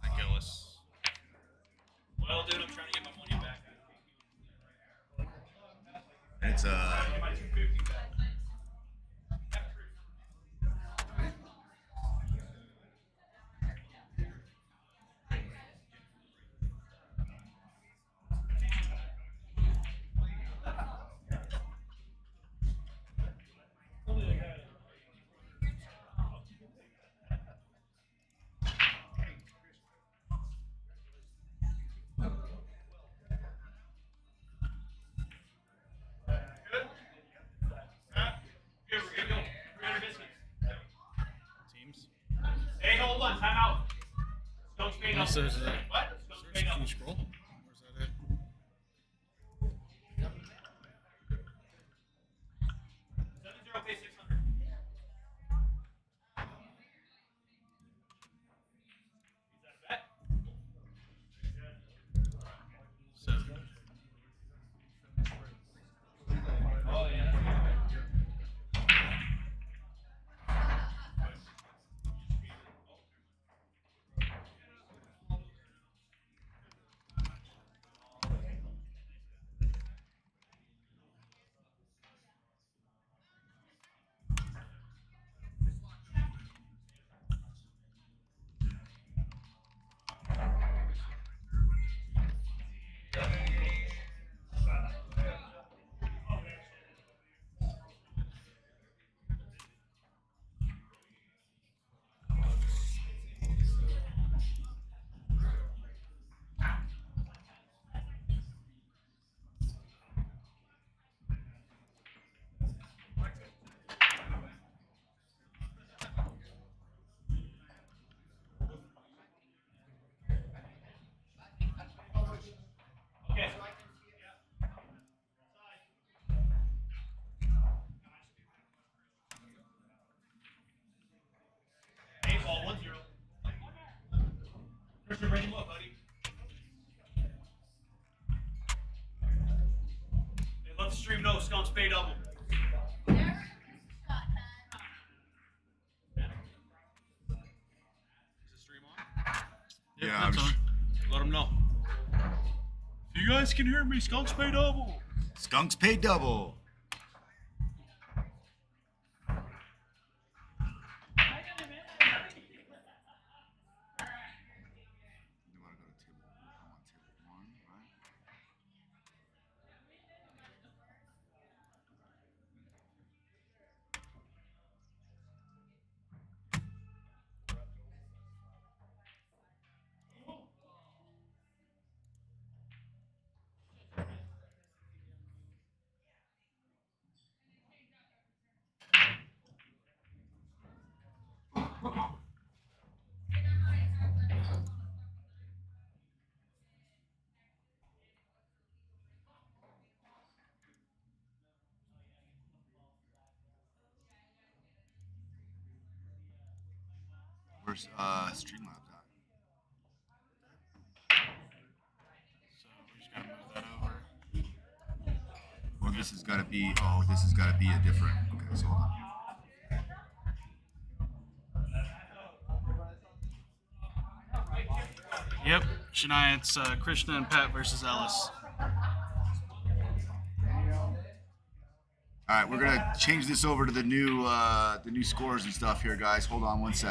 Mike Ellis. Well, dude, I'm trying to get my money back. It's Get my 250 back. Here, we're gonna go. 300 biscuits. Teams. Hey, hold on. Time out. Don't spade up. So is it- What? Don't spade up. Can you scroll? Or is that it? 70 pay 600. Is that a bet? Seven. Oh, yeah. Okay. Eight ball, 1-0. Christian, bring him up, buddy. Hey, let the stream know Skunk Spade double. Is the stream on? yeah. that's on. Let them know. If you guys can hear me, Skunks pay double. Skunks pay double. You want to go to table? I'm on table 1, right? Where's Streamlabs at? So we just gotta move that over. Well, this has got to be. Oh, this has got to be a different. Okay, so hold on. Yep, Shania, it's Krishna and Pat versus Ellis. All right, we're gonna change this over to the new scores and stuff here, guys. Hold on one second.